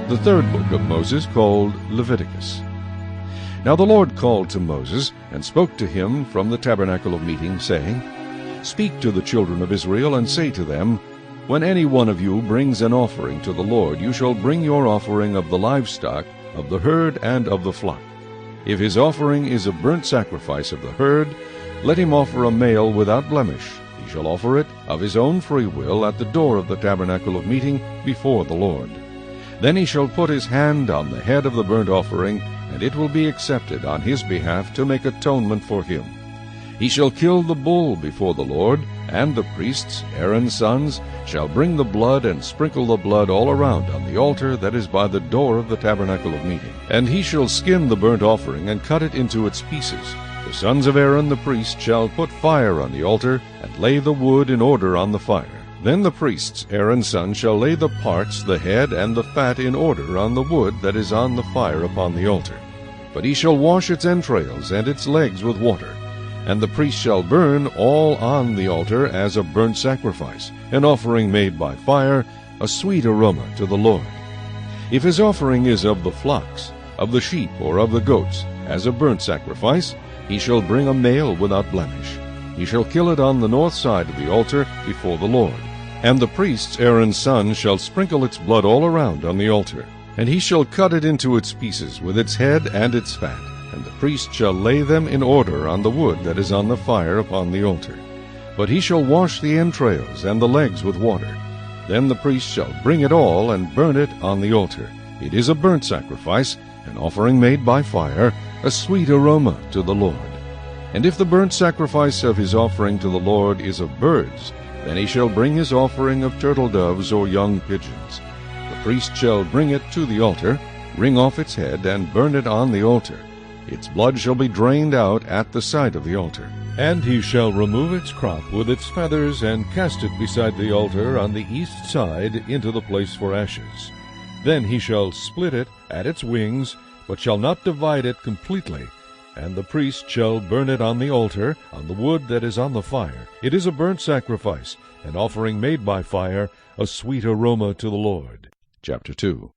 The third book of Moses, called Leviticus. Now the Lord called to Moses, and spoke to him from the tabernacle of meeting, saying, Speak to the children of Israel, and say to them, When any one of you brings an offering to the Lord, you shall bring your offering of the livestock, of the herd, and of the flock. If his offering is a burnt sacrifice of the herd, let him offer a male without blemish. He shall offer it of his own free will at the door of the tabernacle of meeting before the Lord. Then he shall put his hand on the head of the burnt offering, and it will be accepted on his behalf to make atonement for him. He shall kill the bull before the Lord, and the priests, Aaron's sons, shall bring the blood and sprinkle the blood all around on the altar that is by the door of the tabernacle of meeting. And he shall skin the burnt offering and cut it into its pieces. The sons of Aaron the priest shall put fire on the altar, and lay the wood in order on the fire. Then the priests, Aaron's sons, shall lay the parts, the head, and the fat in order on the wood that is on the fire upon the altar. But he shall wash its entrails and its legs with water. And the priest shall burn all on the altar as a burnt sacrifice, an offering made by fire, a sweet aroma to the Lord. If his offering is of the flocks, of the sheep, or of the goats, as a burnt sacrifice, he shall bring a male without blemish. He shall kill it on the north side of the altar before the Lord. And the priests, Aaron's sons, shall sprinkle its blood all around on the altar. And he shall cut it into its pieces with its head and its fat. And the priest shall lay them in order on the wood that is on the fire upon the altar. But he shall wash the entrails and the legs with water. Then the priest shall bring it all and burn it on the altar. It is a burnt sacrifice, an offering made by fire, a sweet aroma to the Lord. And if the burnt sacrifice of his offering to the Lord is of birds, then he shall bring his offering of turtle doves or young pigeons. The priest shall bring it to the altar, wring off its head, and burn it on the altar. Its blood shall be drained out at the side of the altar. And he shall remove its crop with its feathers, and cast it beside the altar on the east side into the place for ashes. Then he shall split it at its wings, but shall not divide it completely. And the priest shall burn it on the altar, on the wood that is on the fire. It is a burnt sacrifice, an offering made by fire, a sweet aroma to the Lord. Chapter 2.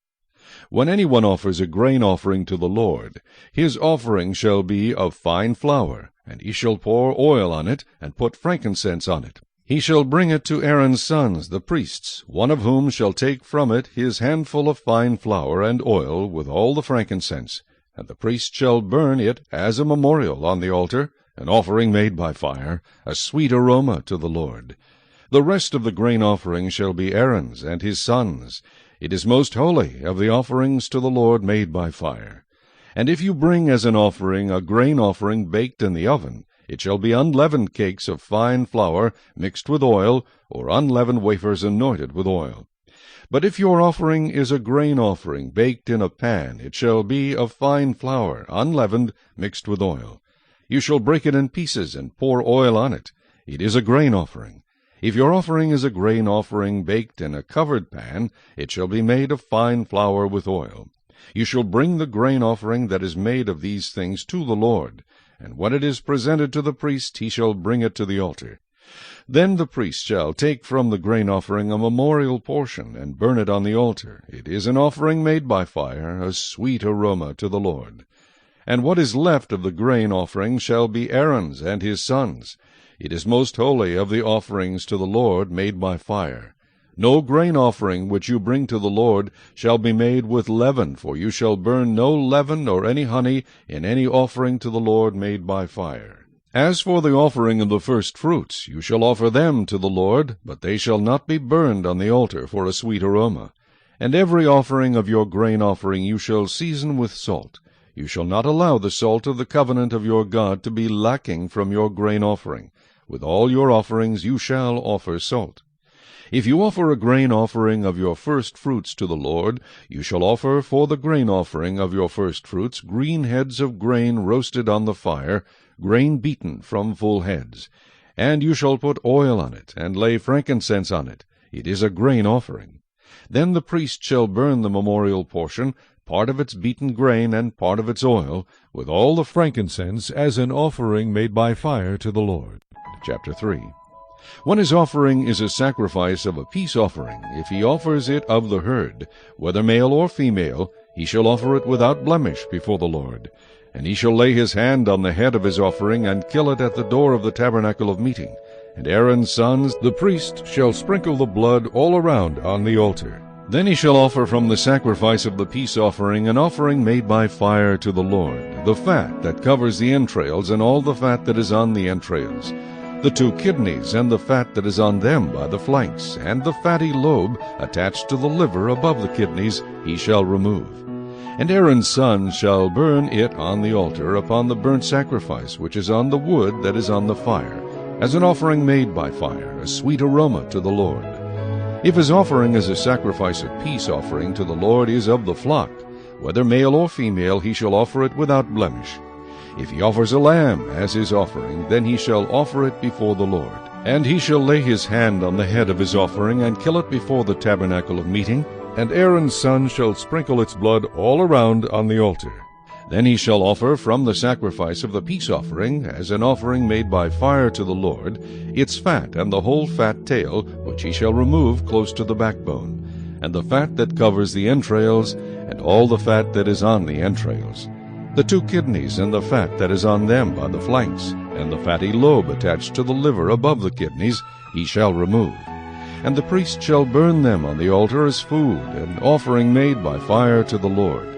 When anyone offers a grain offering to the Lord, his offering shall be of fine flour, and he shall pour oil on it, and put frankincense on it. He shall bring it to Aaron's sons, the priests, one of whom shall take from it his handful of fine flour and oil with all the frankincense. And the priest shall burn it as a memorial on the altar, an offering made by fire, a sweet aroma to the Lord. The rest of the grain offering shall be Aaron's and his sons'. It is most holy of the offerings to the Lord made by fire. And if you bring as an offering a grain offering baked in the oven, it shall be unleavened cakes of fine flour mixed with oil, or unleavened wafers anointed with oil. But if your offering is a grain offering baked in a pan, it shall be of fine flour, unleavened, mixed with oil. You shall break it in pieces, and pour oil on it. It is a grain offering. If your offering is a grain offering baked in a covered pan, it shall be made of fine flour with oil. You shall bring the grain offering that is made of these things to the Lord, and when it is presented to the priest, he shall bring it to the altar. Then the priest shall take from the grain offering a memorial portion, and burn it on the altar. It is an offering made by fire, a sweet aroma to the Lord. And what is left of the grain offering shall be Aaron's and his sons'. It is most holy of the offerings to the Lord made by fire. No grain offering which you bring to the Lord shall be made with leaven, for you shall burn no leaven or any honey in any offering to the Lord made by fire. As for the offering of the first fruits, you shall offer them to the Lord, but they shall not be burned on the altar for a sweet aroma. And every offering of your grain offering you shall season with salt. You shall not allow the salt of the covenant of your God to be lacking from your grain offering. With all your offerings you shall offer salt. If you offer a grain offering of your first fruits to the Lord, you shall offer for the grain offering of your first fruits green heads of grain roasted on the fire, grain beaten from full heads. And you shall put oil on it, and lay frankincense on it. It is a grain offering. Then the priest shall burn the memorial portion, part of its beaten grain and part of its oil, with all the frankincense, as an offering made by fire to the Lord. Chapter 3. When his offering is a sacrifice of a peace offering, if he offers it of the herd, whether male or female, he shall offer it without blemish before the Lord. And he shall lay his hand on the head of his offering, and kill it at the door of the tabernacle of meeting. And Aaron's sons, the priest, shall sprinkle the blood all around on the altar. Then he shall offer from the sacrifice of the peace offering an offering made by fire to the Lord, the fat that covers the entrails, and all the fat that is on the entrails, the 2 kidneys, and the fat that is on them by the flanks, and the fatty lobe attached to the liver above the kidneys, he shall remove. And Aaron's sons shall burn it on the altar upon the burnt sacrifice which is on the wood that is on the fire, as an offering made by fire, a sweet aroma to the Lord. If his offering as a sacrifice of peace offering to the Lord is of the flock, whether male or female, he shall offer it without blemish. If he offers a lamb as his offering, then he shall offer it before the Lord. And he shall lay his hand on the head of his offering, and kill it before the tabernacle of meeting, and Aaron's son shall sprinkle its blood all around on the altar. Then he shall offer from the sacrifice of the peace offering, as an offering made by fire to the Lord, its fat and the whole fat tail, which he shall remove close to the backbone, and the fat that covers the entrails, and all the fat that is on the entrails, the 2 kidneys, and the fat that is on them by the flanks, and the fatty lobe attached to the liver above the kidneys, he shall remove. And the priest shall burn them on the altar as food, an offering made by fire to the Lord.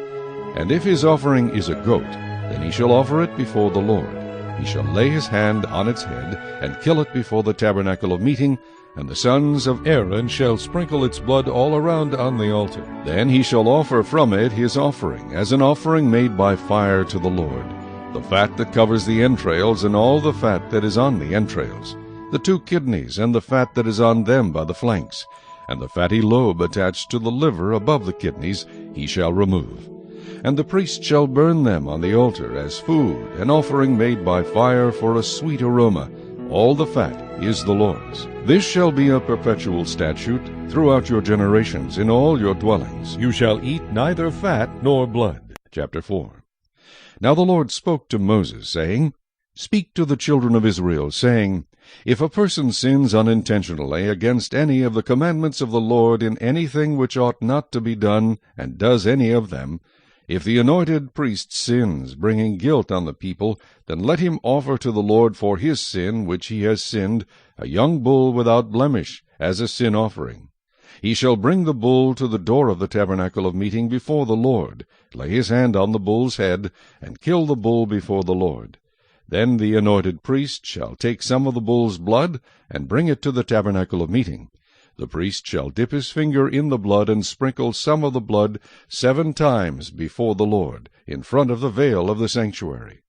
And if his offering is a goat, then he shall offer it before the Lord. He shall lay his hand on its head, and kill it before the tabernacle of meeting, and the sons of Aaron shall sprinkle its blood all around on the altar. Then he shall offer from it his offering, as an offering made by fire to the Lord, the fat that covers the entrails, and all the fat that is on the entrails, the 2 kidneys, and the fat that is on them by the flanks, and the fatty lobe attached to the liver above the kidneys, he shall remove. And the priest shall burn them on the altar as food, an offering made by fire for a sweet aroma. All the fat is the Lord's. This shall be a perpetual statute throughout your generations in all your dwellings. You shall eat neither fat nor blood. Chapter 4. Now the Lord spoke to Moses, saying, Speak to the children of Israel, saying, If a person sins unintentionally against any of the commandments of the Lord in anything which ought not to be done, and does any of them, if the anointed priest sins, bringing guilt on the people, then let him offer to the Lord for his sin which he has sinned a young bull without blemish, as a sin offering. He shall bring the bull to the door of the tabernacle of meeting before the Lord, lay his hand on the bull's head, and kill the bull before the Lord. Then the anointed priest shall take some of the bull's blood, and bring it to the tabernacle of meeting. The priest shall dip his finger in the blood, and sprinkle some of the blood 7 times before the Lord, in front of the veil of the sanctuary.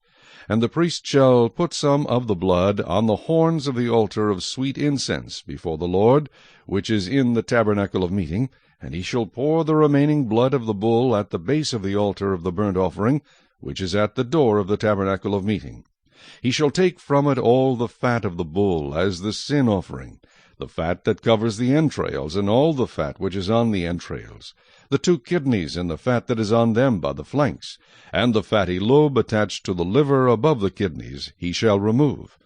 And the priest shall put some of the blood on the horns of the altar of sweet incense before the Lord, which is in the tabernacle of meeting, and he shall pour the remaining blood of the bull at the base of the altar of the burnt offering, which is at the door of the tabernacle of meeting. He shall take from it all the fat of the bull as the sin offering, the fat that covers the entrails, and all the fat which is on the entrails, the 2 kidneys, and the fat that is on them by the flanks, and the fatty lobe attached to the liver above the kidneys, he shall remove,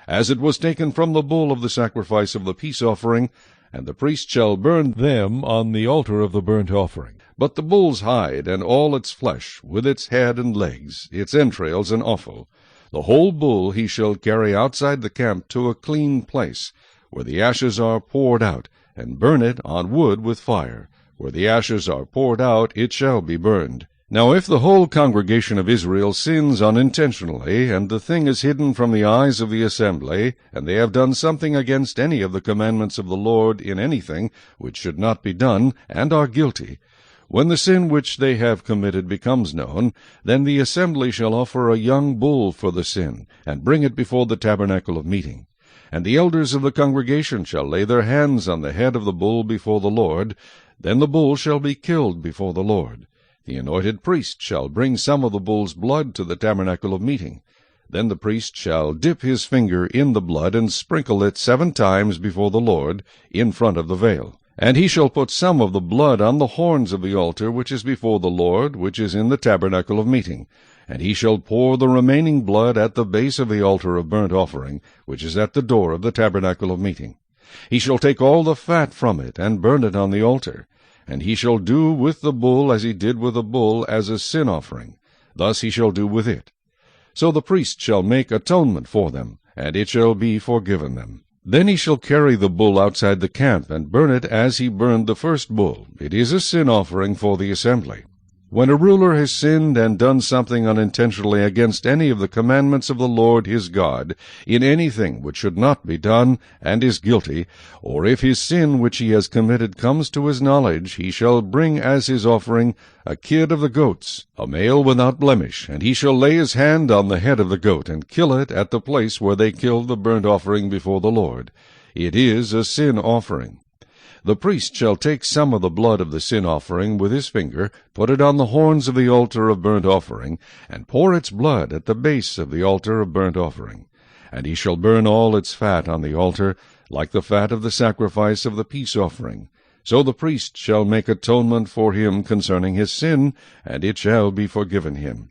as it was taken from the bull of the sacrifice of the peace offering, and the priest shall burn them on the altar of the burnt offering. But the bull's hide, and all its flesh, with its head and legs, its entrails and offal, the whole bull he shall carry outside the camp to a clean place, where the ashes are poured out, and burn it on wood with fire. Where the ashes are poured out, it shall be burned. Now if the whole congregation of Israel sins unintentionally, and the thing is hidden from the eyes of the assembly, and they have done something against any of the commandments of the Lord in anything which should not be done, and are guilty, when the sin which they have committed becomes known, then the assembly shall offer a young bull for the sin, and bring it before the tabernacle of meeting. And the elders of the congregation shall lay their hands on the head of the bull before the Lord. Then the bull shall be killed before the Lord. The anointed priest shall bring some of the bull's blood to the tabernacle of meeting. Then the priest shall dip his finger in the blood, and sprinkle it 7 times before the Lord, in front of the veil. And he shall put some of the blood on the horns of the altar which is before the Lord, which is in the tabernacle of meeting. And he shall pour the remaining blood at the base of the altar of burnt offering, which is at the door of the tabernacle of meeting. He shall take all the fat from it, and burn it on the altar. And he shall do with the bull as he did with the bull as a sin offering. Thus he shall do with it. So the priest shall make atonement for them, and it shall be forgiven them. Then he shall carry the bull outside the camp, and burn it as he burned the first bull. It is a sin offering for the assembly. When a ruler has sinned and done something unintentionally against any of the commandments of the Lord his God, in anything which should not be done, and is guilty, or if his sin which he has committed comes to his knowledge, he shall bring as his offering a kid of the goats, a male without blemish, and he shall lay his hand on the head of the goat, and kill it at the place where they killed the burnt offering before the Lord. It is a sin offering. The priest shall take some of the blood of the sin offering with his finger, put it on the horns of the altar of burnt offering, and pour its blood at the base of the altar of burnt offering. And he shall burn all its fat on the altar, like the fat of the sacrifice of the peace offering. So the priest shall make atonement for him concerning his sin, and it shall be forgiven him.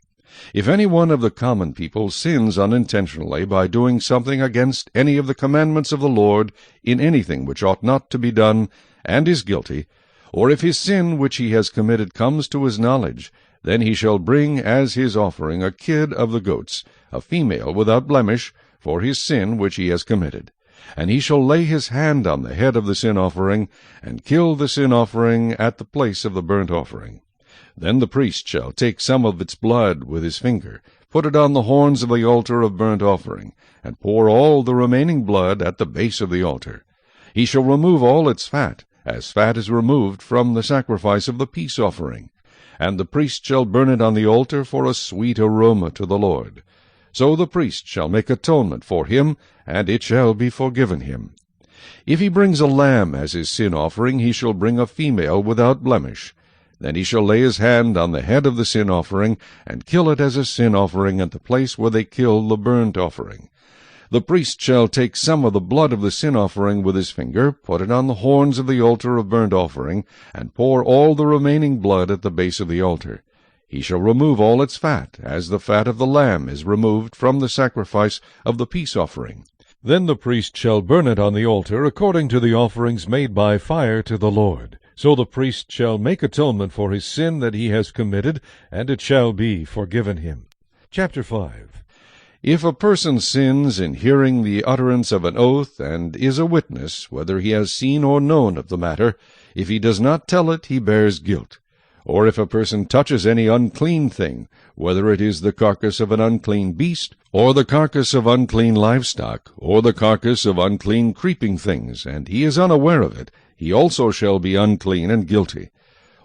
If any one of the common people sins unintentionally by doing something against any of the commandments of the Lord in anything which ought not to be done, and is guilty, or if his sin which he has committed comes to his knowledge, then he shall bring as his offering a kid of the goats, a female without blemish, for his sin which he has committed. And he shall lay his hand on the head of the sin offering, and kill the sin offering at the place of the burnt offering. Then the priest shall take some of its blood with his finger, put it on the horns of the altar of burnt offering, and pour all the remaining blood at the base of the altar. He shall remove all its fat, as fat is removed from the sacrifice of the peace offering. And the priest shall burn it on the altar for a sweet aroma to the Lord. So the priest shall make atonement for him, and it shall be forgiven him. If he brings a lamb as his sin offering, he shall bring a female without blemish. Then he shall lay his hand on the head of the sin offering, and kill it as a sin offering at the place where they kill the burnt offering. The priest shall take some of the blood of the sin offering with his finger, put it on the horns of the altar of burnt offering, and pour all the remaining blood at the base of the altar. He shall remove all its fat, as the fat of the lamb is removed from the sacrifice of the peace offering. Then the priest shall burn it on the altar according to the offerings made by fire to the Lord. So the priest shall make atonement for his sin that he has committed, and it shall be forgiven him. Chapter 5. If a person sins in hearing the utterance of an oath, and is a witness, whether he has seen or known of the matter, if he does not tell it, he bears guilt. Or if a person touches any unclean thing, whether it is the carcass of an unclean beast, or the carcass of unclean livestock, or the carcass of unclean creeping things, and he is unaware of it, he also shall be unclean and guilty.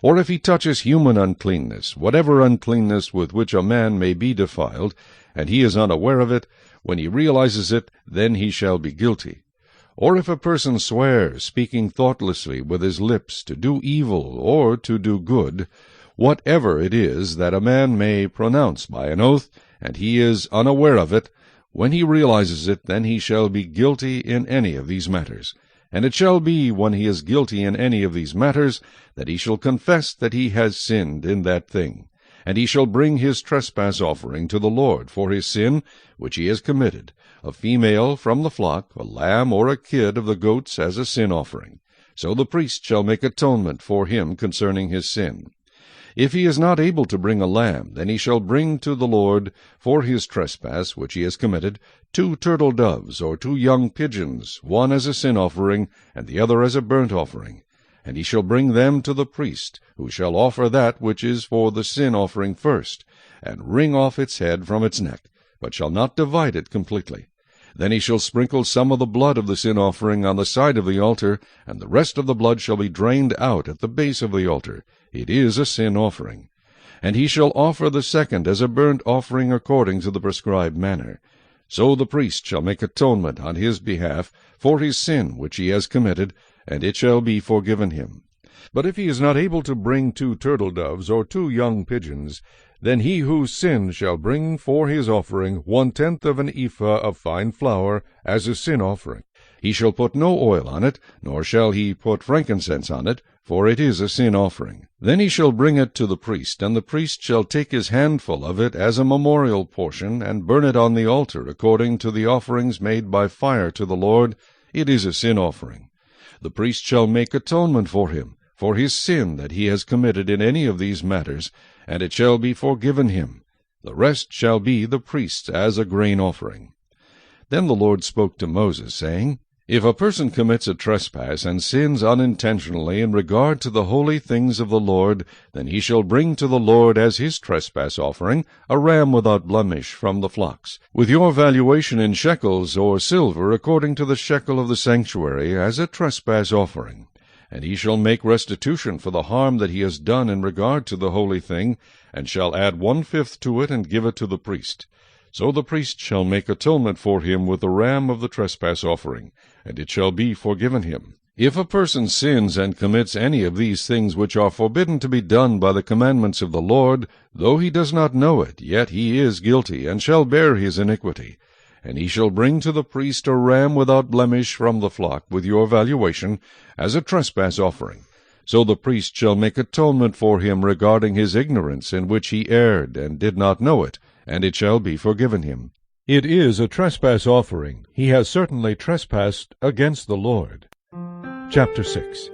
Or if he touches human uncleanness, whatever uncleanness with which a man may be defiled, and he is unaware of it, when he realizes it, then he shall be guilty. Or if a person swears, speaking thoughtlessly with his lips, to do evil or to do good, whatever it is that a man may pronounce by an oath, and he is unaware of it, when he realizes it, then he shall be guilty in any of these matters. And it shall be, when he is guilty in any of these matters, that he shall confess that he has sinned in that thing. And he shall bring his trespass offering to the Lord for his sin which he has committed, a female from the flock, a lamb or a kid of the goats as a sin offering. So the priest shall make atonement for him concerning his sin. If he is not able to bring a lamb, then he shall bring to the Lord for his trespass which he has committed 2 turtle doves or 2 young pigeons, one as a sin offering, and the other as a burnt offering. And he shall bring them to the priest, who shall offer that which is for the sin offering first, and wring off its head from its neck, but shall not divide it completely. Then he shall sprinkle some of the blood of the sin offering on the side of the altar, and the rest of the blood shall be drained out at the base of the altar. It is a sin offering. And he shall offer the second as a burnt offering according to the prescribed manner. So the priest shall make atonement on his behalf for his sin which he has committed, and it shall be forgiven him. But if he is not able to bring 2 turtle doves or 2 young pigeons, then he who sinned shall bring for his offering 1/10 of an ephah of fine flour as a sin offering. He shall put no oil on it, nor shall he put frankincense on it, for it is a sin offering. Then he shall bring it to the priest, and the priest shall take his handful of it as a memorial portion, and burn it on the altar, according to the offerings made by fire to the Lord. It is a sin offering. The priest shall make atonement for him, for his sin that he has committed in any of these matters, and it shall be forgiven him. The rest shall be the priest's as a grain offering. Then the Lord spoke to Moses, saying, If a person commits a trespass, and sins unintentionally in regard to the holy things of the Lord, then he shall bring to the Lord as his trespass offering a ram without blemish from the flocks, with your valuation in shekels or silver, according to the shekel of the sanctuary, as a trespass offering. And he shall make restitution for the harm that he has done in regard to the holy thing, and shall add 1/5 to it, and give it to the priest. So the priest shall make atonement for him with the ram of the trespass offering, and it shall be forgiven him. If a person sins and commits any of these things which are forbidden to be done by the commandments of the Lord, though he does not know it, yet he is guilty, and shall bear his iniquity. And he shall bring to the priest a ram without blemish from the flock, with your valuation, as a trespass offering. So the priest shall make atonement for him regarding his ignorance, in which he erred, and did not know it, and it shall be forgiven him. It is a trespass offering. He has certainly trespassed against the Lord. Chapter 6.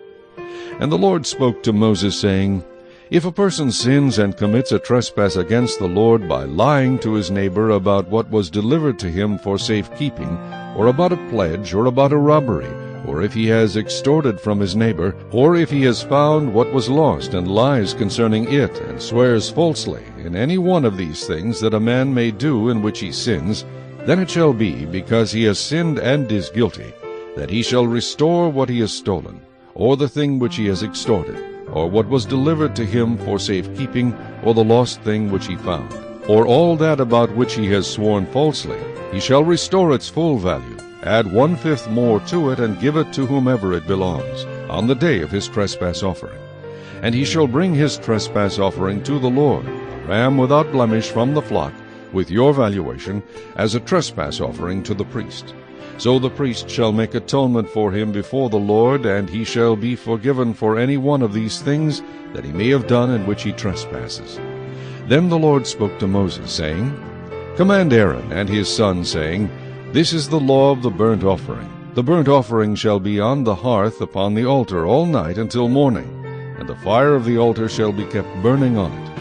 And the Lord spoke to Moses, saying, If a person sins and commits a trespass against the Lord by lying to his neighbor about what was delivered to him for safekeeping, or about a pledge, or about a robbery, or if he has extorted from his neighbor, or if he has found what was lost, and lies concerning it, and swears falsely, in any one of these things that a man may do in which he sins, then it shall be, because he has sinned and is guilty, that he shall restore what he has stolen, or the thing which he has extorted, or what was delivered to him for safekeeping, or the lost thing which he found, or all that about which he has sworn falsely. He shall restore its full value, add 1/5 more to it, and give it to whomever it belongs, on the day of his trespass offering. And he shall bring his trespass offering to the Lord, a ram without blemish from the flock, with your valuation, as a trespass offering to the priest. So the priest shall make atonement for him before the Lord, and he shall be forgiven for any one of these things that he may have done in which he trespasses. Then the Lord spoke to Moses, saying, Command Aaron and his sons, saying, This is the law of the burnt offering. The burnt offering shall be on the hearth upon the altar all night until morning, and the fire of the altar shall be kept burning on it.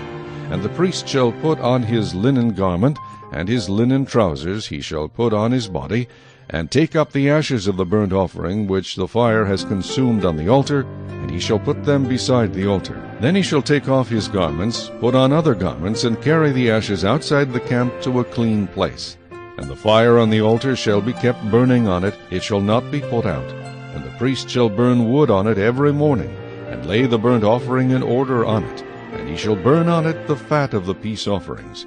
And the priest shall put on his linen garment, and his linen trousers he shall put on his body, and take up the ashes of the burnt offering which the fire has consumed on the altar, and he shall put them beside the altar. Then he shall take off his garments, put on other garments, and carry the ashes outside the camp to a clean place. And the fire on the altar shall be kept burning on it, it shall not be put out. And the priest shall burn wood on it every morning, and lay the burnt offering in order on it, and he shall burn on it the fat of the peace offerings.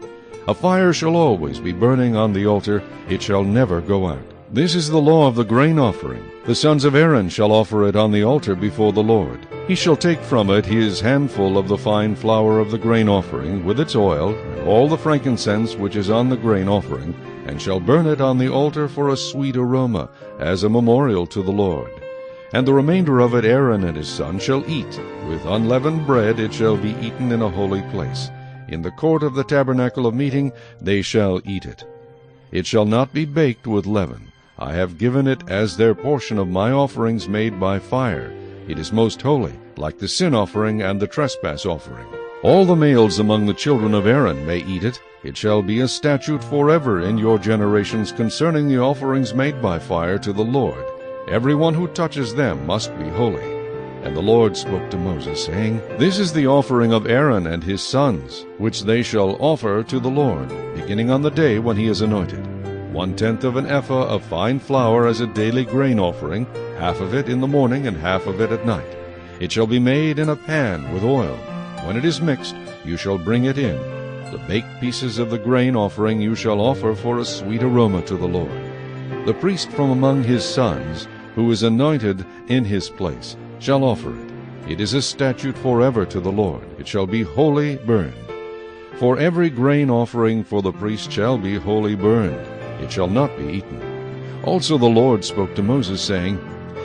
A fire shall always be burning on the altar, it shall never go out. This is the law of the grain offering. The sons of Aaron shall offer it on the altar before the Lord. He shall take from it his handful of the fine flour of the grain offering, with its oil, and all the frankincense which is on the grain offering, and shall burn it on the altar for a sweet aroma, as a memorial to the Lord. And the remainder of it Aaron and his son shall eat. With unleavened bread it shall be eaten in a holy place. In the court of the tabernacle of meeting they shall eat it. It shall not be baked with leaven. I have given it as their portion of my offerings made by fire. It is most holy, like the sin offering and the trespass offering. All the males among the children of Aaron may eat it. It shall be a statute forever in your generations concerning the offerings made by fire to the Lord. Everyone who touches them must be holy. And the Lord spoke to Moses, saying, This is the offering of Aaron and his sons, which they shall offer to the Lord, beginning on the day when he is anointed. 1/10 of an ephah of fine flour as a daily grain offering, half of it in the morning and half of it at night. It shall be made in a pan with oil. When it is mixed, you shall bring it in. The baked pieces of the grain offering you shall offer for a sweet aroma to the Lord. The priest from among his sons, who is anointed in his place, shall offer it. It is a statute forever to the Lord. It shall be wholly burned. For every grain offering for the priest shall be wholly burned. It shall not be eaten. Also the Lord spoke to Moses, saying,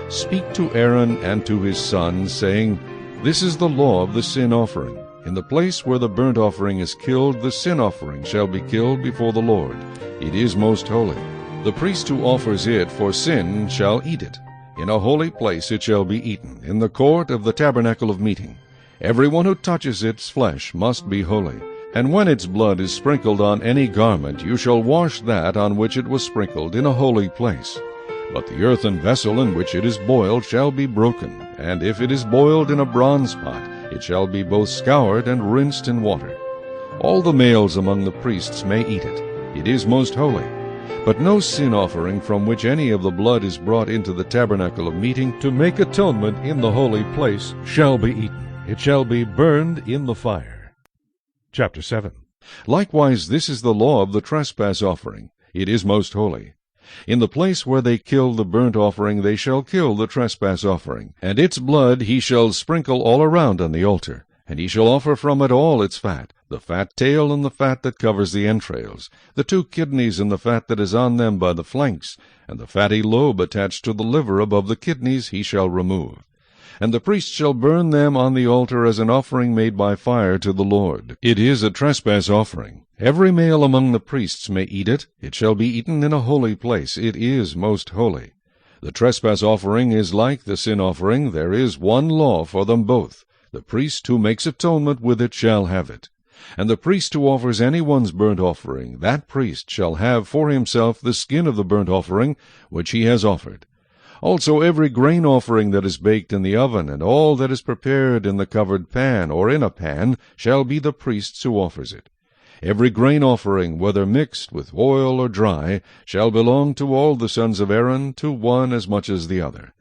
Speak to Aaron and to his sons, saying, This is the law of the sin offering. In the place where the burnt offering is killed, the sin offering shall be killed before the Lord. It is most holy. The priest who offers it for sin shall eat it. In a holy place it shall be eaten, in the court of the tabernacle of meeting. Everyone who touches its flesh must be holy. And when its blood is sprinkled on any garment, you shall wash that on which it was sprinkled in a holy place. But the earthen vessel in which it is boiled shall be broken, and if it is boiled in a bronze pot, it shall be both scoured and rinsed in water. All the males among the priests may eat it. It is most holy. But no sin offering from which any of the blood is brought into the tabernacle of meeting to make atonement in the holy place shall be eaten. It shall be burned in the fire. Chapter 7. Likewise this is the law of the trespass offering. It is most holy. In the place where they kill the burnt offering they shall kill the trespass offering, and its blood he shall sprinkle all around on the altar. And he shall offer from it all its fat, the fat tail and the fat that covers the entrails, the 2 kidneys and the fat that is on them by the flanks, and the fatty lobe attached to the liver above the kidneys he shall remove. And the priest shall burn them on the altar as an offering made by fire to the Lord. It is a trespass offering. Every male among the priests may eat it. It shall be eaten in a holy place. It is most holy. The trespass offering is like the sin offering. There is one law for them both. The priest who makes atonement with it shall have it. And the priest who offers any one's burnt offering, that priest shall have for himself the skin of the burnt offering which he has offered. Also every grain offering that is baked in the oven, and all that is prepared in the covered pan or in a pan, shall be the priest's who offers it. Every grain offering, whether mixed with oil or dry, shall belong to all the sons of Aaron, to one as much as the other.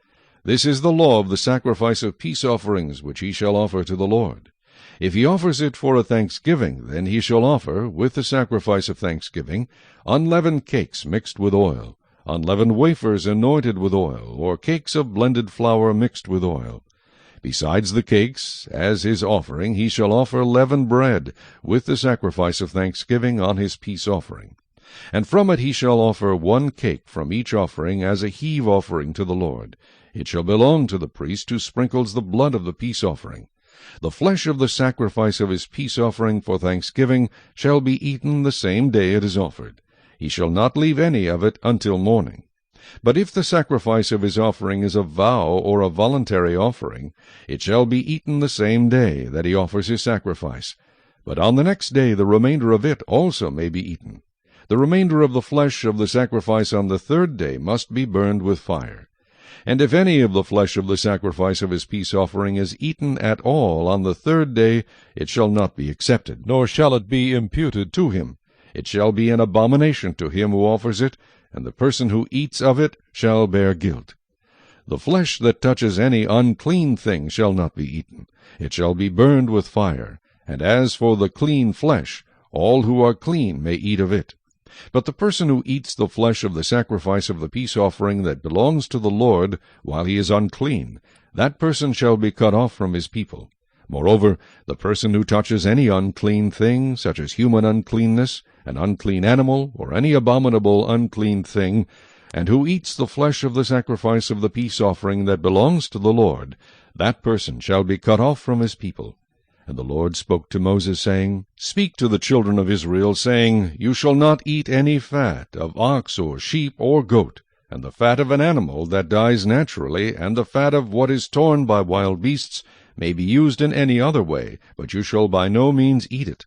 This is the law of the sacrifice of peace offerings which he shall offer to the Lord. If he offers it for a thanksgiving, then he shall offer, with the sacrifice of thanksgiving, unleavened cakes mixed with oil, unleavened wafers anointed with oil, or cakes of blended flour mixed with oil. Besides the cakes, as his offering, he shall offer leavened bread, with the sacrifice of thanksgiving on his peace offering. And from it he shall offer 1 cake from each offering as a heave offering to the Lord. It shall belong to the priest who sprinkles the blood of the peace offering. The flesh of the sacrifice of his peace offering for thanksgiving shall be eaten the same day it is offered. He shall not leave any of it until morning. But if the sacrifice of his offering is a vow or a voluntary offering, it shall be eaten the same day that he offers his sacrifice. But on the next day the remainder of it also may be eaten. The remainder of the flesh of the sacrifice on the 3rd day must be burned with fire. And if any of the flesh of the sacrifice of his peace offering is eaten at all on the 3rd day, it shall not be accepted, nor shall it be imputed to him. It shall be an abomination to him who offers it, and the person who eats of it shall bear guilt. The flesh that touches any unclean thing shall not be eaten. It shall be burned with fire. And as for the clean flesh, all who are clean may eat of it. But the person who eats the flesh of the sacrifice of the peace offering that belongs to the Lord, while he is unclean, that person shall be cut off from his people. Moreover, the person who touches any unclean thing, such as human uncleanness, an unclean animal, or any abominable unclean thing, and who eats the flesh of the sacrifice of the peace offering that belongs to the Lord, that person shall be cut off from his people. And the Lord spoke to Moses, saying, Speak to the children of Israel, saying, You shall not eat any fat of ox or sheep or goat, and the fat of an animal that dies naturally, and the fat of what is torn by wild beasts, may be used in any other way, but you shall by no means eat it.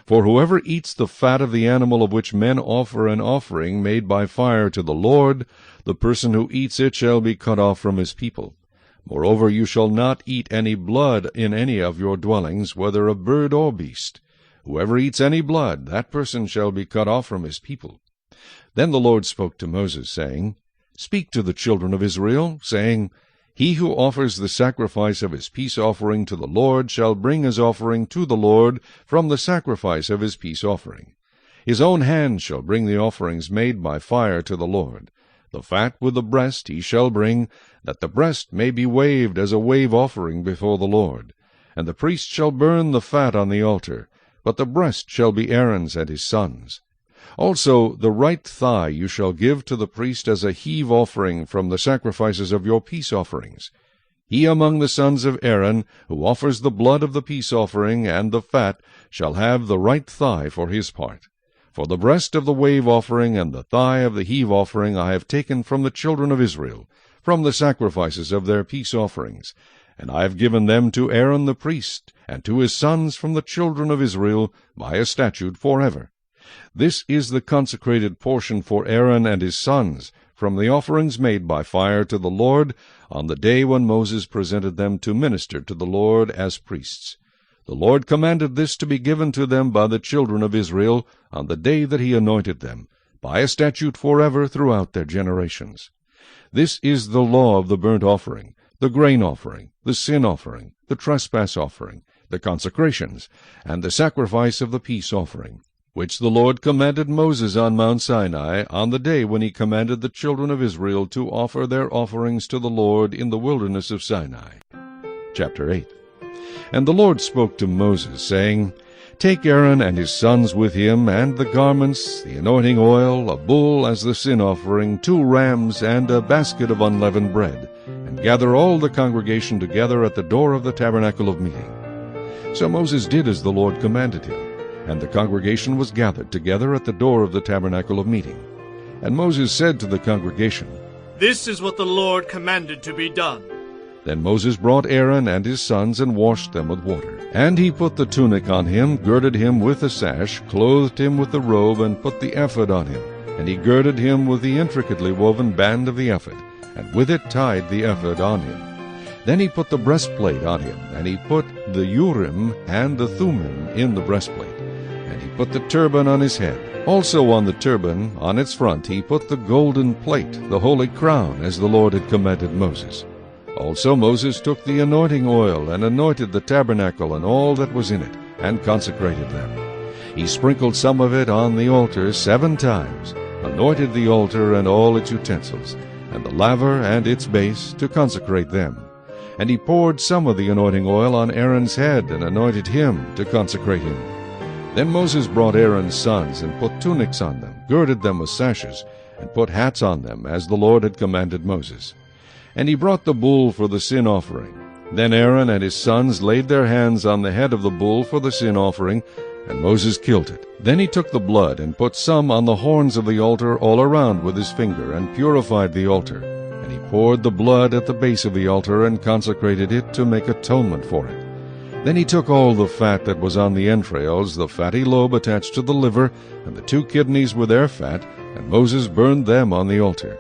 For whoever eats the fat of the animal of which men offer an offering made by fire to the Lord, the person who eats it shall be cut off from his people. Moreover, you shall not eat any blood in any of your dwellings, whether of bird or beast. Whoever eats any blood, that person shall be cut off from his people. Then the Lord spoke to Moses, saying, Speak to the children of Israel, saying, He who offers the sacrifice of his peace offering to the Lord shall bring his offering to the Lord from the sacrifice of his peace offering. His own hand shall bring the offerings made by fire to the Lord. The fat with the breast he shall bring, that the breast may be waved as a wave offering before the Lord. And the priest shall burn the fat on the altar, but the breast shall be Aaron's and his sons'. Also the right thigh you shall give to the priest as a heave offering from the sacrifices of your peace offerings. He among the sons of Aaron, who offers the blood of the peace offering and the fat, shall have the right thigh for his part. For the breast of the wave offering and the thigh of the heave offering I have taken from the children of Israel, from the sacrifices of their peace offerings, and I have given them to Aaron the priest, and to his sons from the children of Israel, by a statute forever. This is the consecrated portion for Aaron and his sons, from the offerings made by fire to the Lord, on the day when Moses presented them to minister to the Lord as priests. The Lord commanded this to be given to them by the children of Israel, on the day that he anointed them, by a statute forever throughout their generations. This is the law of the burnt offering, the grain offering, the sin offering, the trespass offering, the consecrations, and the sacrifice of the peace offering, which the Lord commanded Moses on Mount Sinai, on the day when he commanded the children of Israel to offer their offerings to the Lord in the wilderness of Sinai. Chapter 8. And the Lord spoke to Moses, saying, Take Aaron and his sons with him, and the garments, the anointing oil, a bull as the sin offering, 2 rams, and a basket of unleavened bread, and gather all the congregation together at the door of the tabernacle of meeting. So Moses did as the Lord commanded him, and the congregation was gathered together at the door of the tabernacle of meeting. And Moses said to the congregation, This is what the Lord commanded to be done. Then Moses brought Aaron and his sons and washed them with water. And he put the tunic on him, girded him with a sash, clothed him with the robe, and put the ephod on him. And he girded him with the intricately woven band of the ephod, and with it tied the ephod on him. Then he put the breastplate on him, and he put the Urim and the Thummim in the breastplate. And he put the turban on his head. Also on the turban, on its front, he put the golden plate, the holy crown, as the Lord had commanded Moses. Also Moses took the anointing oil, and anointed the tabernacle and all that was in it, and consecrated them. He sprinkled some of it on the altar 7 times, anointed the altar and all its utensils, and the laver and its base, to consecrate them. And he poured some of the anointing oil on Aaron's head, and anointed him, to consecrate him. Then Moses brought Aaron's sons, and put tunics on them, girded them with sashes, and put hats on them, as the Lord had commanded Moses. And he brought the bull for the sin offering. Then Aaron and his sons laid their hands on the head of the bull for the sin offering, and Moses killed it. Then he took the blood, and put some on the horns of the altar all around with his finger, and purified the altar. And he poured the blood at the base of the altar, and consecrated it to make atonement for it. Then he took all the fat that was on the entrails, the fatty lobe attached to the liver, and the 2 kidneys with their fat, and Moses burned them on the altar.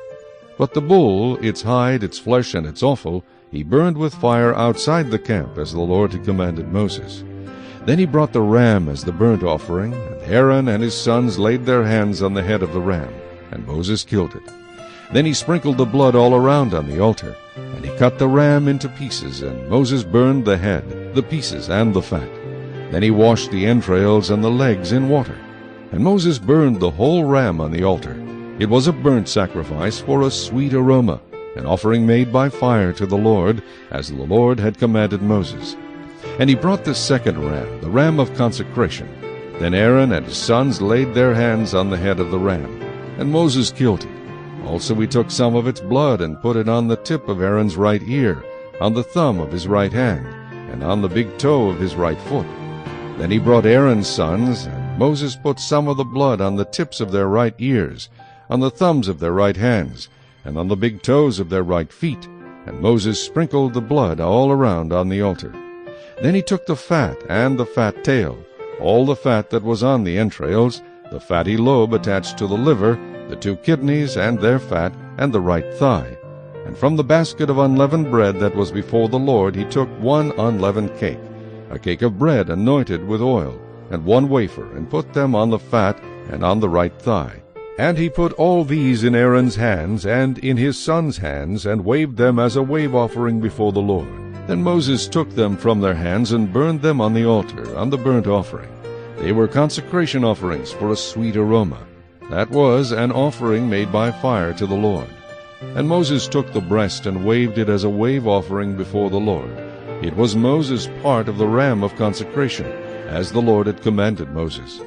But the bull, its hide, its flesh, and its offal, he burned with fire outside the camp, as the Lord had commanded Moses. Then he brought the ram as the burnt offering, and Aaron and his sons laid their hands on the head of the ram, and Moses killed it. Then he sprinkled the blood all around on the altar, and he cut the ram into pieces, and Moses burned the head, the pieces, and the fat. Then he washed the entrails and the legs in water. And Moses burned the whole ram on the altar. It was a burnt sacrifice for a sweet aroma, an offering made by fire to the Lord, as the Lord had commanded Moses. And he brought the 2nd ram, the ram of consecration. Then Aaron and his sons laid their hands on the head of the ram, and Moses killed it. Also he took some of its blood, and put it on the tip of Aaron's right ear, on the thumb of his right hand, and on the big toe of his right foot. Then he brought Aaron's sons, and Moses put some of the blood on the tips of their right ears, on the thumbs of their right hands, and on the big toes of their right feet. And Moses sprinkled the blood all around on the altar. Then he took the fat and the fat tail, all the fat that was on the entrails, the fatty lobe attached to the liver, the 2 kidneys and their fat, and the right thigh. And from the basket of unleavened bread that was before the Lord he took 1 unleavened cake, a cake of bread anointed with oil, and 1 wafer, and put them on the fat and on the right thigh. And he put all these in Aaron's hands and in his sons' hands, and waved them as a wave offering before the Lord. Then Moses took them from their hands, and burned them on the altar, on the burnt offering. They were consecration offerings for a sweet aroma. That was an offering made by fire to the Lord. And Moses took the breast, and waved it as a wave offering before the Lord. It was Moses' part of the ram of consecration, as the Lord had commanded Moses.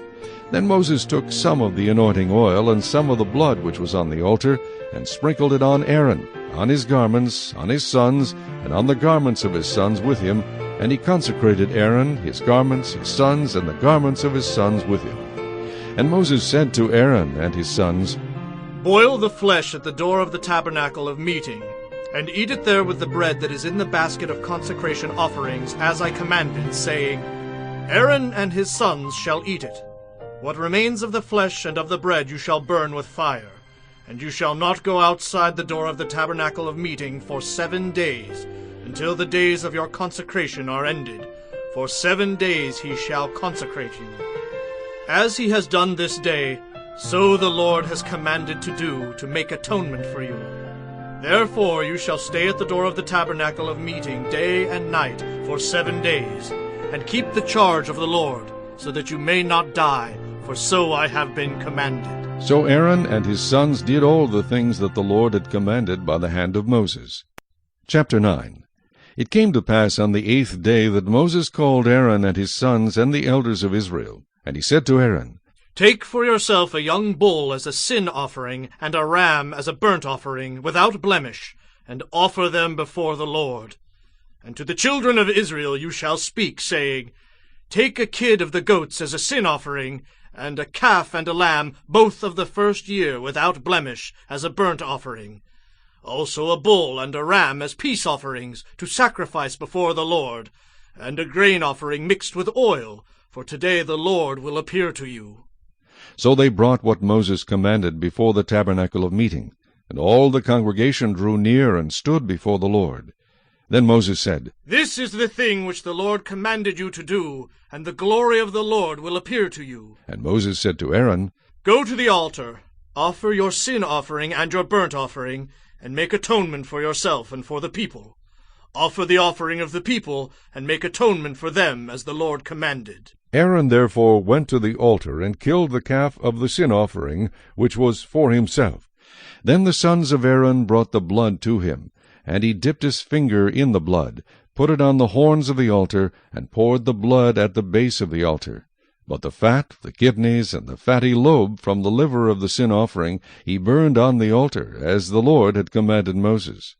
Then Moses took some of the anointing oil and some of the blood which was on the altar, and sprinkled it on Aaron, on his garments, on his sons, and on the garments of his sons with him, and he consecrated Aaron, his garments, his sons, and the garments of his sons with him. And Moses said to Aaron and his sons, Boil the flesh at the door of the tabernacle of meeting, and eat it there with the bread that is in the basket of consecration offerings, as I commanded, saying, Aaron and his sons shall eat it. What remains of the flesh and of the bread you shall burn with fire, and you shall not go outside the door of the tabernacle of meeting for 7 days, until the days of your consecration are ended. For 7 days he shall consecrate you. As he has done this day, so the Lord has commanded to do, to make atonement for you. Therefore you shall stay at the door of the tabernacle of meeting day and night for 7 days, and keep the charge of the Lord, so that you may not die, for so I have been commanded. So Aaron and his sons did all the things that the Lord had commanded by the hand of Moses. Chapter 9. It came to pass on the 8th day that Moses called Aaron and his sons and the elders of Israel. And he said to Aaron, Take for yourself a young bull as a sin offering, and a ram as a burnt offering, without blemish, and offer them before the Lord. And to the children of Israel you shall speak, saying, Take a kid of the goats as a sin offering, and a calf and a lamb, both of the first year, without blemish, as a burnt offering. Also a bull and a ram as peace offerings, to sacrifice before the Lord, and a grain offering mixed with oil, for today the Lord will appear to you. So they brought what Moses commanded before the tabernacle of meeting, and all the congregation drew near and stood before the Lord. Then Moses said, This is the thing which the Lord commanded you to do, and the glory of the Lord will appear to you. And Moses said to Aaron, Go to the altar, offer your sin offering and your burnt offering, and make atonement for yourself and for the people. Offer the offering of the people, and make atonement for them, as the Lord commanded. Aaron therefore went to the altar, and killed the calf of the sin offering, which was for himself. Then the sons of Aaron brought the blood to him, and he dipped his finger in the blood, put it on the horns of the altar, and poured the blood at the base of the altar. But the fat, the kidneys, and the fatty lobe from the liver of the sin offering he burned on the altar, as the Lord had commanded Moses.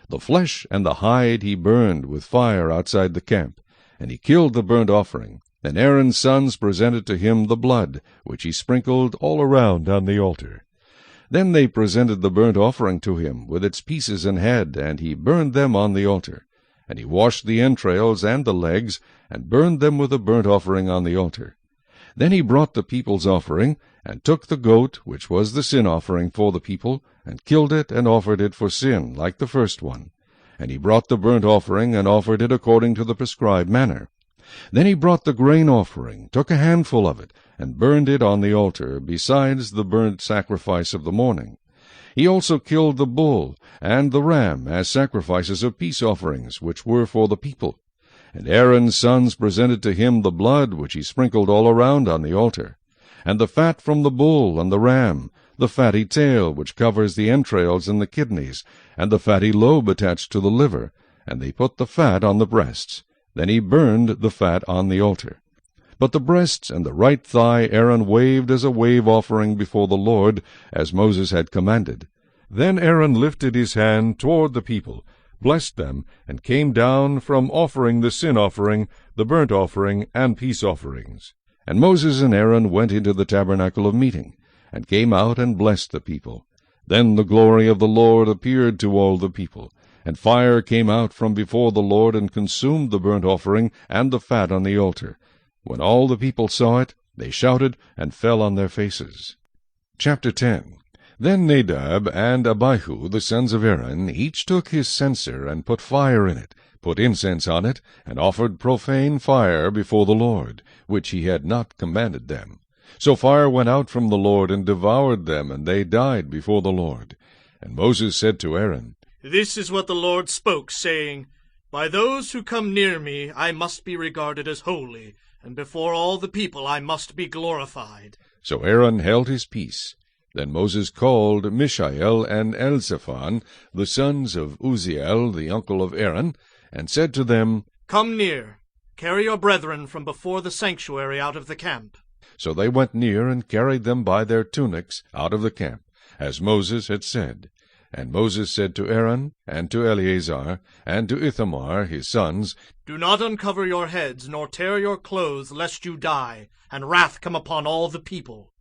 The flesh and the hide he burned with fire outside the camp, and he killed the burnt offering. Then Aaron's sons presented to him the blood, which he sprinkled all around on the altar. Then they presented the burnt offering to him, with its pieces and head, and he burned them on the altar. And he washed the entrails and the legs, and burned them with a burnt offering on the altar. Then he brought the people's offering, and took the goat, which was the sin offering for the people, and killed it, and offered it for sin, like the first one. And he brought the burnt offering, and offered it according to the prescribed manner. Then he brought the grain offering, took a handful of it, and burned it on the altar, besides the burnt sacrifice of the morning. He also killed the bull and the ram as sacrifices of peace offerings, which were for the people. And Aaron's sons presented to him the blood which he sprinkled all around on the altar, and the fat from the bull and the ram, the fatty tail which covers the entrails and the kidneys, and the fatty lobe attached to the liver, and they put the fat on the breasts. Then he burned the fat on the altar. But the breasts and the right thigh Aaron waved as a wave offering before the Lord, as Moses had commanded. Then Aaron lifted his hand toward the people, blessed them, and came down from offering the sin offering, the burnt offering, and peace offerings. And Moses and Aaron went into the tabernacle of meeting, and came out and blessed the people. Then the glory of the Lord appeared to all the people, and fire came out from before the Lord, and consumed the burnt offering and the fat on the altar. When all the people saw it, they shouted, and fell on their faces. Chapter 10. Then Nadab and Abihu, the sons of Aaron, each took his censer, and put fire in it, put incense on it, and offered profane fire before the Lord, which he had not commanded them. So fire went out from the Lord, and devoured them, and they died before the Lord. And Moses said to Aaron, This is what the Lord spoke, saying, By those who come near me I must be regarded as holy, and before all the people I must be glorified. So Aaron held his peace. Then Moses called Mishael and Elzaphan, the sons of Uzziel, the uncle of Aaron, and said to them, Come near, carry your brethren from before the sanctuary out of the camp. So they went near and carried them by their tunics out of the camp, as Moses had said. And Moses said to Aaron, and to Eleazar, and to Ithamar his sons, Do not uncover your heads, nor tear your clothes, lest you die, and wrath come upon all the people.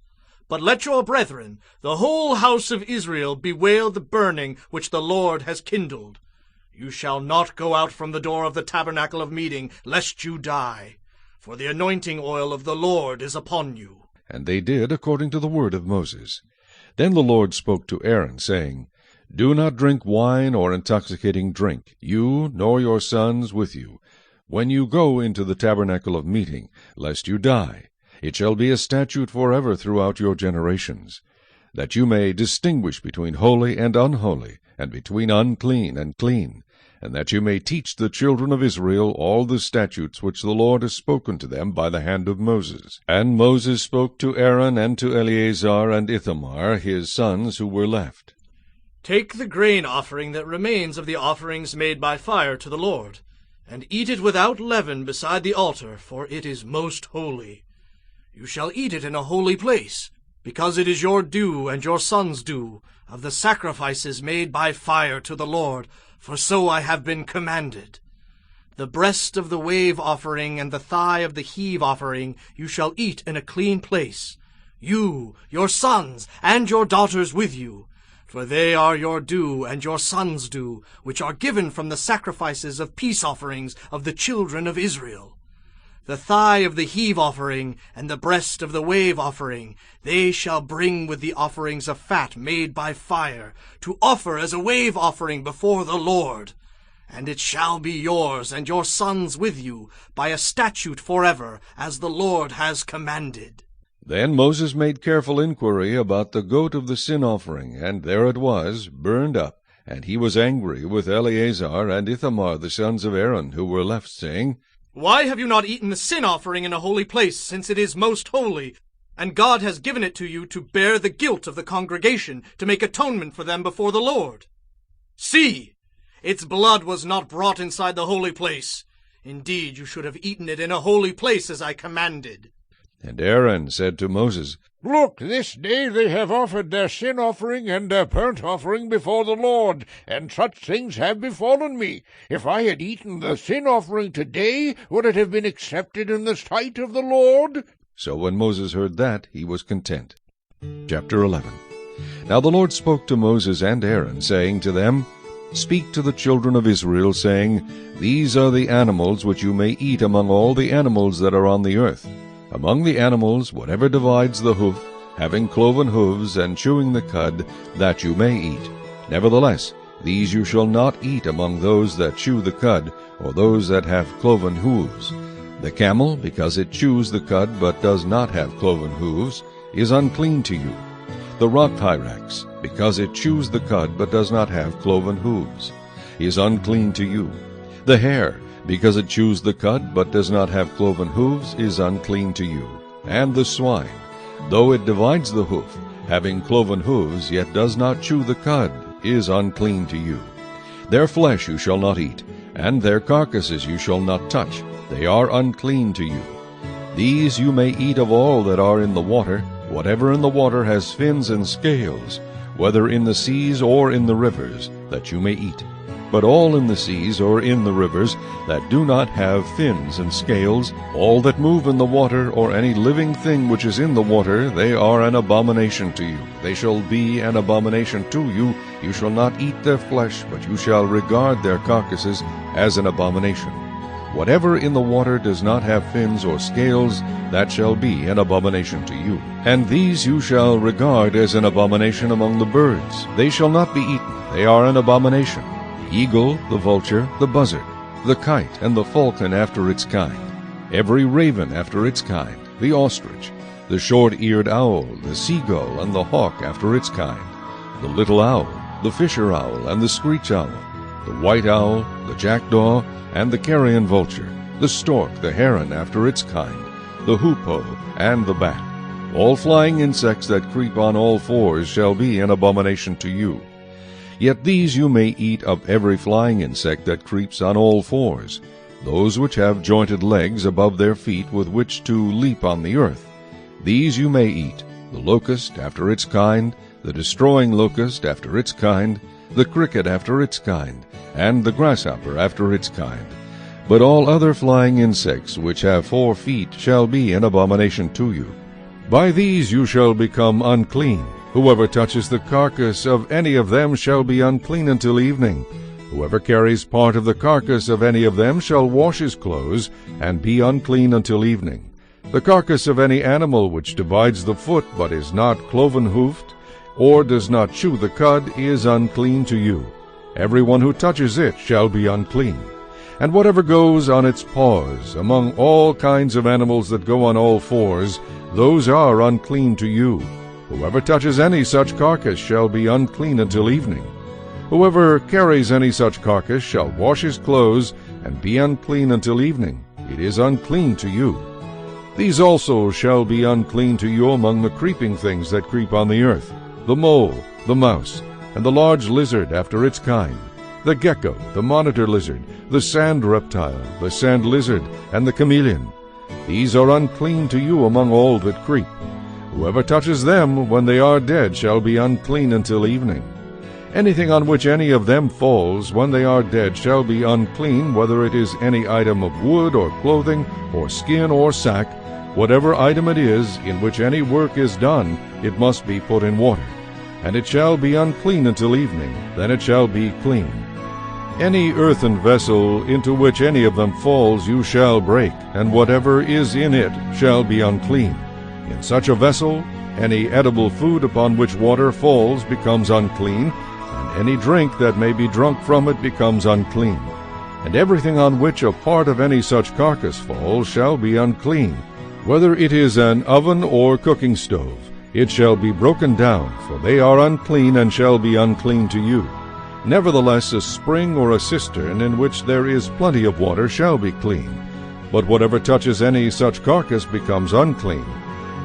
But let your brethren, the whole house of Israel, bewail the burning which the Lord has kindled. You shall not go out from the door of the tabernacle of meeting, lest you die. For the anointing oil of the Lord is upon you. And they did according to the word of Moses. Then the Lord spoke to Aaron, saying, Do not drink wine or intoxicating drink, you nor your sons with you, when you go into the tabernacle of meeting, lest you die. It shall be a statute forever throughout your generations, that you may distinguish between holy and unholy, and between unclean and clean, and that you may teach the children of Israel all the statutes which the Lord has spoken to them by the hand of Moses. And Moses spoke to Aaron and to Eleazar and Ithamar his sons who were left. Take the grain offering that remains of the offerings made by fire to the Lord, and eat it without leaven beside the altar, for it is most holy. You shall eat it in a holy place, because it is your due and your sons' due, of the sacrifices made by fire to the Lord, for so I have been commanded. The breast of the wave offering and the thigh of the heave offering you shall eat in a clean place, you, your sons, and your daughters with you, for they are your due and your sons' due, which are given from the sacrifices of peace offerings of the children of Israel. The thigh of the heave offering and the breast of the wave offering they shall bring with the offerings of fat made by fire, to offer as a wave offering before the Lord. And it shall be yours and your sons with you by a statute forever, as the Lord has commanded. Then Moses made careful inquiry about the goat of the sin offering, and there it was, burned up. And he was angry with Eleazar and Ithamar the sons of Aaron, who were left, saying, Why have you not eaten the sin offering in a holy place, since it is most holy? And God has given it to you to bear the guilt of the congregation, to make atonement for them before the Lord. See, its blood was not brought inside the holy place. Indeed, you should have eaten it in a holy place, as I commanded. And Aaron said to Moses, Look, this day they have offered their sin offering and their burnt offering before the Lord, and such things have befallen me. If I had eaten the sin offering today, would it have been accepted in the sight of the Lord? So when Moses heard that, he was content. Chapter 11. Now the Lord spoke to Moses and Aaron, saying to them, Speak to the children of Israel, saying, These are the animals which you may eat among all the animals that are on the earth. Among the animals, whatever divides the hoof, having cloven hooves, and chewing the cud, that you may eat. Nevertheless, these you shall not eat among those that chew the cud, or those that have cloven hooves. The camel, because it chews the cud, but does not have cloven hooves, is unclean to you. The rock hyrax, because it chews the cud, but does not have cloven hooves, is unclean to you. The hare, because it chews the cud, but does not have cloven hooves, is unclean to you. And the swine, though it divides the hoof, having cloven hooves, yet does not chew the cud, is unclean to you. Their flesh you shall not eat, and their carcasses you shall not touch. They are unclean to you. These you may eat of all that are in the water. Whatever in the water has fins and scales, whether in the seas or in the rivers, that you may eat. But all in the seas or in the rivers that do not have fins and scales, all that move in the water, or any living thing which is in the water, they are an abomination to you. They shall be an abomination to you. You shall not eat their flesh, but you shall regard their carcasses as an abomination. Whatever in the water does not have fins or scales, that shall be an abomination to you. And these you shall regard as an abomination among the birds. They shall not be eaten. They are an abomination. The eagle, the vulture, the buzzard, the kite, and the falcon after its kind, every raven after its kind, the ostrich, the short-eared owl, the seagull, and the hawk after its kind, the little owl, the fisher owl, and the screech owl, the white owl, the jackdaw, and the carrion vulture, the stork, the heron after its kind, the hoopoe, and the bat. All flying insects that creep on all fours shall be an abomination to you. Yet these you may eat of every flying insect that creeps on all fours, those which have jointed legs above their feet with which to leap on the earth. These you may eat, the locust after its kind, the destroying locust after its kind, the cricket after its kind, and the grasshopper after its kind. But all other flying insects which have 4 feet shall be an abomination to you. By these you shall become unclean. Whoever touches the carcass of any of them shall be unclean until evening. Whoever carries part of the carcass of any of them shall wash his clothes, and be unclean until evening. The carcass of any animal which divides the foot, but is not cloven-hoofed, or does not chew the cud, is unclean to you. Every one who touches it shall be unclean. And whatever goes on its paws, among all kinds of animals that go on all fours, those are unclean to you. Whoever touches any such carcass shall be unclean until evening. Whoever carries any such carcass shall wash his clothes, and be unclean until evening. It is unclean to you. These also shall be unclean to you among the creeping things that creep on the earth, the mole, the mouse, and the large lizard after its kind, the gecko, the monitor lizard, the sand reptile, the sand lizard, and the chameleon. These are unclean to you among all that creep. Whoever touches them when they are dead shall be unclean until evening. Anything on which any of them falls when they are dead shall be unclean, whether it is any item of wood or clothing or skin or sack. Whatever item it is in which any work is done, it must be put in water. And it shall be unclean until evening, then it shall be clean. Any earthen vessel into which any of them falls you shall break, and whatever is in it shall be unclean. In such a vessel, any edible food upon which water falls becomes unclean, and any drink that may be drunk from it becomes unclean. And everything on which a part of any such carcass falls shall be unclean. Whether it is an oven or cooking stove, it shall be broken down, for they are unclean and shall be unclean to you. Nevertheless, a spring or a cistern in which there is plenty of water shall be clean. But whatever touches any such carcass becomes unclean.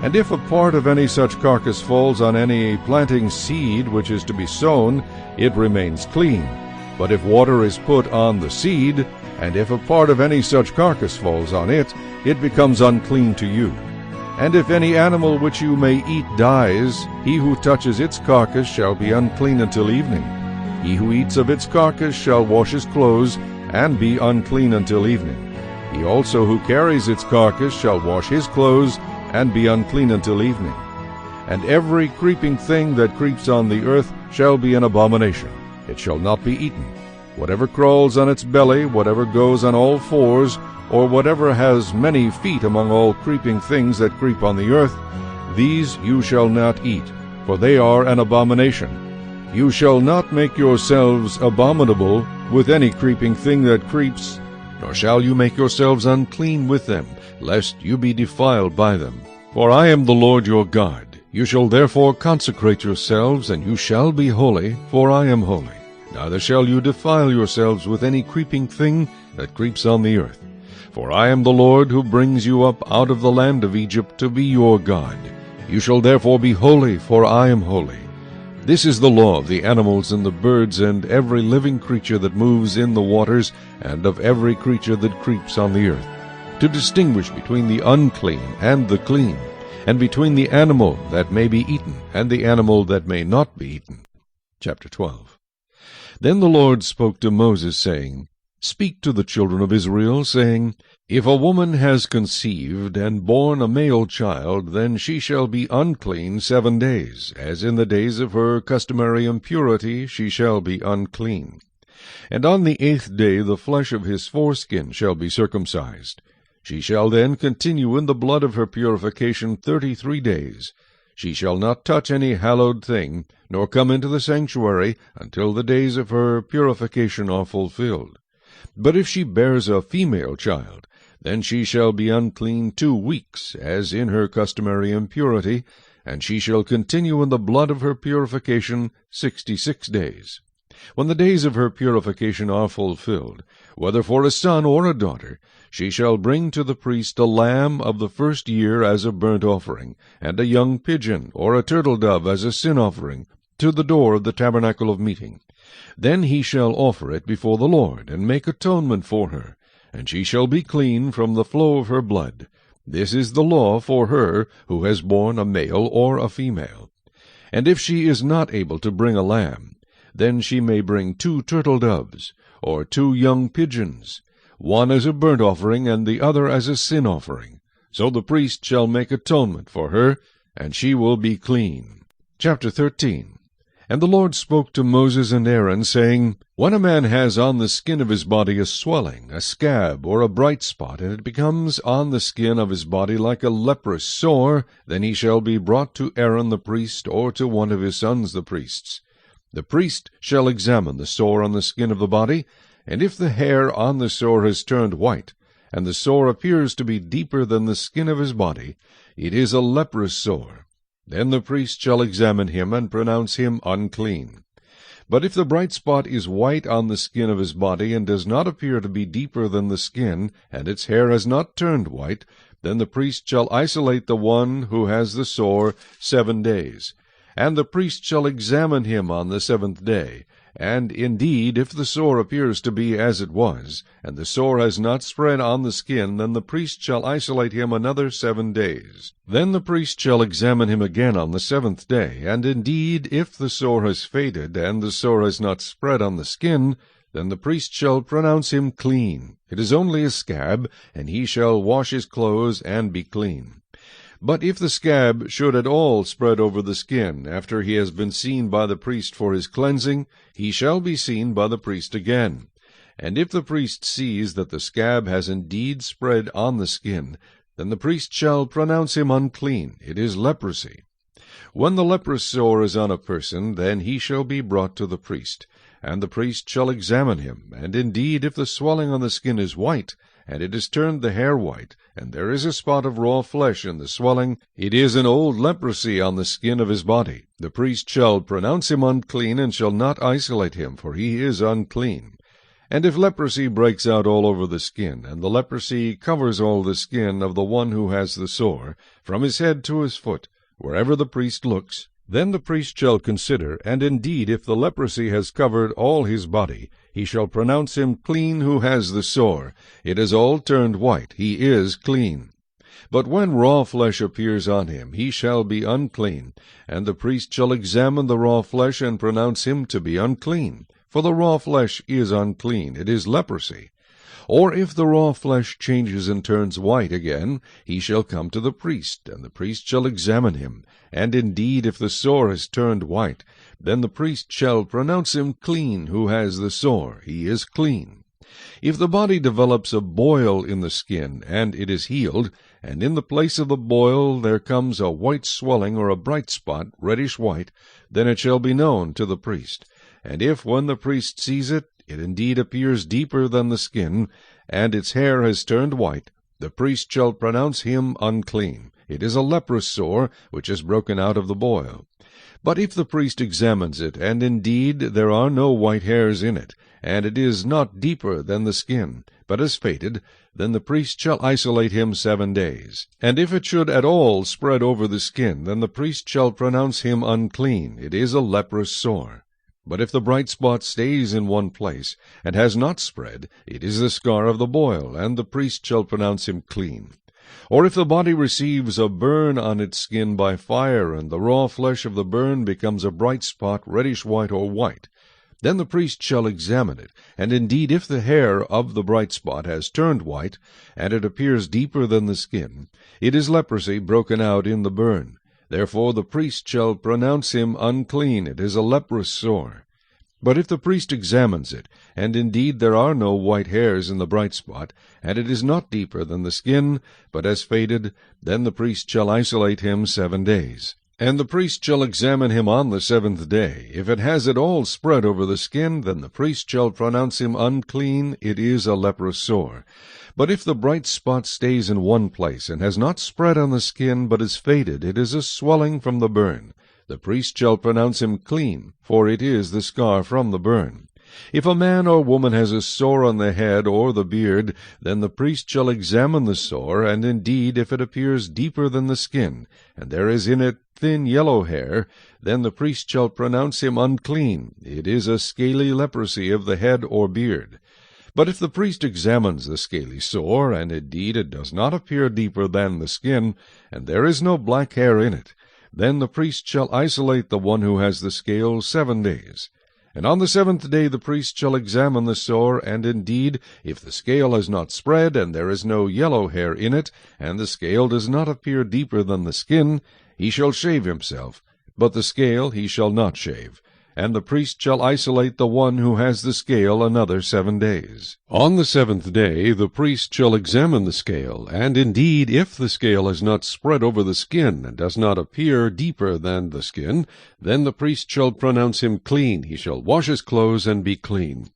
And if a part of any such carcass falls on any planting seed which is to be sown, it remains clean. But if water is put on the seed, and if a part of any such carcass falls on it, it becomes unclean to you. And if any animal which you may eat dies, he who touches its carcass shall be unclean until evening. He who eats of its carcass shall wash his clothes, and be unclean until evening. He also who carries its carcass shall wash his clothes, and be unclean until evening. And every creeping thing that creeps on the earth shall be an abomination. It shall not be eaten. Whatever crawls on its belly, whatever goes on all fours, or whatever has many feet among all creeping things that creep on the earth, these you shall not eat, for they are an abomination. You shall not make yourselves abominable with any creeping thing that creeps, nor shall you make yourselves unclean with them, lest you be defiled by them. For I am the Lord your God. You shall therefore consecrate yourselves, and you shall be holy, for I am holy. Neither shall you defile yourselves with any creeping thing that creeps on the earth. For I am the Lord who brings you up out of the land of Egypt to be your God. You shall therefore be holy, for I am holy. This is the law of the animals and the birds and every living creature that moves in the waters, and of every creature that creeps on the earth, to distinguish between the unclean and the clean, and between the animal that may be eaten and the animal that may not be eaten. Chapter 12. Then the Lord spoke to Moses, saying, Speak to the children of Israel, saying, If a woman has conceived and born a male child, then she shall be unclean 7 days, as in the days of her customary impurity she shall be unclean. And on the 8th day the flesh of his foreskin shall be circumcised. She shall then continue in the blood of her purification 33 days. She shall not touch any hallowed thing, nor come into the sanctuary, until the days of her purification are fulfilled. But if she bears a female child, then she shall be unclean 2 weeks, as in her customary impurity, and she shall continue in the blood of her purification 66 days. When the days of her purification are fulfilled, whether for a son or a daughter, she shall bring to the priest a lamb of the first year as a burnt offering, and a young pigeon or a turtle-dove as a sin offering, to the door of the tabernacle of meeting. Then he shall offer it before the Lord, and make atonement for her, and she shall be clean from the flow of her blood. This is the law for her who has borne a male or a female. And if she is not able to bring a lamb, then she may bring 2 turtle doves, or 2 young pigeons, one as a burnt offering and the other as a sin offering. So the priest shall make atonement for her, and she will be clean. Chapter 13. And the Lord spoke to Moses and Aaron, saying, When a man has on the skin of his body a swelling, a scab, or a bright spot, and it becomes on the skin of his body like a leprous sore, then he shall be brought to Aaron the priest, or to one of his sons the priests. The priest shall examine the sore on the skin of the body, and if the hair on the sore has turned white, and the sore appears to be deeper than the skin of his body, it is a leprous sore. Then the priest shall examine him, and pronounce him unclean. But if the bright spot is white on the skin of his body, and does not appear to be deeper than the skin, and its hair has not turned white, then the priest shall isolate the one who has the sore 7 days. And the priest shall examine him on the 7th day. And indeed, if the sore appears to be as it was, and the sore has not spread on the skin, then the priest shall isolate him another 7 days. Then the priest shall examine him again on the 7th day. And indeed, if the sore has faded, and the sore has not spread on the skin, then the priest shall pronounce him clean. It is only a scab, and he shall wash his clothes and be clean. But if the scab should at all spread over the skin, after he has been seen by the priest for his cleansing, he shall be seen by the priest again. And if the priest sees that the scab has indeed spread on the skin, then the priest shall pronounce him unclean. It is leprosy. When the leprous sore is on a person, then he shall be brought to the priest, and the priest shall examine him. And indeed, if the swelling on the skin is white, and it has turned the hair white, and there is a spot of raw flesh in the swelling, it is an old leprosy on the skin of his body. The priest shall pronounce him unclean, and shall not isolate him, for he is unclean. And if leprosy breaks out all over the skin, and the leprosy covers all the skin of the one who has the sore, from his head to his foot, wherever the priest looks, then the priest shall consider, and indeed if the leprosy has covered all his body, he shall pronounce him clean who has the sore. It has all turned white, he is clean. But when raw flesh appears on him, he shall be unclean, and the priest shall examine the raw flesh, and pronounce him to be unclean. For the raw flesh is unclean, it is leprosy. Or if the raw flesh changes and turns white again, he shall come to the priest, and the priest shall examine him. And indeed, if the sore has turned white, then the priest shall pronounce him clean who has the sore. He is clean. If the body develops a boil in the skin, and it is healed, and in the place of the boil there comes a white swelling or a bright spot, reddish white, then it shall be known to the priest. And if, when the priest sees it, it indeed appears deeper than the skin, and its hair has turned white, the priest shall pronounce him unclean. It is a leprous sore which is broken out of the boil. But if the priest examines it, and indeed there are no white hairs in it, and it is not deeper than the skin, but has faded, then the priest shall isolate him 7 days. And if it should at all spread over the skin, then the priest shall pronounce him unclean. It is a leprous sore. But if the bright spot stays in one place, and has not spread, it is the scar of the boil, and the priest shall pronounce him clean. Or if the body receives a burn on its skin by fire, and the raw flesh of the burn becomes a bright spot, reddish white or white, then the priest shall examine it, and indeed if the hair of the bright spot has turned white, and it appears deeper than the skin, it is leprosy broken out in the burn. Therefore the priest shall pronounce him unclean. It is a leprous sore. But if the priest examines it, and indeed there are no white hairs in the bright spot, and it is not deeper than the skin, but has faded, then the priest shall isolate him 7 days. And the priest shall examine him on the 7th day. If it has at all spread over the skin, then the priest shall pronounce him unclean. It is a leprous sore. But if the bright spot stays in one place, and has not spread on the skin, but is faded, it is a swelling from the burn. The priest shall pronounce him clean, for it is the scar from the burn. If a man or woman has a sore on the head or the beard, then the priest shall examine the sore, and indeed if it appears deeper than the skin, and there is in it thin yellow hair, then the priest shall pronounce him unclean. It is a scaly leprosy of the head or beard. But if the priest examines the scaly sore, and indeed it does not appear deeper than the skin, and there is no black hair in it, then the priest shall isolate the one who has the scale 7 days. And on the 7th day the priest shall examine the sore, and indeed, if the scale has not spread, and there is no yellow hair in it, and the scale does not appear deeper than the skin, he shall shave himself, but the scale he shall not shave. And the priest shall isolate the one who has the scale another 7 days. On the 7th day the priest shall examine the scale, and indeed, if the scale has not spread over the skin, and does not appear deeper than the skin, then the priest shall pronounce him clean. He shall wash his clothes and be clean.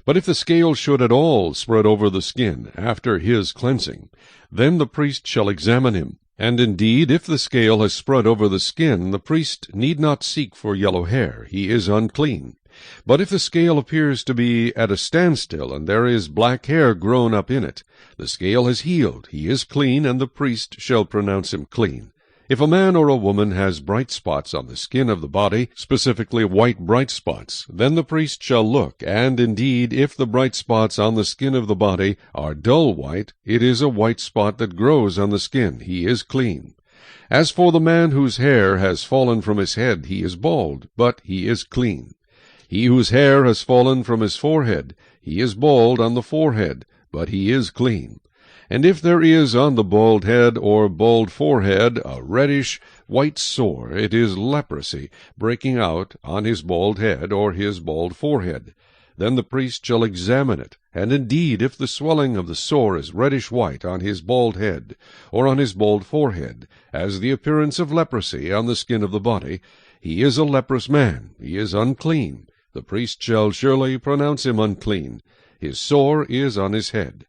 But if the scale should at all spread over the skin after his cleansing, then the priest shall examine him. And indeed, if the scale has spread over the skin, the priest need not seek for yellow hair. He is unclean. But if the scale appears to be at a standstill, and there is black hair grown up in it, the scale has healed. He is clean, and the priest shall pronounce him clean. If a man or a woman has bright spots on the skin of the body, specifically white bright spots, then the priest shall look, and indeed, if the bright spots on the skin of the body are dull white, it is a white spot that grows on the skin. He is clean. As for the man whose hair has fallen from his head, he is bald, but he is clean. He whose hair has fallen from his forehead, he is bald on the forehead, but he is clean. And if there is on the bald head or bald forehead a reddish white sore, it is leprosy breaking out on his bald head or his bald forehead. Then the priest shall examine it, and indeed, if the swelling of the sore is reddish white on his bald head or on his bald forehead, as the appearance of leprosy on the skin of the body, he is a leprous man. He is unclean. The priest shall surely pronounce him unclean. His sore is on his head.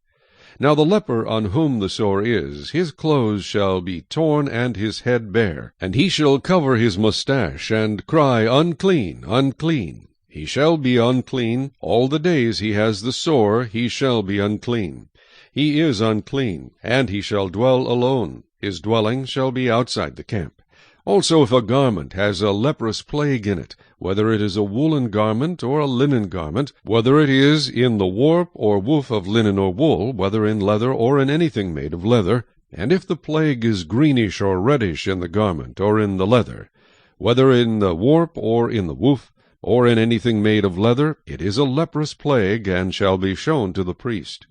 Now the leper on whom the sore is, his clothes shall be torn and his head bare, and he shall cover his mustache, and cry, Unclean, unclean. He shall be unclean. All the days he has the sore, he shall be unclean. He is unclean, and he shall dwell alone. His dwelling shall be outside the camp. Also, if a garment has a leprous plague in it, whether it is a woolen garment or a linen garment, whether it is in the warp or woof of linen or wool, whether in leather or in anything made of leather, and if the plague is greenish or reddish in the garment or in the leather, whether in the warp or in the woof, or in anything made of leather, it is a leprous plague, and shall be shown to the priest.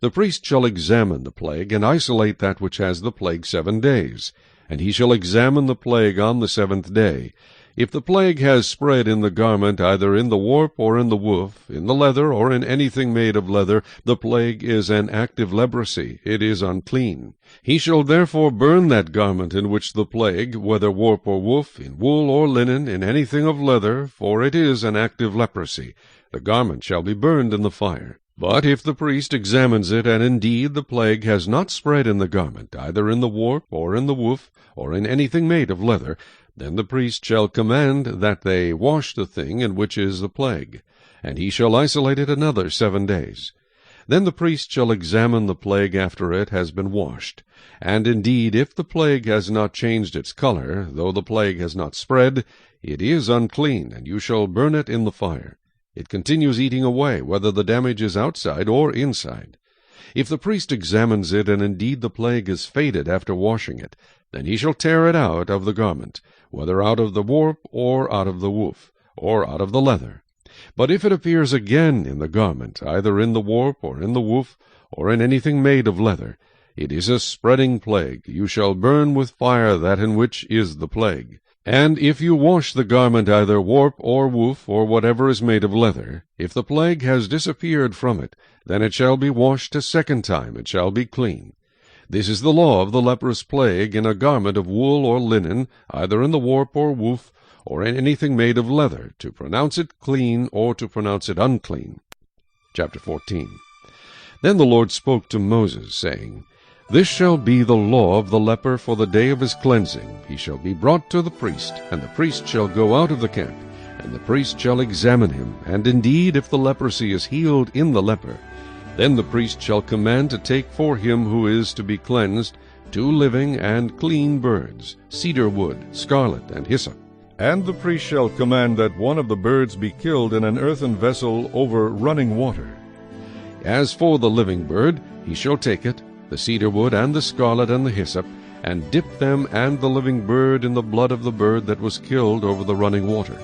The priest shall examine the plague, and isolate that which has the plague 7 days. And he shall examine the plague on the 7th day. If the plague has spread in the garment, either in the warp or in the woof, in the leather or in anything made of leather, the plague is an active leprosy. It is unclean. He shall therefore burn that garment in which the plague, whether warp or woof, in wool or linen, in anything of leather, for it is an active leprosy. The garment shall be burned in the fire. But if the priest examines it, and indeed the plague has not spread in the garment, either in the warp or in the woof, or in anything made of leather, then the priest shall command that they wash the thing in which is the plague, and he shall isolate it another 7 days. Then the priest shall examine the plague after it has been washed. And indeed, if the plague has not changed its color, though the plague has not spread, it is unclean, and you shall burn it in the fire. It continues eating away, whether the damage is outside or inside. If the priest examines it, and indeed the plague is faded after washing it, then he shall tear it out of the garment, whether out of the warp, or out of the woof, or out of the leather. But if it appears again in the garment, either in the warp, or in the woof, or in anything made of leather, it is a spreading plague. You shall burn with fire that in which is the plague. And if you wash the garment either warp or woof, or whatever is made of leather, if the plague has disappeared from it, then it shall be washed a 2nd time, it shall be clean. This is the law of the leprous plague in a garment of wool or linen, either in the warp or woof, or in anything made of leather, to pronounce it clean or to pronounce it unclean. Chapter 14. Then the Lord spoke to Moses, saying, This shall be the law of the leper for the day of his cleansing. He shall be brought to the priest, and the priest shall go out of the camp, and the priest shall examine him. And indeed, if the leprosy is healed in the leper, then the priest shall command to take for him who is to be cleansed 2 living and clean birds, cedar wood, scarlet, and hyssop. And the priest shall command that one of the birds be killed in an earthen vessel over running water. As for the living bird, he shall take it, the cedar wood, and the scarlet, and the hyssop, and dip them and the living bird in the blood of the bird that was killed over the running water.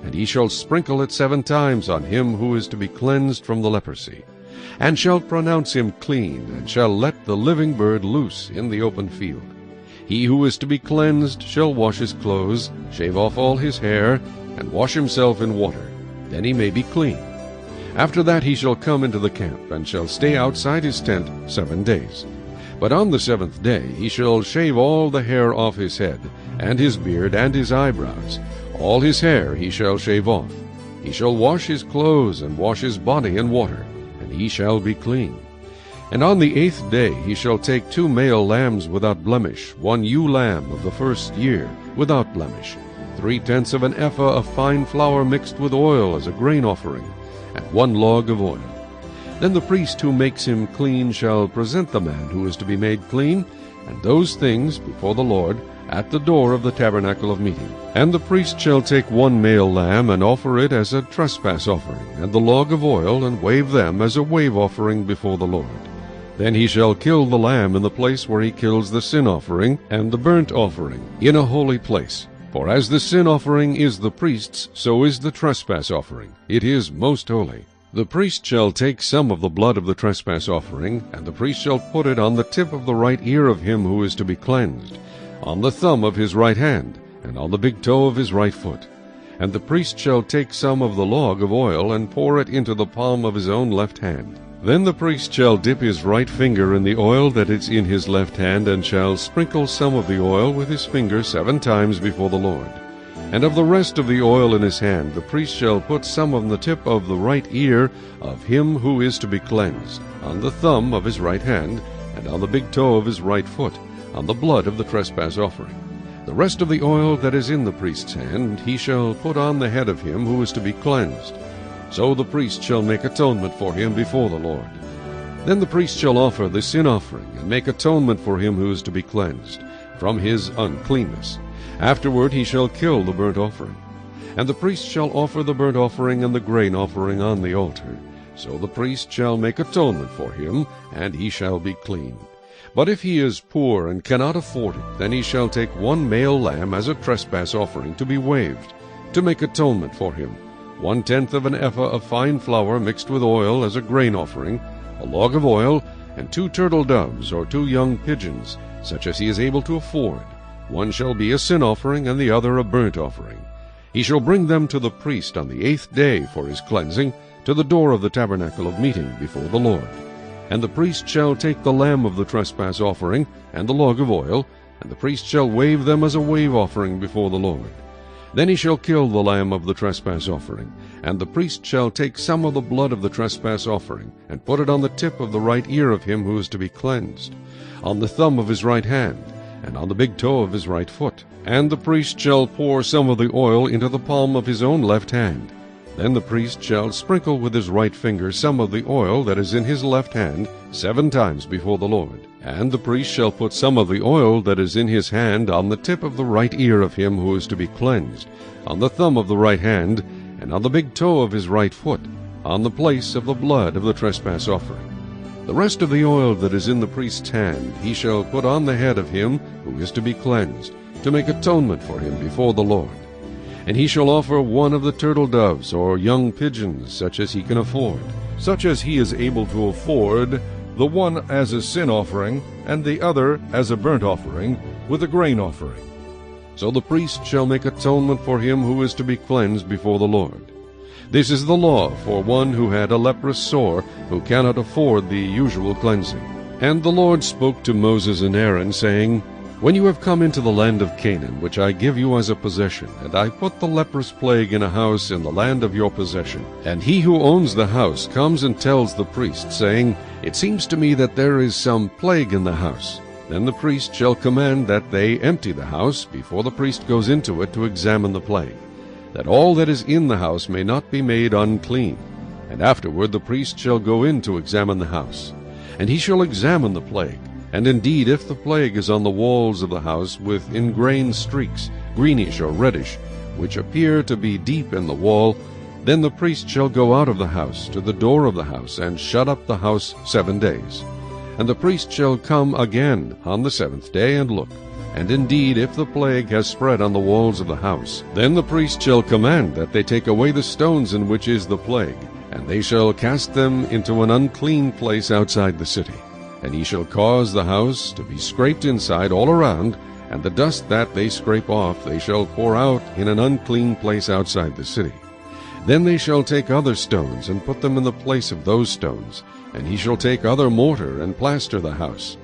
And he shall sprinkle it 7 times on him who is to be cleansed from the leprosy, and shall pronounce him clean, and shall let the living bird loose in the open field. He who is to be cleansed shall wash his clothes, shave off all his hair, and wash himself in water. Then he may be clean. After that he shall come into the camp, and shall stay outside his tent 7 days. But on the 7th day he shall shave all the hair off his head, and his beard, and his eyebrows. All his hair he shall shave off. He shall wash his clothes, and wash his body in water, and he shall be clean. And on the 8th day he shall take 2 male lambs without blemish, 1 ewe lamb of the first year without blemish, 3/10 of an ephah of fine flour mixed with oil as a grain offering, and 1 log of oil. Then the priest who makes him clean shall present the man who is to be made clean, and those things before the Lord, at the door of the tabernacle of meeting. And the priest shall take 1 male lamb, and offer it as a trespass offering, and the log of oil, and wave them as a wave offering before the Lord. Then he shall kill the lamb in the place where he kills the sin offering and the burnt offering, in a holy place. For as the sin offering is the priest's, so is the trespass offering. It is most holy. The priest shall take some of the blood of the trespass offering, and the priest shall put it on the tip of the right ear of him who is to be cleansed, on the thumb of his right hand, and on the big toe of his right foot. And the priest shall take some of the log of oil, and pour it into the palm of his own left hand. Then the priest shall dip his right finger in the oil that is in his left hand, and shall sprinkle some of the oil with his finger 7 times before the Lord. And of the rest of the oil in his hand the priest shall put some on the tip of the right ear of him who is to be cleansed, on the thumb of his right hand, and on the big toe of his right foot, on the blood of the trespass offering. The rest of the oil that is in the priest's hand he shall put on the head of him who is to be cleansed. So the priest shall make atonement for him before the Lord. Then the priest shall offer the sin offering, and make atonement for him who is to be cleansed from his uncleanness. Afterward he shall kill the burnt offering. And the priest shall offer the burnt offering and the grain offering on the altar. So the priest shall make atonement for him, and he shall be clean. But if he is poor and cannot afford it, then he shall take 1 male lamb as a trespass offering to be waved, to make atonement for him, 1/10 of an ephah of fine flour mixed with oil as a grain offering, a log of oil, and 2 turtle doves or 2 young pigeons, such as he is able to afford. One shall be a sin offering, and the other a burnt offering. He shall bring them to the priest on the 8th day for his cleansing, to the door of the tabernacle of meeting before the Lord. And the priest shall take the lamb of the trespass offering, and the log of oil, and the priest shall wave them as a wave offering before the Lord. Then he shall kill the lamb of the trespass offering, and the priest shall take some of the blood of the trespass offering, and put it on the tip of the right ear of him who is to be cleansed, on the thumb of his right hand, and on the big toe of his right foot. And the priest shall pour some of the oil into the palm of his own left hand. Then the priest shall sprinkle with his right finger some of the oil that is in his left hand 7 times before the Lord. And the priest shall put some of the oil that is in his hand on the tip of the right ear of him who is to be cleansed, on the thumb of the right hand, and on the big toe of his right foot, on the place of the blood of the trespass offering. The rest of the oil that is in the priest's hand he shall put on the head of him who is to be cleansed, to make atonement for him before the Lord. And he shall offer 1 of the turtle doves or young pigeons, such as he can afford, such as he is able to afford, the one as a sin offering, and the other as a burnt offering, with a grain offering. So the priest shall make atonement for him who is to be cleansed before the Lord. This is the law for one who had a leprous sore, who cannot afford the usual cleansing. And the Lord spoke to Moses and Aaron, saying, When you have come into the land of Canaan, which I give you as a possession, and I put the leprous plague in a house in the land of your possession, and he who owns the house comes and tells the priest, saying, It seems to me that there is some plague in the house, then the priest shall command that they empty the house before the priest goes into it to examine the plague, that all that is in the house may not be made unclean. And afterward the priest shall go in to examine the house, and he shall examine the plague. And indeed, if the plague is on the walls of the house with ingrained streaks, greenish or reddish, which appear to be deep in the wall, Then the priest shall go out of the house to the door of the house, and shut up the house 7 days. And the priest shall come again on the 7th day, and look. And indeed, if the plague has spread on the walls of the house, then the priest shall command that they take away the stones in which is the plague, and they shall cast them into an unclean place outside the city. And he shall cause the house to be scraped inside all around, and the dust that they scrape off they shall pour out in an unclean place outside the city. Then they shall take other stones, and put them in the place of those stones, and he shall take other mortar, and plaster the house.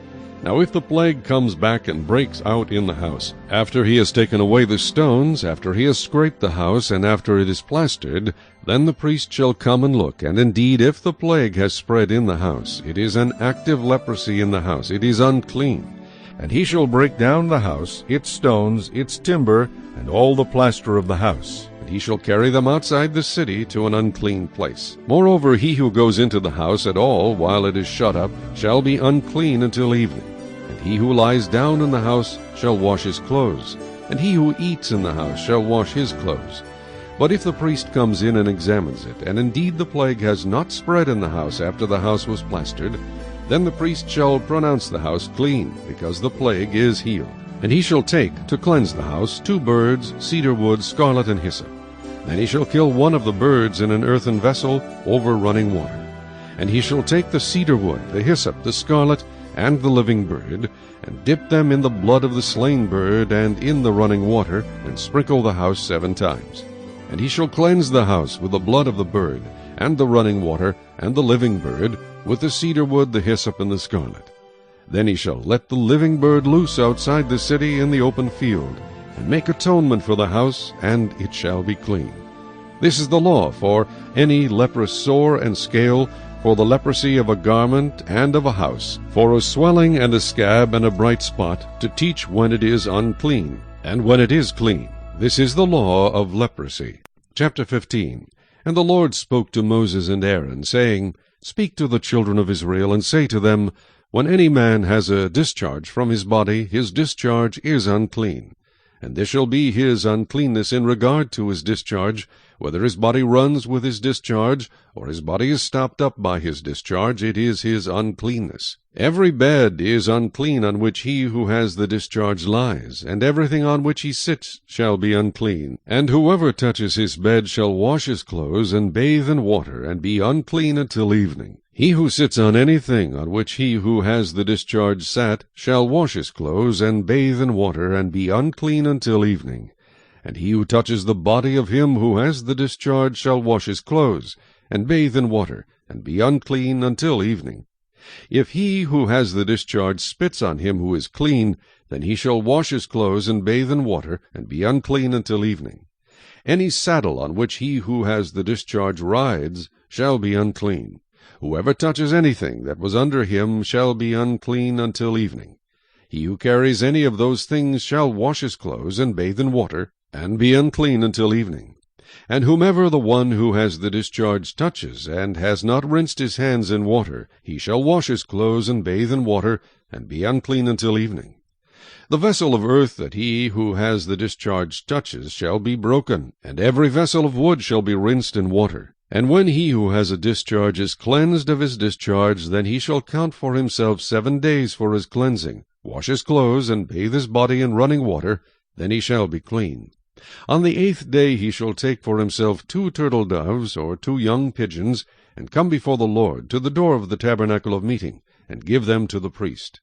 Now if the plague comes back and breaks out in the house, after he has taken away the stones, after he has scraped the house, and after it is plastered, then the priest shall come and look. And indeed, if the plague has spread in the house, it is an active leprosy in the house, it is unclean. And he shall break down the house, its stones, its timber, and all the plaster of the house. He shall carry them outside the city to an unclean place. Moreover, he who goes into the house at all while it is shut up shall be unclean until evening. And he who lies down in the house shall wash his clothes, and he who eats in the house shall wash his clothes. But if the priest comes in and examines it, and indeed the plague has not spread in the house after the house was plastered, then the priest shall pronounce the house clean, because the plague is healed. And he shall take, to cleanse the house, 2 birds, cedar wood, scarlet, and hyssop. Then he shall kill one of the birds in an earthen vessel over running water. And he shall take the cedar wood, the hyssop, the scarlet, and the living bird, and dip them in the blood of the slain bird and in the running water, and sprinkle the house 7 times. And he shall cleanse the house with the blood of the bird, and the running water, and the living bird, with the cedar wood, the hyssop, and the scarlet. Then he shall let the living bird loose outside the city in the open field, and make atonement for the house, and it shall be clean. This is the law for any leprous sore and scale, for the leprosy of a garment and of a house, for a swelling and a scab and a bright spot, to teach when it is unclean, and when it is clean. This is the law of leprosy. Chapter 15. And the Lord spoke to Moses and Aaron, saying, Speak to the children of Israel, and say to them, When any man has a discharge from his body, his discharge is unclean. And this shall be his uncleanness in regard to his discharge, whether his body runs with his discharge, or his body is stopped up by his discharge, it is his uncleanness. Every bed is unclean on which he who has the discharge lies, and everything on which he sits shall be unclean. And whoever touches his bed shall wash his clothes, and bathe in water, and be unclean until evening. He who sits on anything on which he who has the discharge sat shall wash his clothes, and bathe in water, and be unclean until evening. And he who touches the body of him who has the discharge shall wash his clothes, and bathe in water, and be unclean until evening. If he who has the discharge spits on him who is clean, then he shall wash his clothes, and bathe in water, and be unclean until evening. Any saddle on which he who has the discharge rides shall be unclean. Whoever touches anything that was under him shall be unclean until evening. He who carries any of those things shall wash his clothes, and bathe in water, and be unclean until evening. And whomever the one who has the discharge touches, and has not rinsed his hands in water, he shall wash his clothes, and bathe in water, and be unclean until evening. The vessel of earth that he who has the discharge touches shall be broken, and every vessel of wood shall be rinsed in water. And when he who has a discharge is cleansed of his discharge, then he shall count for himself 7 days for his cleansing, wash his clothes, and bathe his body in running water, then he shall be clean. On the 8th day he shall take for himself 2 turtle doves, or 2 young pigeons, and come before the Lord to the door of the tabernacle of meeting, and give them to the priest.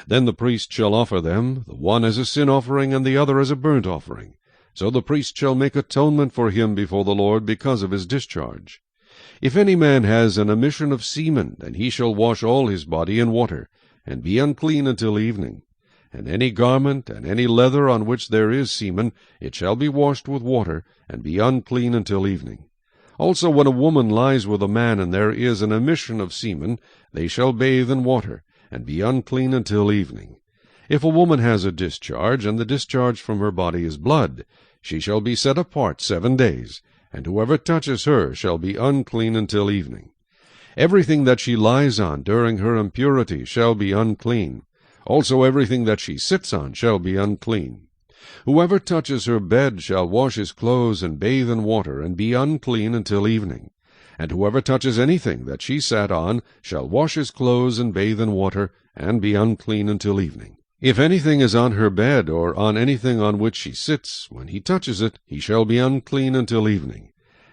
Then the priest shall offer them, the one as a sin offering, and the other as a burnt offering. So the priest shall make atonement for him before the Lord because of his discharge. If any man has an emission of semen, then he shall wash all his body in water, and be unclean until evening. And any garment and any leather on which there is semen, it shall be washed with water, and be unclean until evening. Also when a woman lies with a man, and there is an emission of semen, they shall bathe in water, and be unclean until evening. If a woman has a discharge, and the discharge from her body is blood, she shall be set apart 7 days, and whoever touches her shall be unclean until evening. Everything that she lies on during her impurity shall be unclean. Also everything that she sits on shall be unclean. Whoever touches her bed shall wash his clothes and bathe in water, and be unclean until evening. And whoever touches anything that she sat on shall wash his clothes and bathe in water, and be unclean until evening. If anything is on her bed, or on anything on which she sits, when he touches it, he shall be unclean until evening.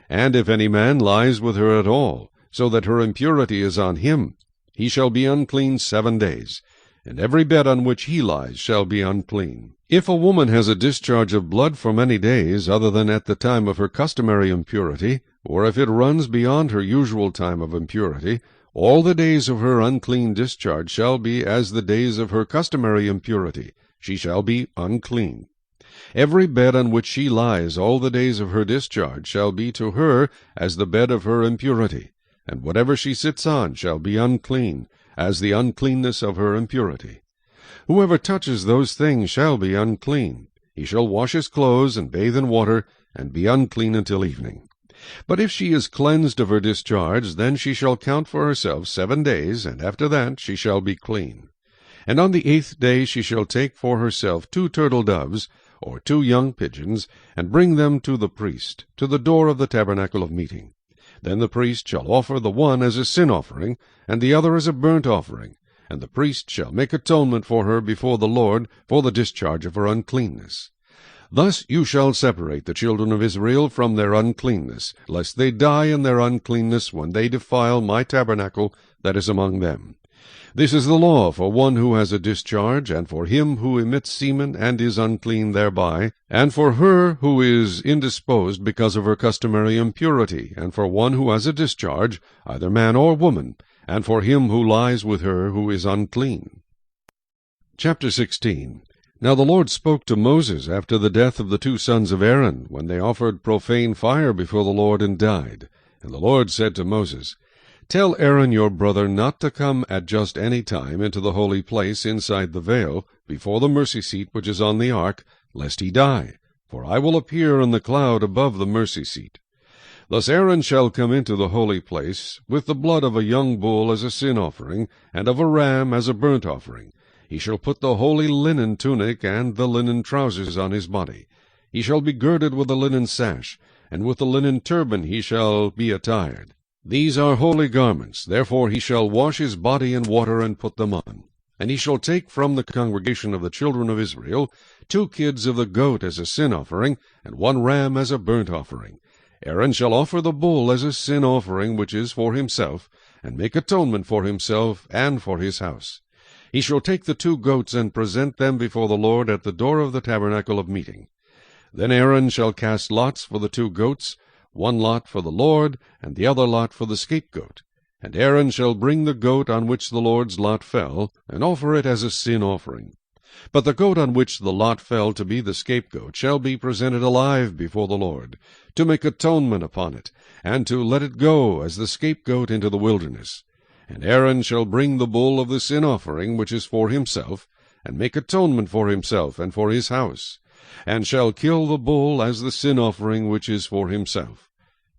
And if any man lies with her at all, so that her impurity is on him, he shall be unclean 7 days, and every bed on which he lies shall be unclean. If a woman has a discharge of blood for many days, other than at the time of her customary impurity, or if it runs beyond her usual time of impurity, all the days of her unclean discharge shall be as the days of her customary impurity. She shall be unclean. Every bed on which she lies all the days of her discharge shall be to her as the bed of her impurity, and whatever she sits on shall be unclean, as the uncleanness of her impurity. Whoever touches those things shall be unclean. He shall wash his clothes and bathe in water, and be unclean until evening. But if she is cleansed of her discharge, then she shall count for herself 7 days, and after that she shall be clean. And on the 8th day she shall take for herself 2 turtle doves, or 2 young pigeons, and bring them to the priest, to the door of the tabernacle of meeting. Then the priest shall offer the one as a sin offering, and the other as a burnt offering, and the priest shall make atonement for her before the Lord for the discharge of her uncleanness. Thus you shall separate the children of Israel from their uncleanness, lest they die in their uncleanness when they defile my tabernacle that is among them. This is the law for one who has a discharge, and for him who emits semen and is unclean thereby, and for her who is indisposed because of her customary impurity, and for one who has a discharge, either man or woman, and for him who lies with her who is unclean. Chapter 16. Now the Lord spoke to Moses after the death of the 2 sons of Aaron, when they offered profane fire before the Lord and died. And the Lord said to Moses, Tell Aaron your brother not to come at just any time into the holy place inside the veil, before the mercy seat which is on the ark, lest he die. For I will appear in the cloud above the mercy seat. Thus Aaron shall come into the holy place, with the blood of a young bull as a sin offering, and of a ram as a burnt offering. He shall put the holy linen tunic and the linen trousers on his body. He shall be girded with a linen sash, and with the linen turban he shall be attired. These are holy garments, therefore he shall wash his body in water and put them on. And he shall take from the congregation of the children of Israel 2 kids of the goat as a sin offering, and 1 ram as a burnt offering. Aaron shall offer the bull as a sin offering which is for himself, and make atonement for himself and for his house. He shall take the 2 goats and present them before the Lord at the door of the tabernacle of meeting. Then Aaron shall cast lots for the 2 goats, 1 lot for the Lord, and the other lot for the scapegoat. And Aaron shall bring the goat on which the Lord's lot fell, and offer it as a sin offering. But the goat on which the lot fell to be the scapegoat shall be presented alive before the Lord, to make atonement upon it, and to let it go as the scapegoat into the wilderness. And Aaron shall bring the bull of the sin offering which is for himself, and make atonement for himself and for his house, and shall kill the bull as the sin offering which is for himself.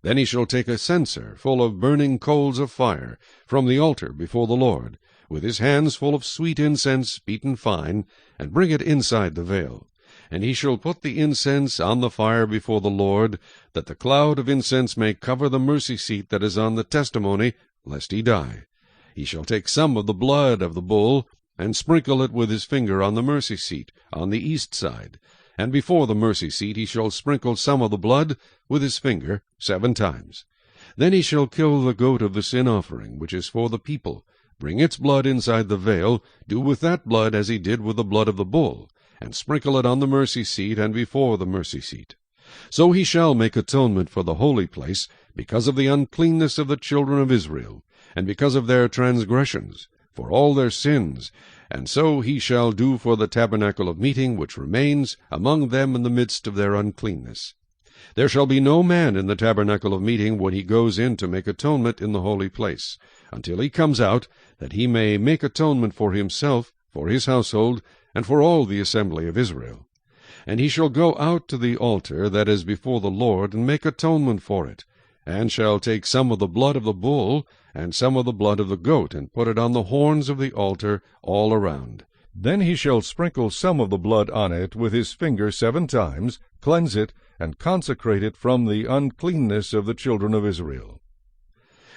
Then he shall take a censer full of burning coals of fire from the altar before the Lord, with his hands full of sweet incense beaten fine, and bring it inside the veil. And he shall put the incense on the fire before the Lord, that the cloud of incense may cover the mercy seat that is on the testimony, lest he die. He shall take some of the blood of the bull, and sprinkle it with his finger on the mercy seat, on the east side. And before the mercy seat he shall sprinkle some of the blood with his finger 7 times. Then he shall kill the goat of the sin offering, which is for the people, bring its blood inside the veil, do with that blood as he did with the blood of the bull, and sprinkle it on the mercy seat and before the mercy seat. So he shall make atonement for the holy place, because of the uncleanness of the children of Israel, and because of their transgressions, for all their sins, and so he shall do for the tabernacle of meeting which remains among them in the midst of their uncleanness. There shall be no man in the tabernacle of meeting when he goes in to make atonement in the holy place, until he comes out, that he may make atonement for himself, for his household, and for all the assembly of Israel. And he shall go out to the altar that is before the Lord, and make atonement for it, and shall take some of the blood of the bull, and some of the blood of the goat, and put it on the horns of the altar all around. Then he shall sprinkle some of the blood on it with his finger 7 times, cleanse it, and consecrate it from the uncleanness of the children of Israel.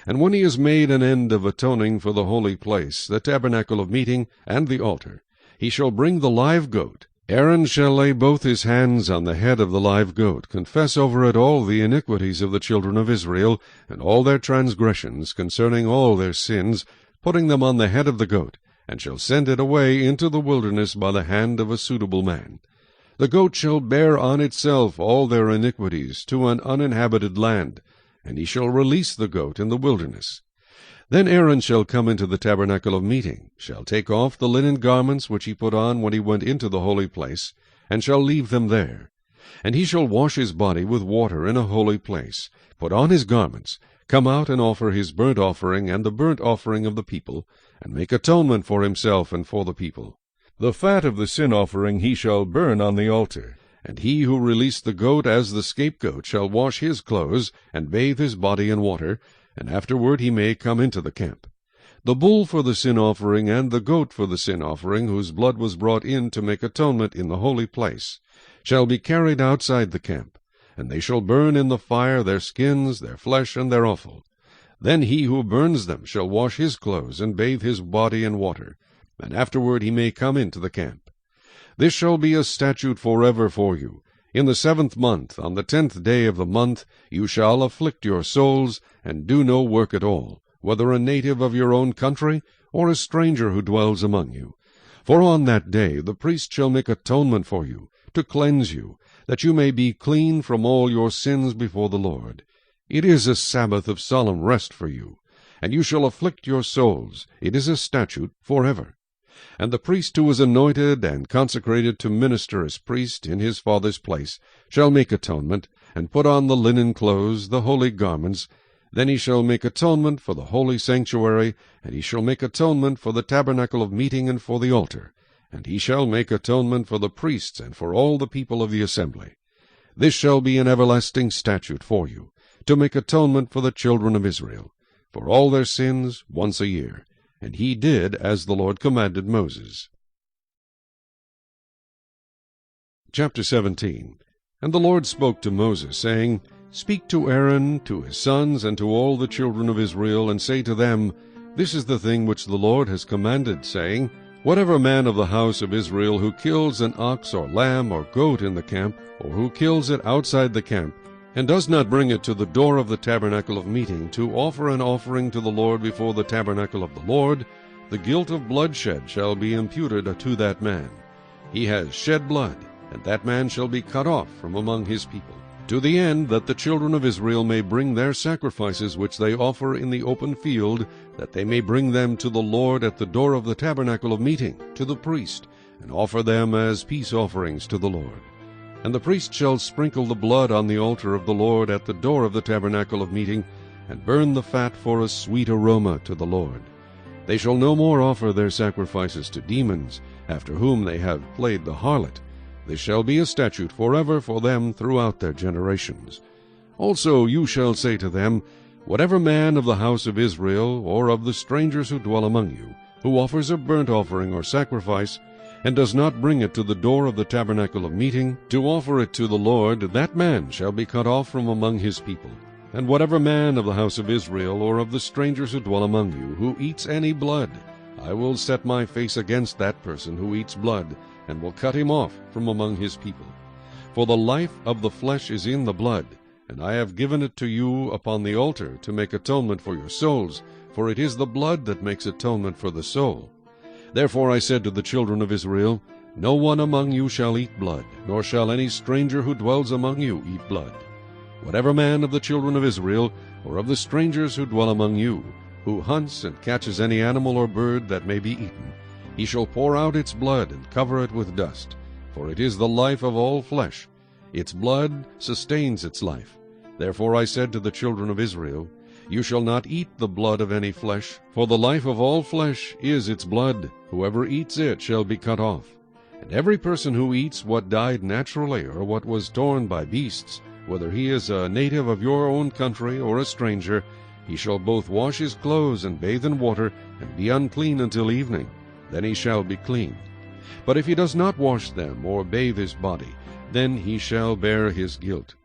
And when he has made an end of atoning for the holy place, the tabernacle of meeting, and the altar, he shall bring the live goat. Aaron shall lay both his hands on the head of the live goat, confess over it all the iniquities of the children of Israel, and all their transgressions concerning all their sins, putting them on the head of the goat, and shall send it away into the wilderness by the hand of a suitable man. The goat shall bear on itself all their iniquities to an uninhabited land, and he shall release the goat in the wilderness. Then Aaron shall come into the tabernacle of meeting, shall take off the linen garments which he put on when he went into the holy place, and shall leave them there. And he shall wash his body with water in a holy place, put on his garments, come out and offer his burnt offering and the burnt offering of the people, and make atonement for himself and for the people. The fat of the sin offering he shall burn on the altar. And he who released the goat as the scapegoat shall wash his clothes, and bathe his body in water, and afterward he may come into the camp. The bull for the sin offering, and the goat for the sin offering, whose blood was brought in to make atonement in the holy place, shall be carried outside the camp, and they shall burn in the fire their skins, their flesh, and their offal. Then he who burns them shall wash his clothes, and bathe his body in water, and afterward he may come into the camp. This shall be a statute forever for you. In the 7th month, on the 10th day of the month, you shall afflict your souls, and do no work at all, whether a native of your own country, or a stranger who dwells among you. For on that day the priest shall make atonement for you, to cleanse you, that you may be clean from all your sins before the Lord. It is a Sabbath of solemn rest for you, and you shall afflict your souls. It is a statute forever. And the priest who is anointed and consecrated to minister as priest in his father's place shall make atonement, and put on the linen clothes, the holy garments. Then he shall make atonement for the holy sanctuary, and he shall make atonement for the tabernacle of meeting and for the altar. And he shall make atonement for the priests and for all the people of the assembly. This shall be an everlasting statute for you, to make atonement for the children of Israel, for all their sins once a year. And he did as the Lord commanded Moses. Chapter 17. And the Lord spoke to Moses, saying, Speak to Aaron, to his sons, and to all the children of Israel, and say to them, This is the thing which the Lord has commanded, saying, Whatever man of the house of Israel who kills an ox or lamb or goat in the camp, or who kills it outside the camp, and does not bring it to the door of the tabernacle of meeting, to offer an offering to the Lord before the tabernacle of the Lord, the guilt of bloodshed shall be imputed to that man. He has shed blood, and that man shall be cut off from among his people, to the end that the children of Israel may bring their sacrifices which they offer in the open field, that they may bring them to the Lord at the door of the tabernacle of meeting, to the priest, and offer them as peace offerings to the Lord. And the priest shall sprinkle the blood on the altar of the Lord at the door of the tabernacle of meeting, and burn the fat for a sweet aroma to the Lord. They shall no more offer their sacrifices to demons, after whom they have played the harlot. This shall be a statute forever for them throughout their generations. Also you shall say to them, Whatever man of the house of Israel, or of the strangers who dwell among you, who offers a burnt offering or sacrifice, and does not bring it to the door of the tabernacle of meeting, to offer it to the Lord, that man shall be cut off from among his people. And whatever man of the house of Israel, or of the strangers who dwell among you, who eats any blood, I will set my face against that person who eats blood, and will cut him off from among his people. For the life of the flesh is in the blood, and I have given it to you upon the altar to make atonement for your souls, for it is the blood that makes atonement for the soul. Therefore I said to the children of Israel, No one among you shall eat blood, nor shall any stranger who dwells among you eat blood. Whatever man of the children of Israel, or of the strangers who dwell among you, who hunts and catches any animal or bird that may be eaten, he shall pour out its blood and cover it with dust, for it is the life of all flesh. Its blood sustains its life. Therefore I said to the children of Israel, You shall not eat the blood of any flesh, for the life of all flesh is its blood. Whoever eats it shall be cut off. And every person who eats what died naturally, or what was torn by beasts, whether he is a native of your own country or a stranger, he shall both wash his clothes and bathe in water, and be unclean until evening. Then he shall be clean. But if he does not wash them or bathe his body, then he shall bear his guilt.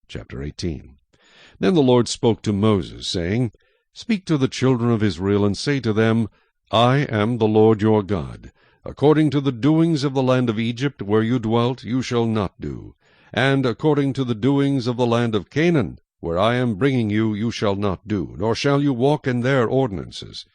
Chapter 18. Then the Lord spoke to Moses, saying, Speak to the children of Israel, and say to them, I am the Lord your God. According to the doings of the land of Egypt, where you dwelt, you shall not do. And according to the doings of the land of Canaan, where I am bringing you, you shall not do, nor shall you walk in their ordinances.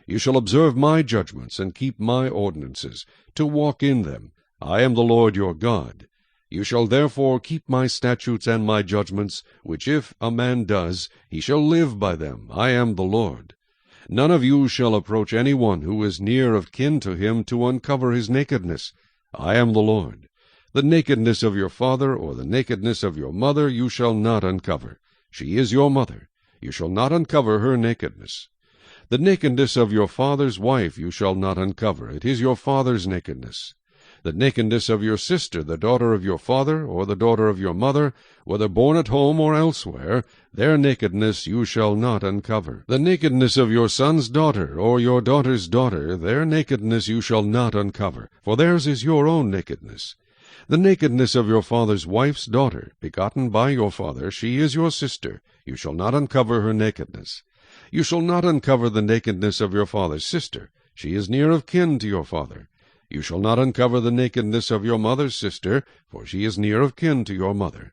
You shall observe my judgments, and keep my ordinances, to walk in them. I am the Lord your God. You shall therefore keep my statutes and my judgments, which if a man does, he shall live by them. I am the Lord. None of you shall approach any one who is near of kin to him to uncover his nakedness. I am the Lord. The nakedness of your father or the nakedness of your mother you shall not uncover. She is your mother. You shall not uncover her nakedness. The nakedness of your father's wife you shall not uncover. It is your father's nakedness. The nakedness of your sister, the daughter of your father, or the daughter of your mother, whether born at home or elsewhere, their nakedness you shall not uncover. The nakedness of your son's daughter, or your daughter's daughter, their nakedness you shall not uncover, for theirs is your own nakedness. The nakedness of your father's wife's daughter, begotten by your father, she is your sister. You shall not uncover her nakedness. You shall not uncover the nakedness of your father's sister. She is near of kin to your father. You shall not uncover the nakedness of your mother's sister, for she is near of kin to your mother.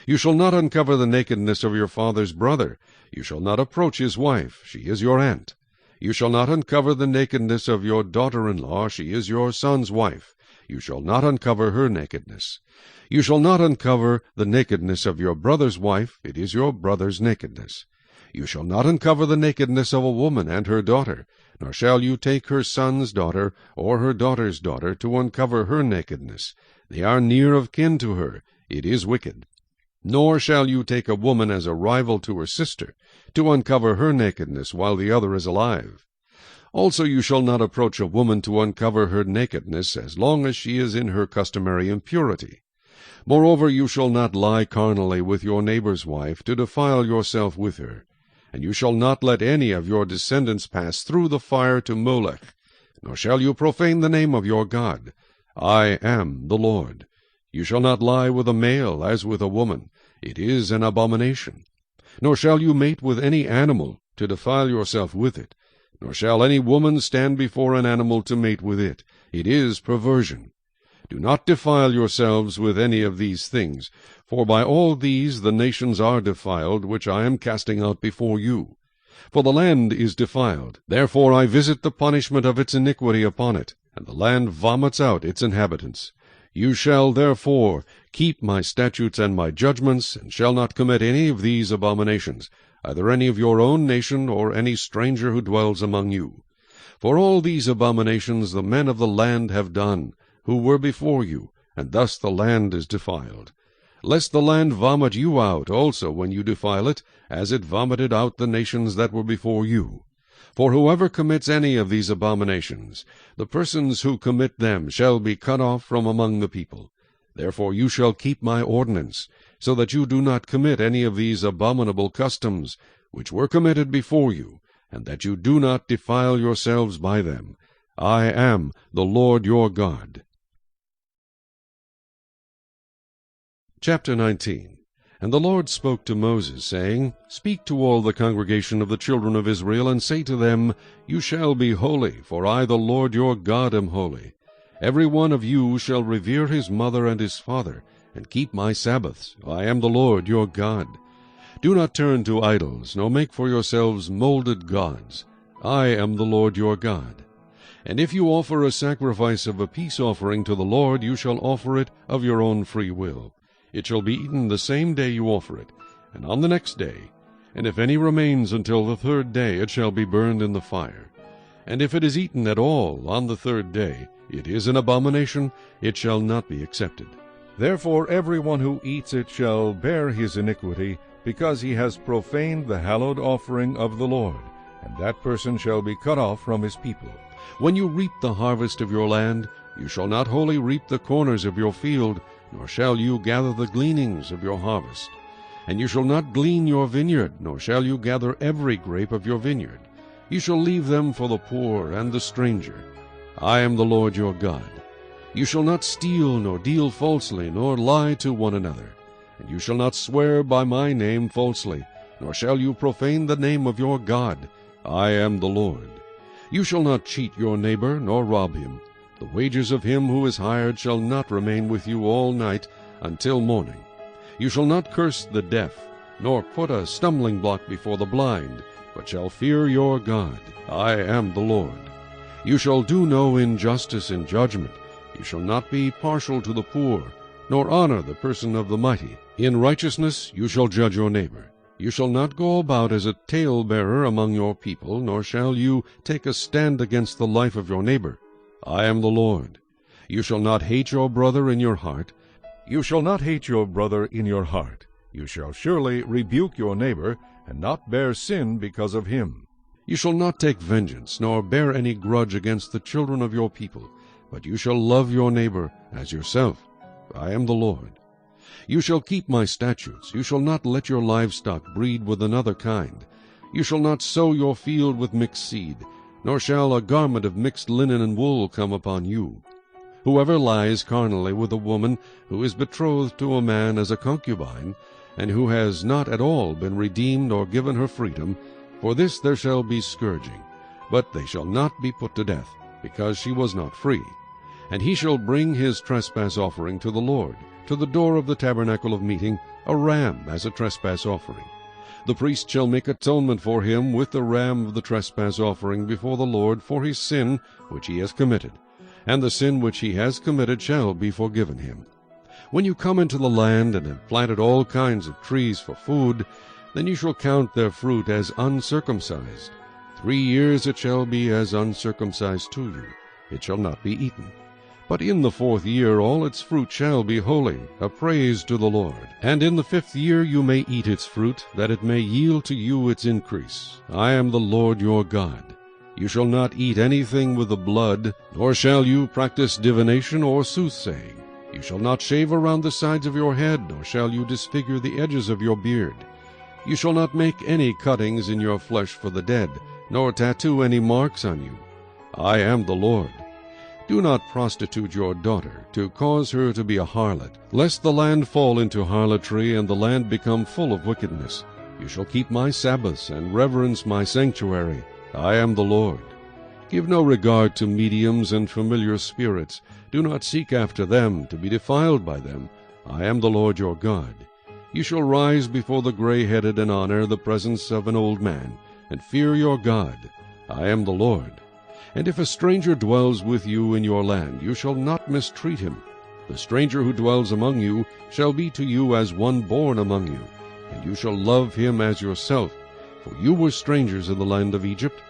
You shall not uncover the nakedness of your father's brother. You shall not approach his wife. She is your aunt. You shall not uncover the nakedness of your daughter-in-law. She is your son's wife. You shall not uncover her nakedness. You shall not uncover the nakedness of your brother's wife. It is your brother's nakedness. You shall not uncover the nakedness of a woman and her daughter, nor shall you take her son's daughter or her daughter's daughter to uncover her nakedness. They are near of kin to her. It is wicked. Nor shall you take a woman as a rival to her sister, to uncover her nakedness while the other is alive. Also you shall not approach a woman to uncover her nakedness as long as she is in her customary impurity. Moreover, you shall not lie carnally with your neighbor's wife, to defile yourself with her. And you shall not let any of your descendants pass through the fire to Molech, nor shall you profane the name of your God. I am the Lord. You shall not lie with a male as with a woman. It is an abomination. Nor shall you mate with any animal, to defile yourself with it. Nor shall any woman stand before an animal to mate with it. It is perversion. Do not defile yourselves with any of these things, for by all these the nations are defiled, which I am casting out before you. For the land is defiled, therefore I visit the punishment of its iniquity upon it, and the land vomits out its inhabitants. You shall therefore keep my statutes and my judgments, and shall not commit any of these abominations, either any of your own nation, or any stranger who dwells among you. For all these abominations the men of the land have done, who were before you, and thus the land is defiled. Lest the land vomit you out also when you defile it, as it vomited out the nations that were before you. For whoever commits any of these abominations, the persons who commit them shall be cut off from among the people. Therefore you shall keep my ordinance, so that you do not commit any of these abominable customs, which were committed before you, and that you do not defile yourselves by them. I am the Lord your God. Chapter 19. And the Lord spoke to Moses, saying, Speak to all the congregation of the children of Israel, and say to them, You shall be holy, for I the Lord your God am holy. Every one of you shall revere his mother and his father, and keep my Sabbaths. I am the Lord your God. Do not turn to idols, nor make for yourselves molded gods. I am the Lord your God. And if you offer a sacrifice of a peace offering to the Lord, you shall offer it of your own free will. It shall be eaten the same day you offer it, and on the next day. And if any remains until the third day, it shall be burned in the fire. And if it is eaten at all on the third day, it is an abomination, it shall not be accepted. Therefore every one who eats it shall bear his iniquity, because he has profaned the hallowed offering of the Lord, and that person shall be cut off from his people. When you reap the harvest of your land, you shall not wholly reap the corners of your field, nor shall you gather the gleanings of your harvest. And you shall not glean your vineyard, nor shall you gather every grape of your vineyard. You shall leave them for the poor and the stranger. I am the Lord your God. You shall not steal, nor deal falsely, nor lie to one another. And you shall not swear by my name falsely, nor shall you profane the name of your God. I am the Lord. You shall not cheat your neighbor, nor rob him. The wages of him who is hired shall not remain with you all night until morning. You shall not curse the deaf, nor put a stumbling block before the blind, but shall fear your God. I am the Lord. You shall do no injustice in judgment. You shall not be partial to the poor, nor honor the person of the mighty. In righteousness you shall judge your neighbor. You shall not go about as a talebearer among your people, nor shall you take a stand against the life of your neighbor. I am the Lord. You shall not hate your brother in your heart. You shall not hate your brother in your heart. You shall surely rebuke your neighbor, and not bear sin because of him. You shall not take vengeance, nor bear any grudge against the children of your people, but you shall love your neighbor as yourself. I am the Lord. You shall keep my statutes. You shall not let your livestock breed with another kind. You shall not sow your field with mixed seed, nor shall a garment of mixed linen and wool come upon you. Whoever lies carnally with a woman who is betrothed to a man as a concubine, and who has not at all been redeemed or given her freedom, for this there shall be scourging. But they shall not be put to death, because she was not free. And he shall bring his trespass offering to the Lord, to the door of the tabernacle of meeting, a ram as a trespass offering. The priest shall make atonement for him with the ram of the trespass offering before the Lord for his sin which he has committed, and the sin which he has committed shall be forgiven him. When you come into the land and have planted all kinds of trees for food, then you shall count their fruit as uncircumcised. 3 years it shall be as uncircumcised to you. It shall not be eaten. But in the 4th year all its fruit shall be holy, a praise to the Lord. And in the 5th year you may eat its fruit, that it may yield to you its increase. I am the Lord your God. You shall not eat anything with the blood, nor shall you practice divination or soothsaying. You shall not shave around the sides of your head, nor shall you disfigure the edges of your beard. You shall not make any cuttings in your flesh for the dead, nor tattoo any marks on you. I am the Lord. Do not prostitute your daughter, to cause her to be a harlot, lest the land fall into harlotry, and the land become full of wickedness. You shall keep my Sabbaths, and reverence my sanctuary. I am the Lord. Give no regard to mediums and familiar spirits. Do not seek after them, to be defiled by them. I am the Lord your God. You shall rise before the gray-headed and honor the presence of an old man, and fear your God. I am the Lord. And if a stranger dwells with you in your land, you shall not mistreat him. The stranger who dwells among you shall be to you as one born among you, and you shall love him as yourself, for you were strangers in the land of Egypt.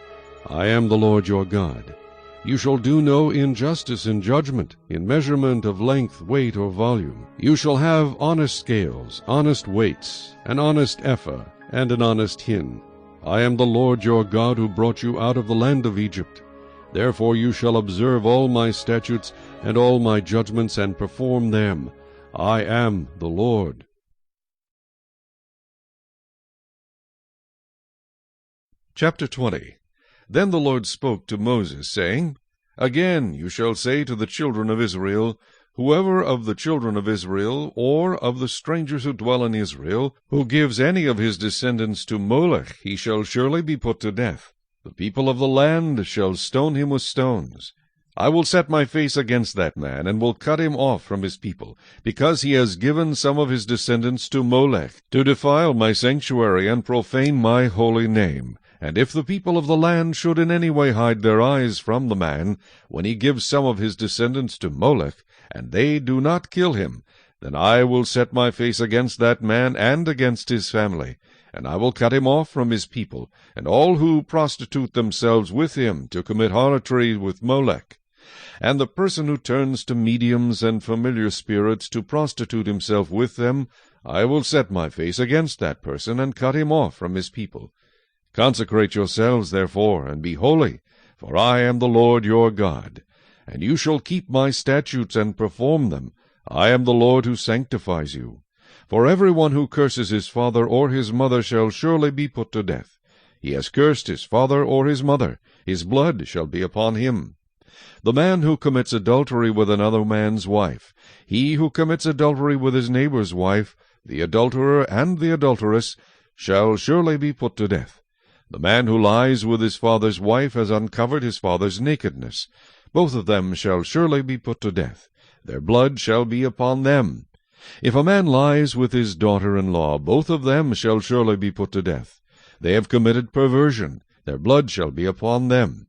I am the Lord your God. You shall do no injustice in judgment, in measurement of length, weight, or volume. You shall have honest scales, honest weights, an honest ephah, and an honest hin. I am the Lord your God who brought you out of the land of Egypt. Therefore you shall observe all my statutes and all my judgments, and perform them. I am the Lord. Chapter 20. Then the Lord spoke to Moses, saying, Again you shall say to the children of Israel, Whoever of the children of Israel, or of the strangers who dwell in Israel, who gives any of his descendants to Molech, he shall surely be put to death. The people of the land shall stone him with stones. I will set my face against that man, and will cut him off from his people, because he has given some of his descendants to Molech, to defile my sanctuary and profane my holy name. And if the people of the land should in any way hide their eyes from the man, when he gives some of his descendants to Molech, and they do not kill him, then I will set my face against that man and against his family, and I will cut him off from his people, and all who prostitute themselves with him to commit harlotry with Molech. And the person who turns to mediums and familiar spirits to prostitute himself with them, I will set my face against that person, and cut him off from his people. Consecrate yourselves, therefore, and be holy, for I am the Lord your God. And you shall keep my statutes and perform them. I am the Lord who sanctifies you. For every one who curses his father or his mother shall surely be put to death. he has cursed his father or his mother, his blood shall be upon him. The man who commits adultery with another man's wife, he who commits adultery with his neighbor's wife, the adulterer and the adulteress, shall surely be put to death. The man who lies with his father's wife has uncovered his father's nakedness. Both of them shall surely be put to death. Their blood shall be upon them. If a man lies with his daughter-in-law, both of them shall surely be put to death. They have committed perversion. Their blood shall be upon them.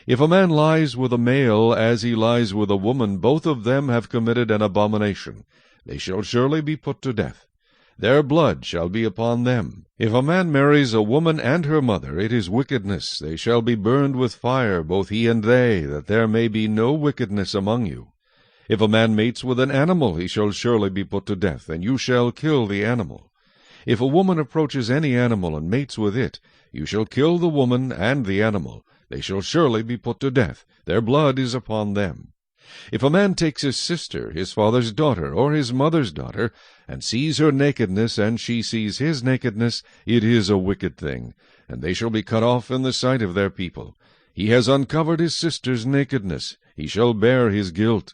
If a man lies with a male as he lies with a woman, both of them have committed an abomination. They shall surely be put to death. Their blood shall be upon them. If a man marries a woman and her mother, it is wickedness. They shall be burned with fire, both he and they, that there may be no wickedness among you. If a man mates with an animal, he shall surely be put to death, and you shall kill the animal. If a woman approaches any animal and mates with it, you shall kill the woman and the animal. They shall surely be put to death. Their blood is upon them. If a man takes his sister, his father's daughter, or his mother's daughter, and sees her nakedness, and she sees his nakedness, it is a wicked thing, and they shall be cut off in the sight of their people. He has uncovered his sister's nakedness. He shall bear his guilt.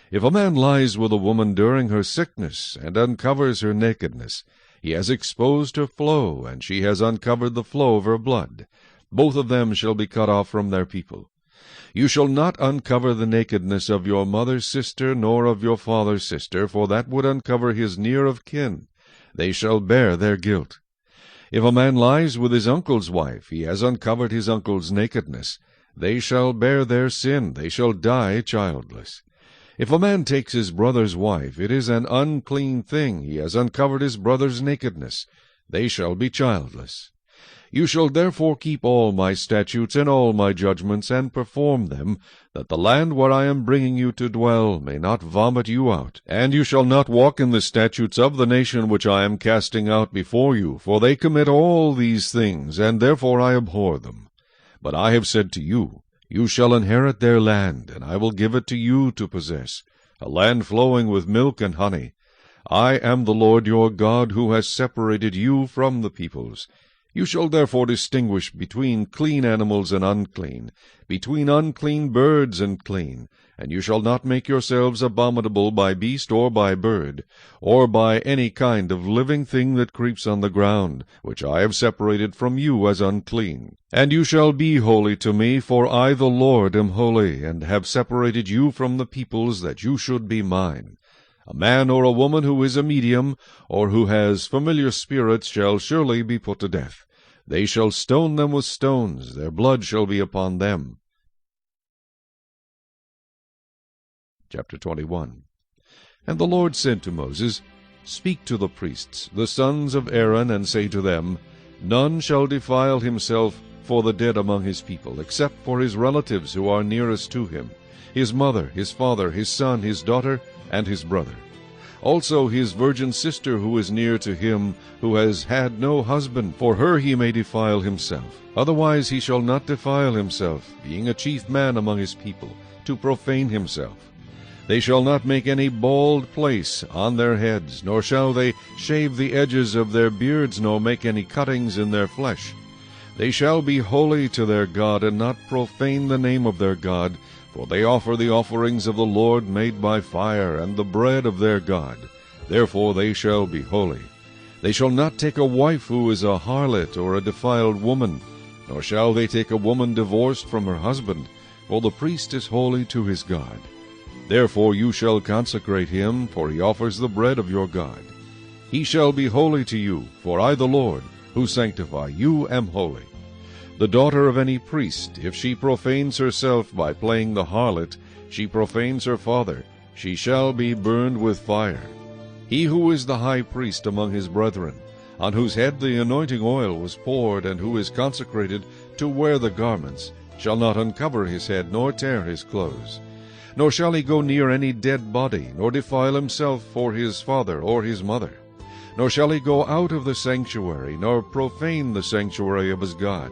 If a man lies with a woman during her sickness, and uncovers her nakedness, he has exposed her flow, and she has uncovered the flow of her blood. Both of them shall be cut off from their people. You shall not uncover the nakedness of your mother's sister, nor of your father's sister, for that would uncover his near of kin. They shall bear their guilt. If a man lies with his uncle's wife, he has uncovered his uncle's nakedness. They shall bear their sin. They shall die childless. If a man takes his brother's wife, it is an unclean thing. He has uncovered his brother's nakedness. They shall be childless. You shall therefore keep all my statutes and all my judgments, and perform them, that the land where I am bringing you to dwell may not vomit you out. And you shall not walk in the statutes of the nation which I am casting out before you, for they commit all these things, and therefore I abhor them. But I have said to you, you shall inherit their land, and I will give it to you to possess, a land flowing with milk and honey. I am the Lord your God, who has separated you from the peoples. You shall therefore distinguish between clean animals and unclean, between unclean birds and clean, and you shall not make yourselves abominable by beast or by bird, or by any kind of living thing that creeps on the ground, which I have separated from you as unclean. And you shall be holy to me, for I the Lord am holy, and have separated you from the peoples, that you should be mine. A man or a woman who is a medium, or who has familiar spirits, shall surely be put to death. They shall stone them with stones, their blood shall be upon them. Chapter 21. And the Lord said to Moses, Speak to the priests, the sons of Aaron, and say to them, None shall defile himself for the dead among his people, except for his relatives who are nearest to him, his mother, his father, his son, his daughter, and his brother. Also his virgin sister who is near to him, who has had no husband, for her he may defile himself. Otherwise he shall not defile himself, being a chief man among his people, to profane himself. They shall not make any bald place on their heads, nor shall they shave the edges of their beards, nor make any cuttings in their flesh. They shall be holy to their God, and not profane the name of their God, for they offer the offerings of the Lord made by fire, and the bread of their God. Therefore they shall be holy. They shall not take a wife who is a harlot or a defiled woman, nor shall they take a woman divorced from her husband, for the priest is holy to his God. Therefore you shall consecrate him, for he offers the bread of your God. He shall be holy to you, for I the Lord, who sanctify you, am holy. The daughter of any priest, if she profanes herself by playing the harlot, she profanes her father, she shall be burned with fire. He who is the high priest among his brethren, on whose head the anointing oil was poured, and who is consecrated to wear the garments, shall not uncover his head, nor tear his clothes. Nor shall he go near any dead body, nor defile himself for his father or his mother. Nor shall he go out of the sanctuary, nor profane the sanctuary of his God.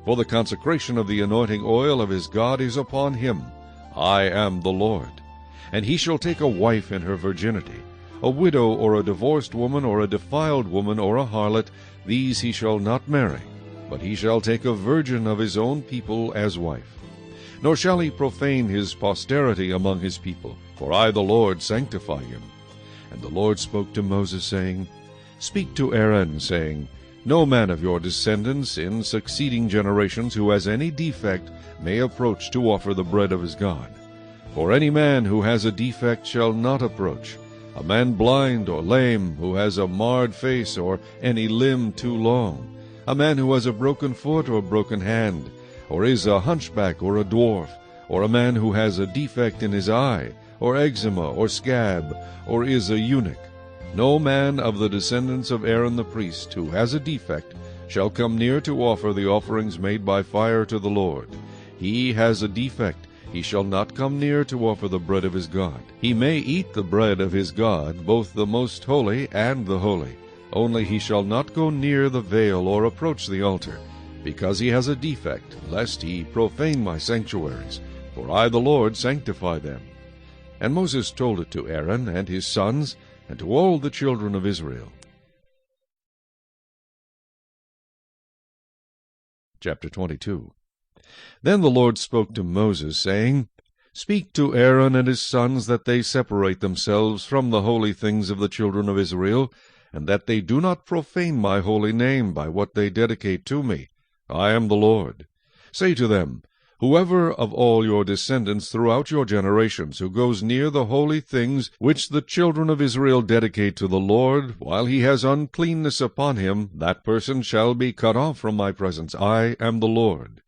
For the consecration of the anointing oil of his God is upon him. I am the Lord. And he shall take a wife in her virginity, a widow or a divorced woman or a defiled woman or a harlot, these he shall not marry. but he shall take a virgin of his own people as wife. Nor shall he profane his posterity among his people, for I the Lord sanctify him. And the Lord spoke to Moses, saying, Speak to Aaron, saying, No man of your descendants in succeeding generations who has any defect may approach to offer the bread of his God. For any man who has a defect shall not approach, a man blind or lame, who has a marred face or any limb too long, a man who has a broken foot or broken hand, or is a hunchback or a dwarf, or a man who has a defect in his eye, or eczema, or scab, or is a eunuch. No man of the descendants of Aaron the priest who has a defect shall come near to offer the offerings made by fire to the Lord. He has a defect. He shall not come near to offer the bread of his God. He may eat the bread of his God, both the most holy and the holy. Only he shall not go near the veil or approach the altar, because he has a defect, lest he profane my sanctuaries. For I the Lord sanctify them. And Moses told it to Aaron and his sons, and to all the children of Israel. Chapter 22. Then the Lord spoke to Moses, saying, Speak to Aaron and his sons that they separate themselves from the holy things of the children of Israel, and that they do not profane my holy name by what they dedicate to me. I am the Lord. Say to them, Whoever of all your descendants throughout your generations who goes near the holy things which the children of Israel dedicate to the Lord, while he has uncleanness upon him, that person shall be cut off from my presence. I am the Lord.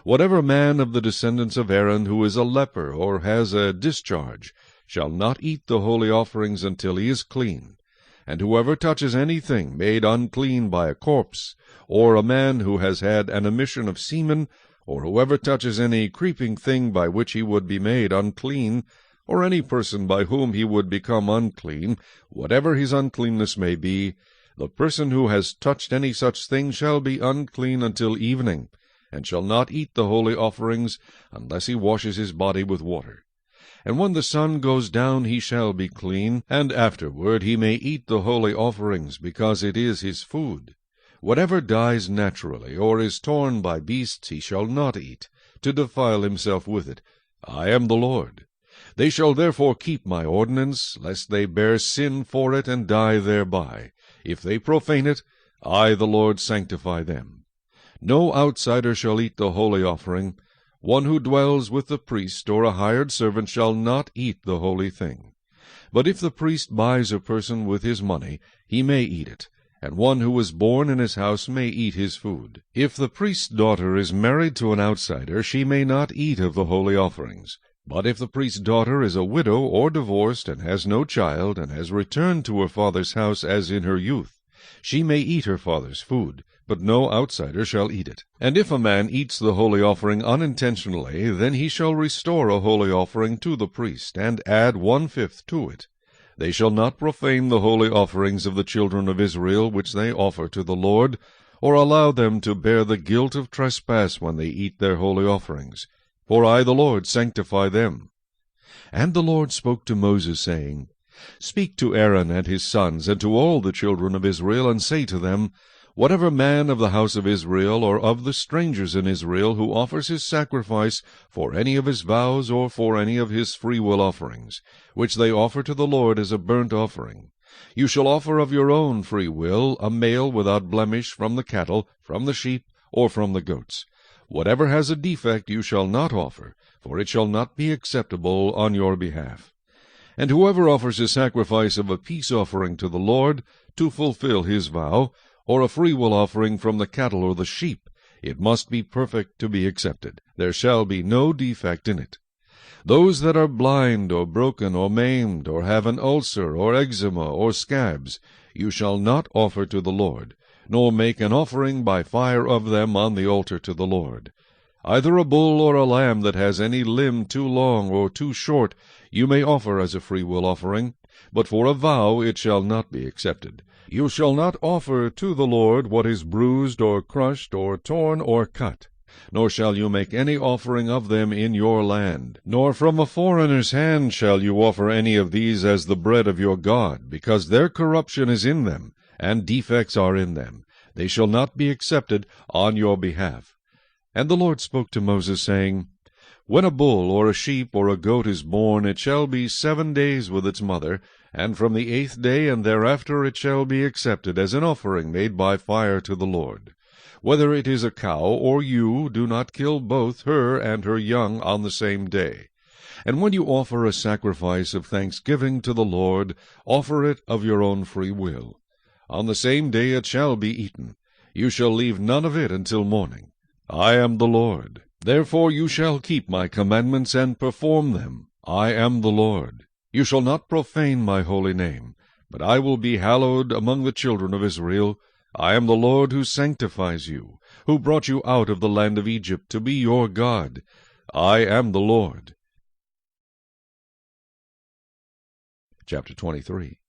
Whatever man of the descendants of Aaron who is a leper or has a discharge shall not eat the holy offerings until he is clean. And whoever touches anything made unclean by a corpse, or a man who has had an emission of semen, or whoever touches any creeping thing by which he would be made unclean, or any person by whom he would become unclean, whatever his uncleanness may be, the person who has touched any such thing shall be unclean until evening, and shall not eat the holy offerings, unless he washes his body with water. And when the sun goes down he shall be clean, and afterward he may eat the holy offerings, because it is his food. Whatever dies naturally, or is torn by beasts, he shall not eat, to defile himself with it. I am the Lord. They shall therefore keep my ordinance, lest they bear sin for it and die thereby. If they profane it, I the Lord sanctify them. No outsider shall eat the holy offering. One who dwells with the priest or a hired servant shall not eat the holy thing. But if the priest buys a person with his money, he may eat it, and one who was born in his house may eat his food. If the priest's daughter is married to an outsider, she may not eat of the holy offerings. But if the priest's daughter is a widow or divorced, and has no child, and has returned to her father's house as in her youth, she may eat her father's food, but no outsider shall eat it. And if a man eats the holy offering unintentionally, then he shall restore a holy offering to the priest, and add 1/5 to it. They shall not profane the holy offerings of the children of Israel which they offer to the Lord, or allow them to bear the guilt of trespass when they eat their holy offerings. For I the Lord sanctify them. And the Lord spoke to Moses, saying, Speak to Aaron and his sons, and to all the children of Israel, and say to them, Whatever man of the house of Israel, or of the strangers in Israel, who offers his sacrifice for any of his vows, or for any of his freewill offerings, which they offer to the Lord as a burnt offering, you shall offer of your own free will a male without blemish from the cattle, from the sheep, or from the goats. Whatever has a defect you shall not offer, for it shall not be acceptable on your behalf. And whoever offers a sacrifice of a peace offering to the Lord, to fulfill his vow, or a freewill offering from the cattle or the sheep, it must be perfect to be accepted. There shall be no defect in it. Those that are blind, or broken, or maimed, or have an ulcer, or eczema, or scabs, you shall not offer to the Lord, nor make an offering by fire of them on the altar to the Lord. Either a bull or a lamb that has any limb too long or too short you may offer as a freewill offering, but for a vow it shall not be accepted. You shall not offer to the Lord what is bruised, or crushed, or torn, or cut. Nor shall you make any offering of them in your land. Nor from a foreigner's hand shall you offer any of these as the bread of your God, because their corruption is in them, and defects are in them. They shall not be accepted on your behalf. And the Lord spoke to Moses, saying, When a bull or a sheep or a goat is born, it shall be 7 days with its mother, and from the 8th day and thereafter it shall be accepted as an offering made by fire to the Lord. Whether it is a cow or ewe, do not kill both her and her young on the same day. And when you offer a sacrifice of thanksgiving to the Lord, offer it of your own free will. On the same day it shall be eaten. You shall leave none of it until morning. I am the Lord. Therefore you shall keep my commandments and perform them. I am the Lord. You shall not profane my holy name, but I will be hallowed among the children of Israel. I am the Lord who sanctifies you, who brought you out of the land of Egypt to be your God. I am the Lord. Chapter 23.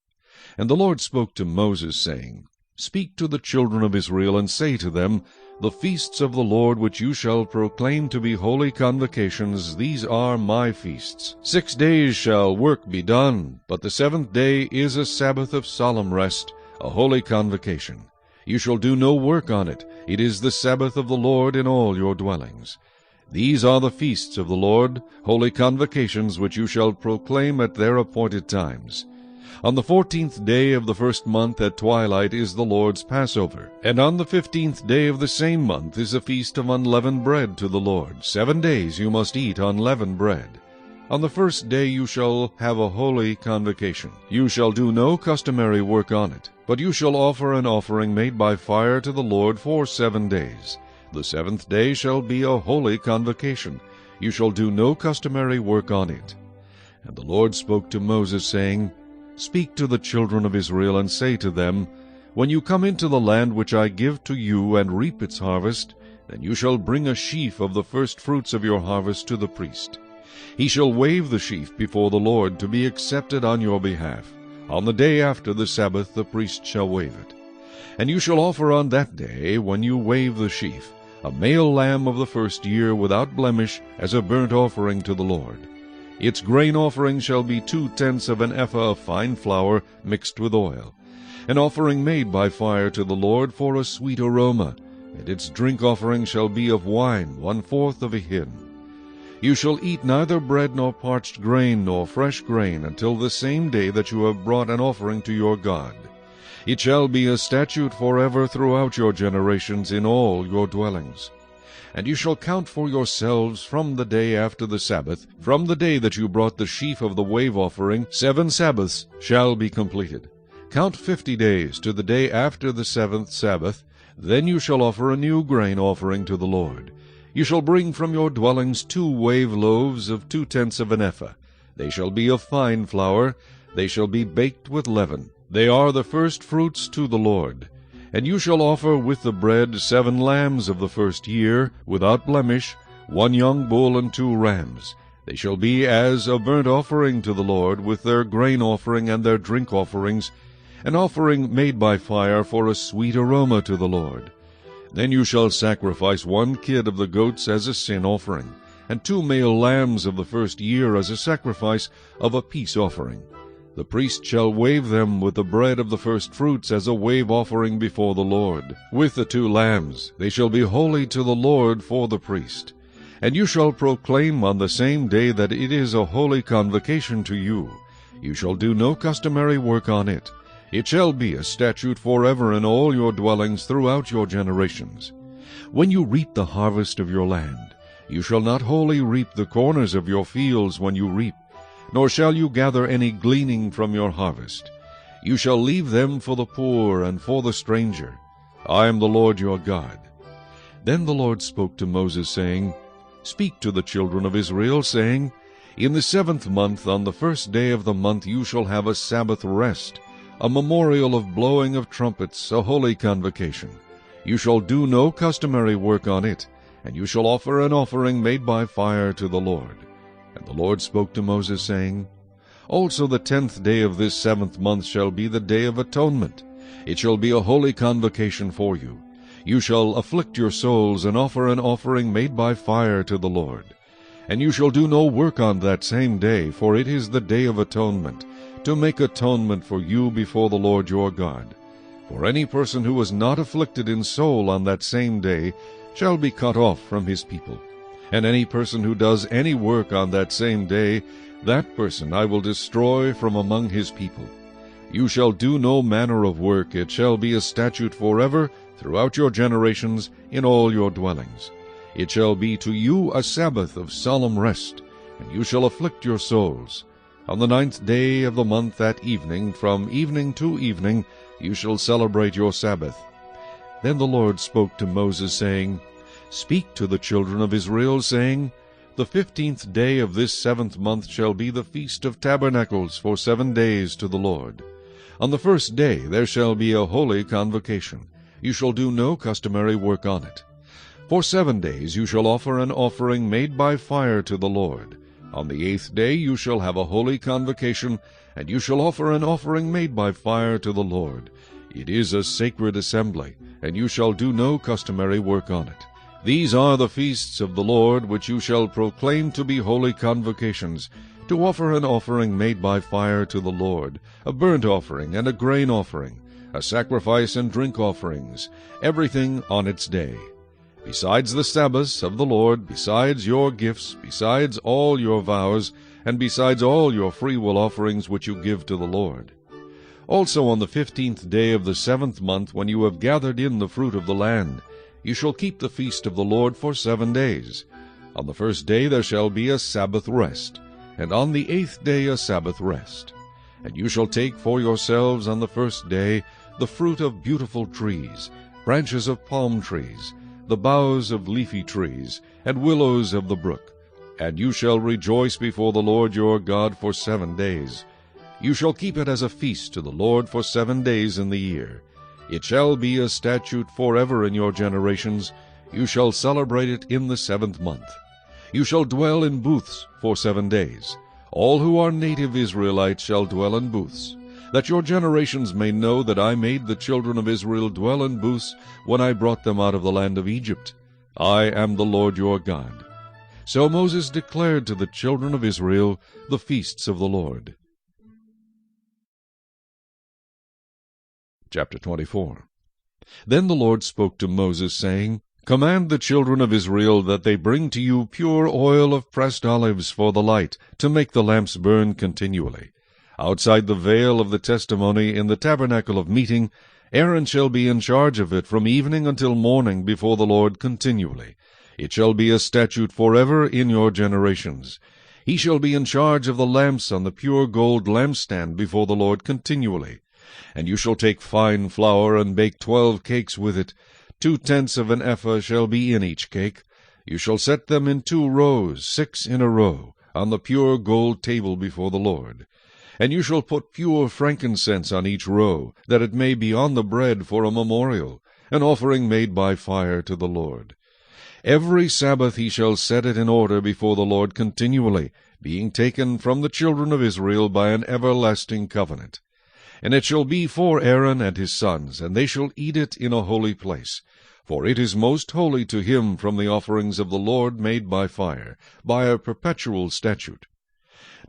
And the Lord spoke to Moses, saying, Speak to the children of Israel, and say to them, The feasts of the Lord which you shall proclaim to be holy convocations, these are my feasts. 6 days shall work be done, but the 7th day is a Sabbath of solemn rest, a holy convocation. You shall do no work on it. It is the Sabbath of the Lord in all your dwellings. These are the feasts of the Lord, holy convocations which you shall proclaim at their appointed times. On the 14th day of the first month at twilight is the Lord's Passover, and on the 15th day of the same month is a feast of unleavened bread to the Lord. 7 days you must eat unleavened bread. On the first day you shall have a holy convocation. You shall do no customary work on it, but you shall offer an offering made by fire to the Lord for 7 days. The 7th day shall be a holy convocation. You shall do no customary work on it. And the Lord spoke to Moses, saying, Speak to the children of Israel, and say to them, When you come into the land which I give to you, and reap its harvest, then you shall bring a sheaf of the first fruits of your harvest to the priest. He shall wave the sheaf before the Lord to be accepted on your behalf. On the day after the Sabbath the priest shall wave it. And you shall offer on that day, when you wave the sheaf, a male lamb of the first year without blemish, as a burnt offering to the Lord. Its grain offering shall be 2/10 of an ephah of fine flour mixed with oil, an offering made by fire to the Lord for a sweet aroma, and its drink offering shall be of wine 1/4 of a hin. You shall eat neither bread nor parched grain nor fresh grain until the same day that you have brought an offering to your God. It shall be a statute forever throughout your generations in all your dwellings. And you shall count for yourselves from the day after the Sabbath, from the day that you brought the sheaf of the wave offering, 7 Sabbaths shall be completed. Count 50 days to the day after the 7th Sabbath. Then you shall offer a new grain offering to the Lord. You shall bring from your dwellings 2 wave loaves of 2/10 of an ephah. They shall be of fine flour. They shall be baked with leaven. They are the first fruits to the Lord. And you shall offer with the bread 7 lambs of the first year, without blemish, 1 young bull and 2 rams. They shall be as a burnt offering to the Lord, with their grain offering and their drink offerings, an offering made by fire for a sweet aroma to the Lord. Then you shall sacrifice 1 kid of the goats as a sin offering, and 2 male lambs of the first year as a sacrifice of a peace offering. The priest shall wave them with the bread of the first fruits as a wave offering before the Lord. With the 2 lambs they shall be holy to the Lord for the priest. And you shall proclaim on the same day that it is a holy convocation to you. You shall do no customary work on it. It shall be a statute forever in all your dwellings throughout your generations. When you reap the harvest of your land, you shall not wholly reap the corners of your fields when you reap, nor shall you gather any gleaning from your harvest. You shall leave them for the poor and for the stranger. I am the Lord your God. Then the Lord spoke to Moses, saying, Speak to the children of Israel, saying, In the 7th month, on the first day of the month, you shall have a Sabbath rest, a memorial of blowing of trumpets, a holy convocation. You shall do no customary work on it, and you shall offer an offering made by fire to the Lord. And the Lord spoke to Moses, saying, Also the 10th day of this 7th month shall be the day of atonement. It shall be a holy convocation for you. You shall afflict your souls, and offer an offering made by fire to the Lord. And you shall do no work on that same day, for it is the day of atonement, to make atonement for you before the Lord your God. For any person who was not afflicted in soul on that same day shall be cut off from his people. And any person who does any work on that same day, that person I will destroy from among his people. You shall do no manner of work. It shall be a statute forever throughout your generations in all your dwellings. It shall be to you a Sabbath of solemn rest, and you shall afflict your souls. On the 9th day of the month at evening, from evening to evening, you shall celebrate your Sabbath. Then the Lord spoke to Moses, saying, Speak to the children of Israel, saying, The 15th day of this 7th month shall be the Feast of Tabernacles for 7 days to the Lord. On the 1st day there shall be a holy convocation. You shall do no customary work on it. For 7 days you shall offer an offering made by fire to the Lord. On the 8th day you shall have a holy convocation, and you shall offer an offering made by fire to the Lord. It is a sacred assembly, and you shall do no customary work on it. These are the feasts of the Lord, which you shall proclaim to be holy convocations, to offer an offering made by fire to the Lord, a burnt offering and a grain offering, a sacrifice and drink offerings, everything on its day. Besides the Sabbaths of the Lord, besides your gifts, besides all your vows, and besides all your freewill offerings which you give to the Lord. Also on the 15th day of the 7th month, when you have gathered in the fruit of the land, you shall keep the feast of the Lord for 7 days. On the 1st day there shall be a Sabbath rest, and on the 8th day a Sabbath rest. And you shall take for yourselves on the 1st day the fruit of beautiful trees, branches of palm trees, the boughs of leafy trees, and willows of the brook. And you shall rejoice before the Lord your God for 7 days. You shall keep it as a feast to the Lord for 7 days in the year. It shall be a statute forever in your generations. You shall celebrate it in the 7th month. You shall dwell in booths for 7 days. All who are native Israelites shall dwell in booths, that your generations may know that I made the children of Israel dwell in booths when I brought them out of the land of Egypt. I am the Lord your God. So Moses declared to the children of Israel the feasts of the Lord. Chapter 24. Then the Lord spoke to Moses, saying, Command the children of Israel that they bring to you pure oil of pressed olives for the light, to make the lamps burn continually. Outside the veil of the testimony in the tabernacle of meeting, Aaron shall be in charge of it from evening until morning before the Lord continually. It shall be a statute forever in your generations. He shall be in charge of the lamps on the pure gold lampstand before the Lord continually. And you shall take fine flour and bake 12 cakes with it. 2/10 of an ephah shall be in each cake. You shall set them in 2 rows, 6 in a row, on the pure gold table before the Lord. And you shall put pure frankincense on each row, that it may be on the bread for a memorial, an offering made by fire to the Lord. Every Sabbath he shall set it in order before the Lord continually, being taken from the children of Israel by an everlasting covenant. And it shall be for Aaron and his sons, and they shall eat it in a holy place. For it is most holy to him from the offerings of the Lord made by fire, by a perpetual statute.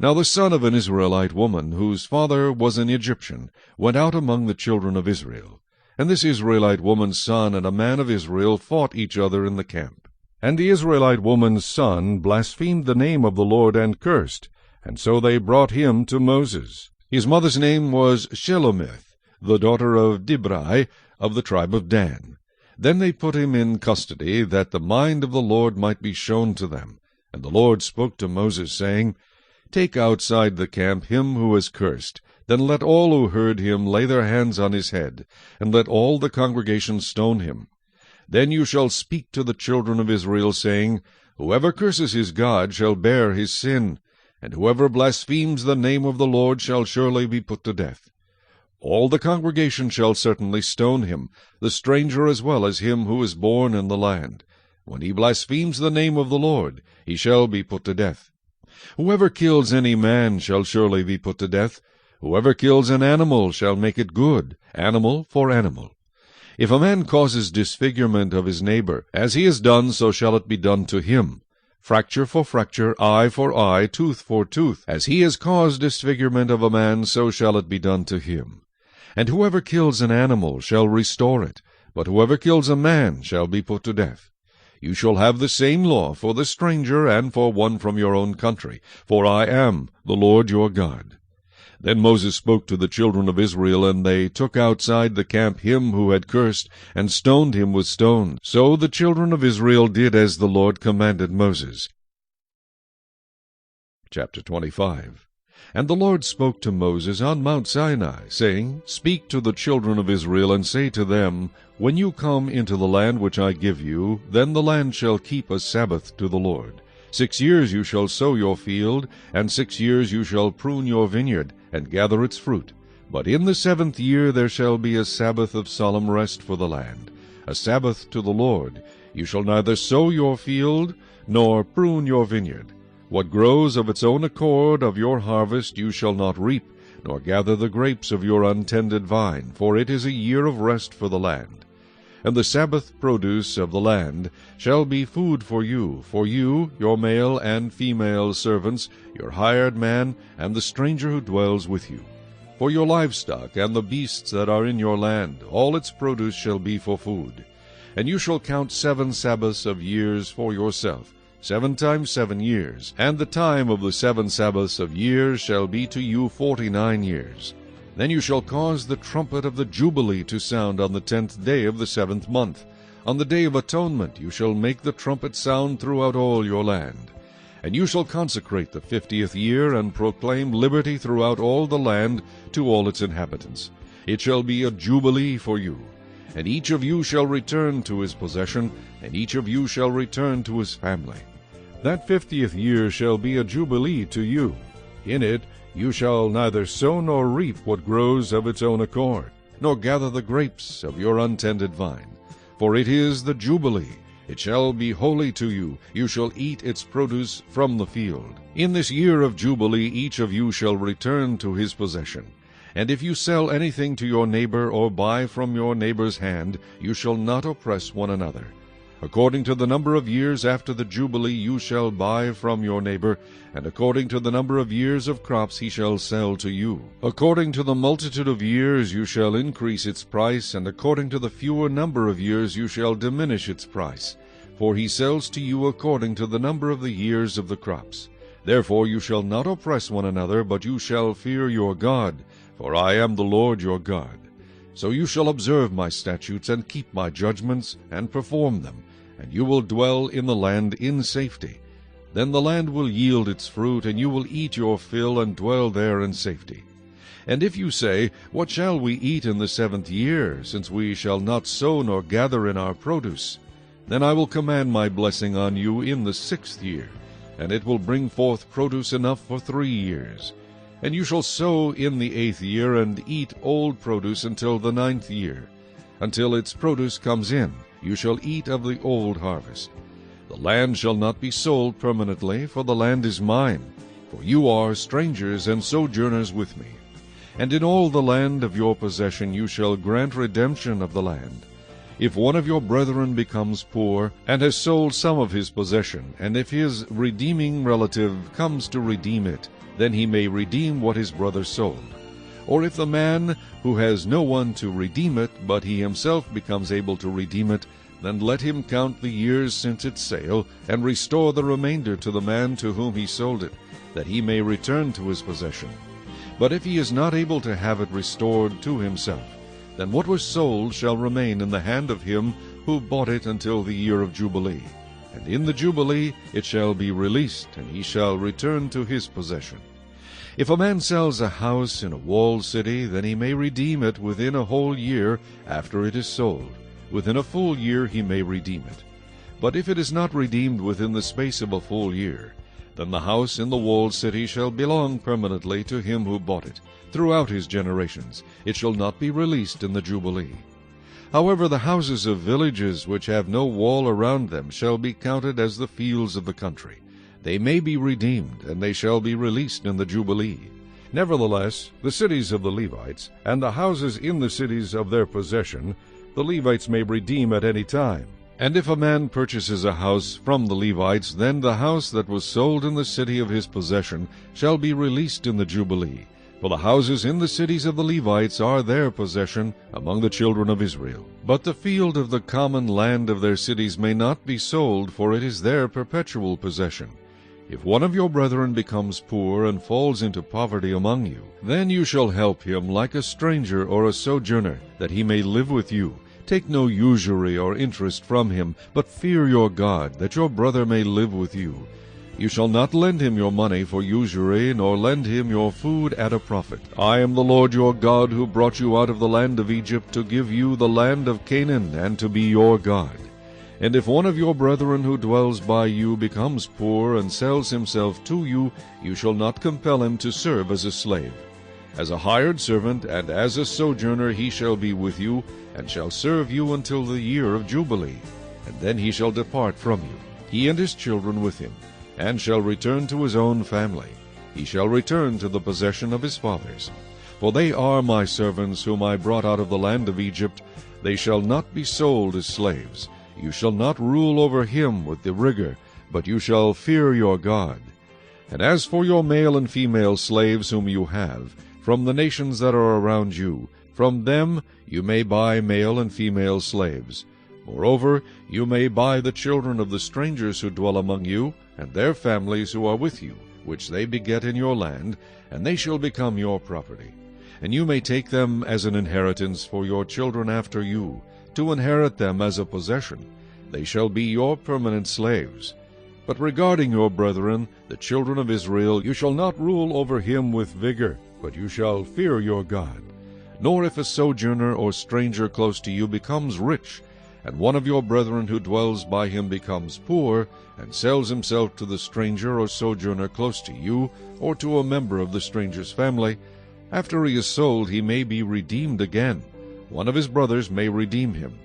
Now the son of an Israelite woman, whose father was an Egyptian, went out among the children of Israel. And this Israelite woman's son and a man of Israel fought each other in the camp. And the Israelite woman's son blasphemed the name of the Lord and cursed, and so they brought him to Moses. His mother's name was Shelomith, the daughter of Dibri, of the tribe of Dan. Then they put him in custody, that the mind of the Lord might be shown to them. And the Lord spoke to Moses, saying, Take outside the camp him who is cursed. Then let all who heard him lay their hands on his head, and let all the congregation stone him. Then you shall speak to the children of Israel, saying, Whoever curses his God shall bear his sin, and whoever blasphemes the name of the Lord shall surely be put to death. All the congregation shall certainly stone him, the stranger as well as him who is born in the land. When he blasphemes the name of the Lord, he shall be put to death. Whoever kills any man shall surely be put to death. Whoever kills an animal shall make it good, animal for animal. If a man causes disfigurement of his neighbor, as he has done, so shall it be done to him. Fracture for fracture, eye for eye, tooth for tooth. As he has caused disfigurement of a man, so shall it be done to him. And whoever kills an animal shall restore it, but whoever kills a man shall be put to death. You shall have the same law for the stranger and for one from your own country, for I am the Lord your God. Then Moses spoke to the children of Israel, and they took outside the camp him who had cursed, and stoned him with stones. So the children of Israel did as the Lord commanded Moses. Chapter 25. And the Lord spoke to Moses on Mount Sinai, saying, Speak to the children of Israel, and say to them, When you come into the land which I give you, then the land shall keep a Sabbath to the Lord. 6 years you shall sow your field, and 6 years you shall prune your vineyard, and gather its fruit. But in the 7th year there shall be a Sabbath of solemn rest for the land, a Sabbath to the Lord. You shall neither sow your field, nor prune your vineyard. What grows of its own accord of your harvest you shall not reap, nor gather the grapes of your untended vine, for it is a year of rest for the land. And the Sabbath produce of the land shall be food for you, your male and female servants, your hired man, and the stranger who dwells with you. For your livestock and the beasts that are in your land, all its produce shall be for food. And you shall count 7 Sabbaths of years for yourself, 7 times 7 years, and the time of the 7 Sabbaths of years shall be to you 49 years. Then you shall cause the trumpet of the Jubilee to sound on the 10th day of the 7th month. On the day of atonement you shall make the trumpet sound throughout all your land. And you shall consecrate the 50th year, and proclaim liberty throughout all the land to all its inhabitants. It shall be a jubilee for you. And each of you shall return to his possession, and each of you shall return to his family. That 50th year shall be a jubilee to you. In it you shall neither sow nor reap what grows of its own accord, nor gather the grapes of your untended vine. For it is the jubilee. It shall be holy to you. You shall eat its produce from the field. In this year of jubilee each of you shall return to his possession. And if you sell anything to your neighbor, or buy from your neighbor's hand, you shall not oppress one another. According to the number of years after the Jubilee you shall buy from your neighbor, and according to the number of years of crops he shall sell to you. According to the multitude of years you shall increase its price, and according to the fewer number of years you shall diminish its price. For he sells to you according to the number of the years of the crops. Therefore you shall not oppress one another, but you shall fear your God, for I am the Lord your God. So you shall observe my statutes, and keep my judgments, and perform them, and you will dwell in the land in safety. Then the land will yield its fruit, and you will eat your fill, and dwell there in safety. And if you say, What shall we eat in the 7th year, since we shall not sow nor gather in our produce? Then I will command my blessing on you in the 6th year, and it will bring forth produce enough for 3 years. And you shall sow in the 8th year, and eat old produce until the 9th year. Until its produce comes in, you shall eat of the old harvest. The land shall not be sold permanently, for the land is mine, for you are strangers and sojourners with me. And in all the land of your possession you shall grant redemption of the land. If one of your brethren becomes poor, and has sold some of his possession, and if his redeeming relative comes to redeem it, then he may redeem what his brother sold. Or if the man who has no one to redeem it, but he himself becomes able to redeem it, then let him count the years since its sale, and restore the remainder to the man to whom he sold it, that he may return to his possession. But if he is not able to have it restored to himself, then what was sold shall remain in the hand of him who bought it until the year of Jubilee. And in the Jubilee it shall be released, and he shall return to his possession. If a man sells a house in a walled city, then he may redeem it within a whole year after it is sold. Within a full year he may redeem it. But if it is not redeemed within the space of a full year, then the house in the walled city shall belong permanently to him who bought it. Throughout his generations it shall not be released in the Jubilee. However, the houses of villages which have no wall around them shall be counted as the fields of the country. They may be redeemed, and they shall be released in the Jubilee. Nevertheless, the cities of the Levites, and the houses in the cities of their possession, the Levites may redeem at any time. And if a man purchases a house from the Levites, then the house that was sold in the city of his possession shall be released in the Jubilee. For the houses in the cities of the Levites are their possession among the children of Israel. But the field of the common land of their cities may not be sold, for it is their perpetual possession. If one of your brethren becomes poor and falls into poverty among you, then you shall help him like a stranger or a sojourner, that he may live with you. Take no usury or interest from him, but fear your God, that your brother may live with you. You shall not lend him your money for usury, nor lend him your food at a profit. I am the Lord your God, who brought you out of the land of Egypt, to give you the land of Canaan, and to be your God. And if one of your brethren who dwells by you becomes poor and sells himself to you, you shall not compel him to serve as a slave. As a hired servant and as a sojourner he shall be with you, and shall serve you until the year of Jubilee. And then he shall depart from you, he and his children with him, and shall return to his own family. He shall return to the possession of his fathers. For they are my servants, whom I brought out of the land of Egypt. They shall not be sold as slaves. You shall not rule over him with the rigor, but you shall fear your God. And as for your male and female slaves whom you have, from the nations that are around you, from them you may buy male and female slaves. Moreover, you may buy the children of the strangers who dwell among you, and their families who are with you, which they beget in your land, and they shall become your property. And you may take them as an inheritance for your children after you, to inherit them as a possession. They shall be your permanent slaves. But regarding your brethren, the children of Israel, you shall not rule over him with vigor, but you shall fear your God. Nor if a sojourner or stranger close to you becomes rich, and one of your brethren who dwells by him becomes poor, and sells himself to the stranger or sojourner close to you, or to a member of the stranger's family, after he is sold he may be redeemed again. One of his brothers may redeem him,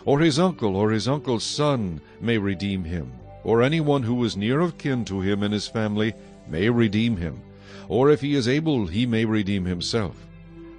or his uncle or his uncle's son may redeem him, or anyone who is near of kin to him in his family may redeem him, or if he is able he may redeem himself.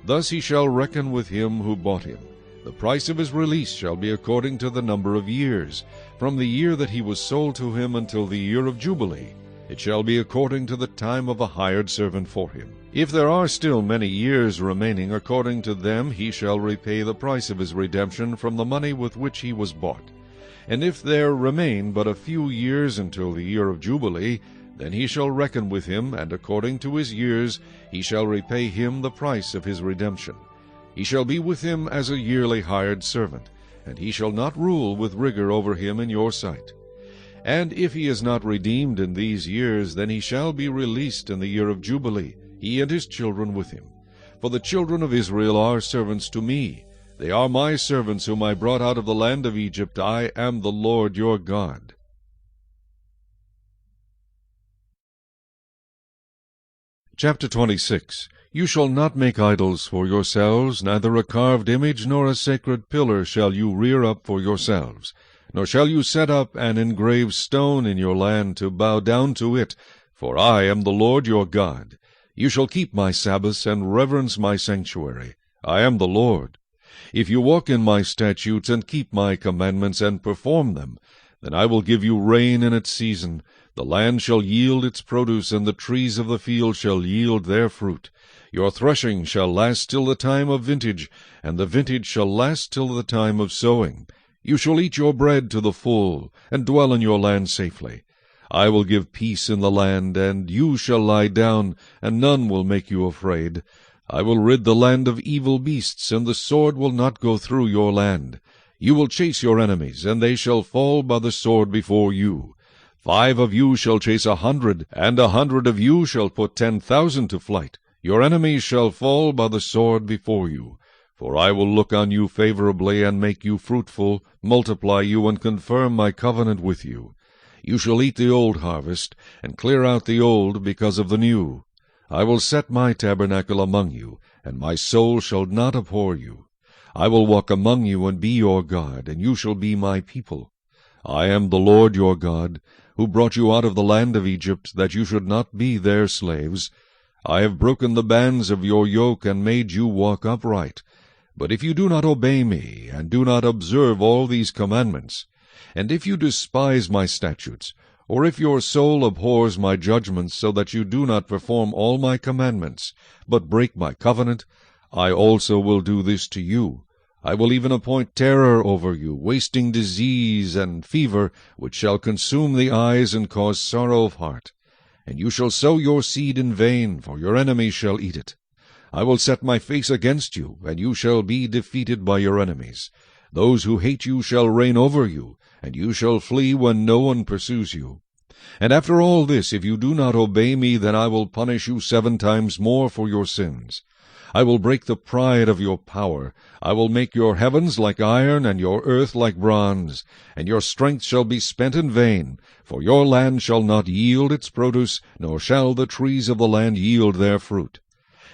Thus he shall reckon with him who bought him. The price of his release shall be according to the number of years, from the year that he was sold to him until the year of Jubilee. It shall be according to the time of a hired servant for him. If there are still many years remaining, according to them he shall repay the price of his redemption from the money with which he was bought. And if there remain but a few years until the year of Jubilee, then he shall reckon with him, and according to his years he shall repay him the price of his redemption. He shall be with him as a yearly hired servant, and he shall not rule with rigor over him in your sight. And if he is not redeemed in these years, then he shall be released in the year of Jubilee, he and his children with him. For the children of Israel are servants to me. They are my servants whom I brought out of the land of Egypt. I am the Lord your God. Chapter 26. You shall not make idols for yourselves, neither a carved image nor a sacred pillar shall you rear up for yourselves. Nor shall you set up an engraved stone in your land to bow down to it, for I am the Lord your God. You shall keep my Sabbaths and reverence my sanctuary. I am the Lord. If you walk in my statutes and keep my commandments and perform them, then I will give you rain in its season. The land shall yield its produce, and the trees of the field shall yield their fruit. Your threshing shall last till the time of vintage, and the vintage shall last till the time of sowing. You shall eat your bread to the full, and dwell in your land safely. I will give peace in the land, and you shall lie down, and none will make you afraid. I will rid the land of evil beasts, and the sword will not go through your land. You will chase your enemies, and they shall fall by the sword before you. 5 of you shall chase 100, and 100 of you shall put 10,000 to flight. Your enemies shall fall by the sword before you. For I will look on you favorably, and make you fruitful, multiply you, and confirm my covenant with you. You shall eat the old harvest, and clear out the old because of the new. I will set my tabernacle among you, and my soul shall not abhor you. I will walk among you, and be your God, and you shall be my people. I am the Lord your God, who brought you out of the land of Egypt, that you should not be their slaves. I have broken the bands of your yoke, and made you walk upright. But if you do not obey me, and do not observe all these commandments, and if you despise my statutes, or if your soul abhors my judgments, so that you do not perform all my commandments, but break my covenant, I also will do this to you. I will even appoint terror over you, wasting disease and fever, which shall consume the eyes and cause sorrow of heart. And you shall sow your seed in vain, for your enemies shall eat it. I will set my face against you, and you shall be defeated by your enemies. Those who hate you shall reign over you, and you shall flee when no one pursues you. And after all this, if you do not obey me, then I will punish you 7 times more for your sins. I will break the pride of your power. I will make your heavens like iron, and your earth like bronze. And your strength shall be spent in vain, for your land shall not yield its produce, nor shall the trees of the land yield their fruit.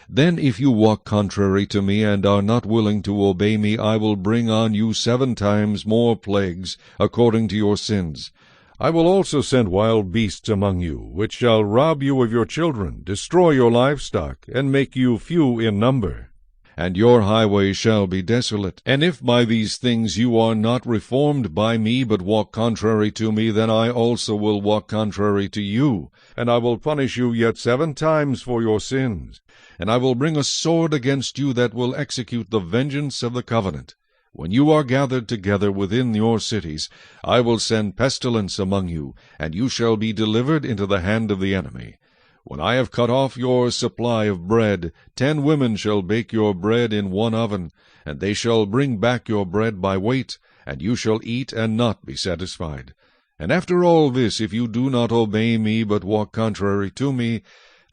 Then if you walk contrary to me, and are not willing to obey me, I will bring on you 7 times more plagues, according to your sins. I will also send wild beasts among you, which shall rob you of your children, destroy your livestock, and make you few in number. And your highways shall be desolate. And if by these things you are not reformed by me, but walk contrary to me, then I also will walk contrary to you, and I will punish you yet 7 times for your sins. And I will bring a sword against you that will execute the vengeance of the covenant. When you are gathered together within your cities, I will send pestilence among you, and you shall be delivered into the hand of the enemy. When I have cut off your supply of bread, 10 women shall bake your bread in one oven, and they shall bring back your bread by weight, and you shall eat and not be satisfied. And after all this, if you do not obey me, but walk contrary to me,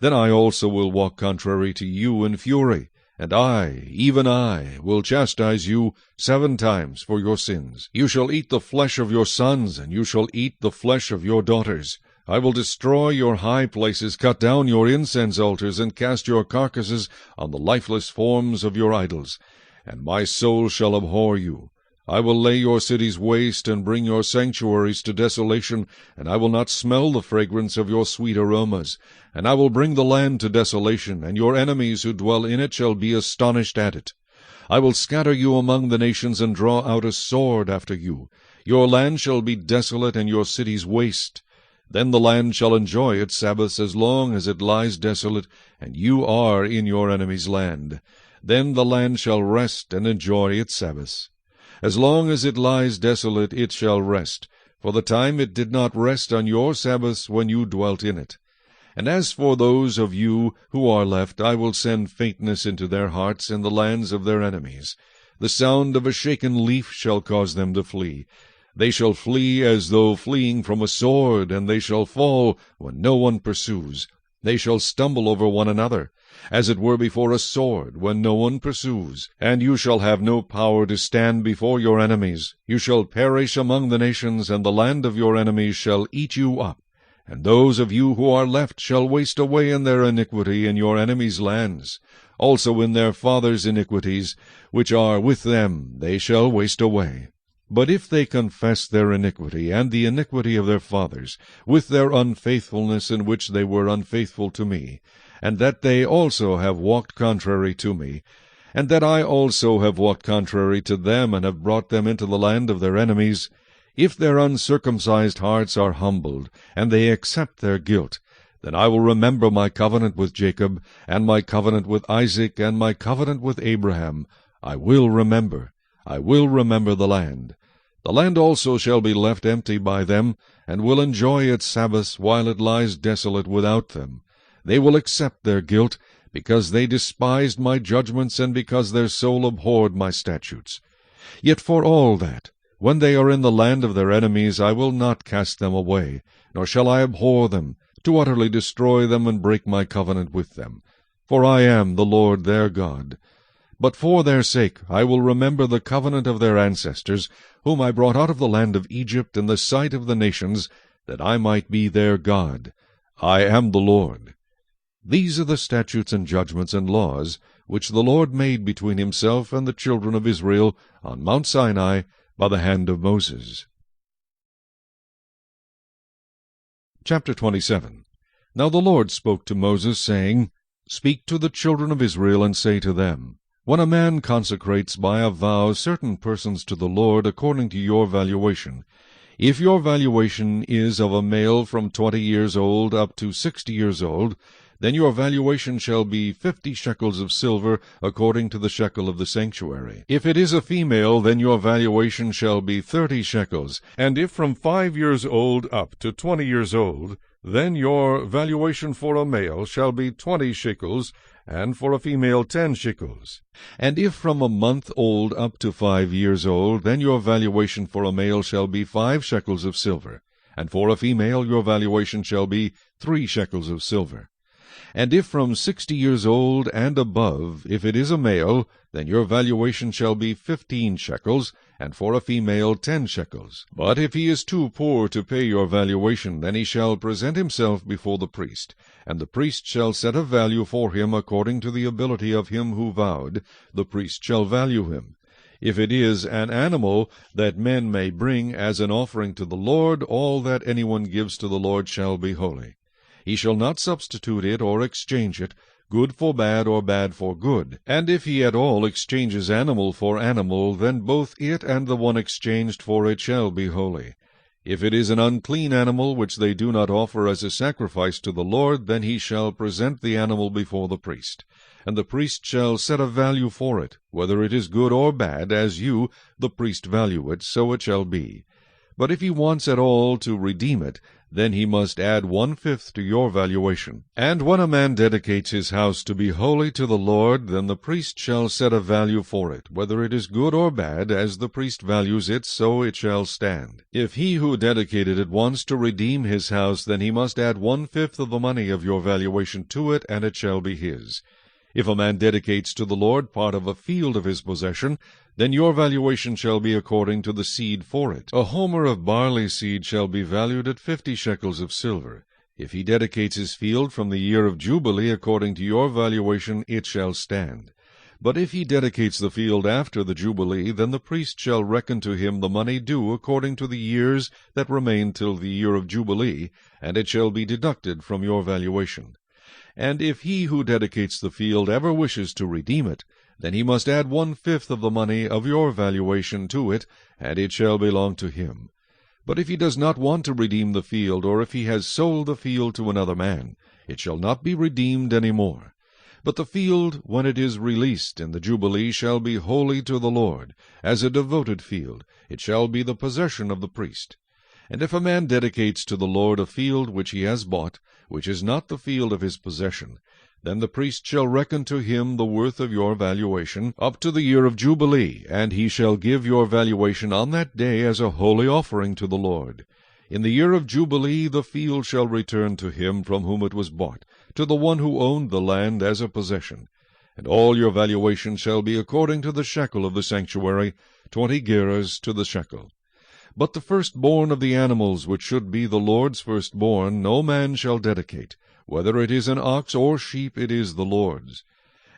then I also will walk contrary to you in fury, and I, even I, will chastise you 7 times for your sins. You shall eat the flesh of your sons, and you shall eat the flesh of your daughters. I will destroy your high places, cut down your incense altars, and cast your carcasses on the lifeless forms of your idols. And my soul shall abhor you. I will lay your cities waste, and bring your sanctuaries to desolation, and I will not smell the fragrance of your sweet aromas. And I will bring the land to desolation, and your enemies who dwell in it shall be astonished at it. I will scatter you among the nations, and draw out a sword after you. Your land shall be desolate, and your cities waste. Then the land shall enjoy its Sabbaths as long as it lies desolate, and you are in your enemy's land. Then the land shall rest and enjoy its Sabbaths. As long as it lies desolate it shall rest, for the time it did not rest on your Sabbaths when you dwelt in it. And as for those of you who are left, I will send faintness into their hearts in the lands of their enemies. The sound of a shaken leaf shall cause them to flee. They shall flee as though fleeing from a sword, and they shall fall when no one pursues. They shall stumble over one another, as it were before a sword, when no one pursues. And you shall have no power to stand before your enemies. You shall perish among the nations, and the land of your enemies shall eat you up. And those of you who are left shall waste away in their iniquity in your enemies' lands. Also in their fathers' iniquities, which are with them, they shall waste away. But if they confess their iniquity, and the iniquity of their fathers, with their unfaithfulness in which they were unfaithful to me, and that they also have walked contrary to me, and that I also have walked contrary to them, and have brought them into the land of their enemies, if their uncircumcised hearts are humbled, and they accept their guilt, then I will remember my covenant with Jacob, and my covenant with Isaac, and my covenant with Abraham. I will remember the land. The land also shall be left empty by them, and will enjoy its Sabbaths while it lies desolate without them. They will accept their guilt, because they despised my judgments, and because their soul abhorred my statutes. Yet for all that, when they are in the land of their enemies, I will not cast them away, nor shall I abhor them, to utterly destroy them and break my covenant with them. For I am the Lord their God. But for their sake I will remember the covenant of their ancestors, whom I brought out of the land of Egypt in the sight of the nations, that I might be their God. I am the Lord. These are the statutes and judgments and laws which the Lord made between himself and the children of Israel on Mount Sinai by the hand of Moses. Chapter 27. Now the Lord spoke to Moses, saying, Speak to the children of Israel, and say to them, When a man consecrates by a vow certain persons to the Lord according to your valuation, If your valuation is of a male from 20 years old up to 60 years old, then your valuation shall be 50 shekels of silver, according to the shekel of the sanctuary. If it is a female, then your valuation shall be 30 shekels. And if from 5 years old up to 20 years old, then your valuation for a male shall be 20 shekels, and for a female 10 shekels. And if from a month old up to 5 years old, then your valuation for a male shall be 5 shekels of silver, and for a female your valuation shall be 3 shekels of silver. And if from 60 years old and above, if it is a male, then your valuation shall be 15 shekels, and for a female 10 shekels. But if he is too poor to pay your valuation, then he shall present himself before the priest, and the priest shall set a value for him according to the ability of him who vowed. The priest shall value him. If it is an animal that men may bring as an offering to the Lord, all that anyone gives to the Lord shall be holy. He shall not substitute it or exchange it, good for bad or bad for good. And if he at all exchanges animal for animal, then both it and the one exchanged for it shall be holy. If it is an unclean animal which they do not offer as a sacrifice to the Lord, then he shall present the animal before the priest. And the priest shall set a value for it, whether it is good or bad, as you, the priest, value it, so it shall be. But if he wants at all to redeem it, then he must add 1/5 to your valuation. And when a man dedicates his house to be holy to the Lord, then the priest shall set a value for it, whether it is good or bad, as the priest values it, so it shall stand. If he who dedicated it wants to redeem his house, then he must add 1/5 of the money of your valuation to it, and it shall be his. If a man dedicates to the Lord part of a field of his possession, then your valuation shall be according to the seed for it. A homer of barley seed shall be valued at 50 shekels of silver. If he dedicates his field from the year of Jubilee according to your valuation, it shall stand. But if he dedicates the field after the Jubilee, then the priest shall reckon to him the money due according to the years that remain till the year of Jubilee, and it shall be deducted from your valuation. And if he who dedicates the field ever wishes to redeem it, then he must add 1/5 of the money of your valuation to it, and it shall belong to him. But if he does not want to redeem the field, or if he has sold the field to another man, it shall not be redeemed any more. But the field, when it is released in the Jubilee, shall be holy to the Lord, as a devoted field. It shall be the possession of the priest. And if a man dedicates to the Lord a field which he has bought, which is not the field of his possession, then the priest shall reckon to him the worth of your valuation up to the year of Jubilee, and he shall give your valuation on that day as a holy offering to the Lord. In the year of Jubilee the field shall return to him from whom it was bought, to the one who owned the land as a possession. And all your valuation shall be according to the shekel of the sanctuary, 20 gerahs to the shekel. But the firstborn of the animals, which should be the Lord's firstborn, no man shall dedicate. Whether it is an ox or sheep, it is the Lord's.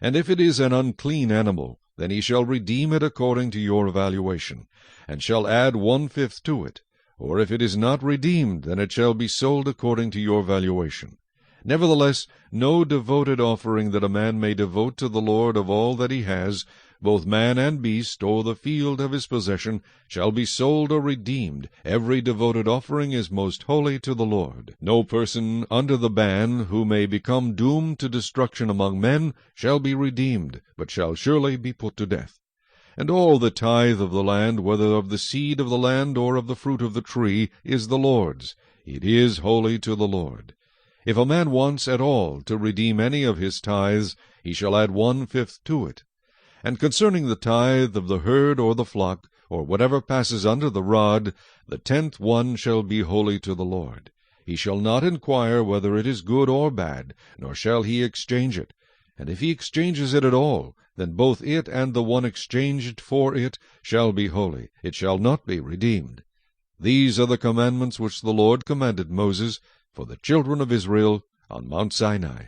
And if it is an unclean animal, then he shall redeem it according to your valuation, and shall add 1/5 to it. Or if it is not redeemed, then it shall be sold according to your valuation. Nevertheless, no devoted offering that a man may devote to the Lord of all that he has, both man and beast, or the field of his possession, shall be sold or redeemed. Every devoted offering is most holy to the Lord. No person under the ban, who may become doomed to destruction among men, shall be redeemed, but shall surely be put to death. And all the tithe of the land, whether of the seed of the land or of the fruit of the tree, is the Lord's. It is holy to the Lord. If a man wants at all to redeem any of his tithes, he shall add 1/5 to it. And concerning the tithe of the herd or the flock, or whatever passes under the rod, the 10th one shall be holy to the Lord. He shall not inquire whether it is good or bad, nor shall he exchange it. And if he exchanges it at all, then both it and the one exchanged for it shall be holy. It shall not be redeemed. These are the commandments which the Lord commanded Moses for the children of Israel on Mount Sinai.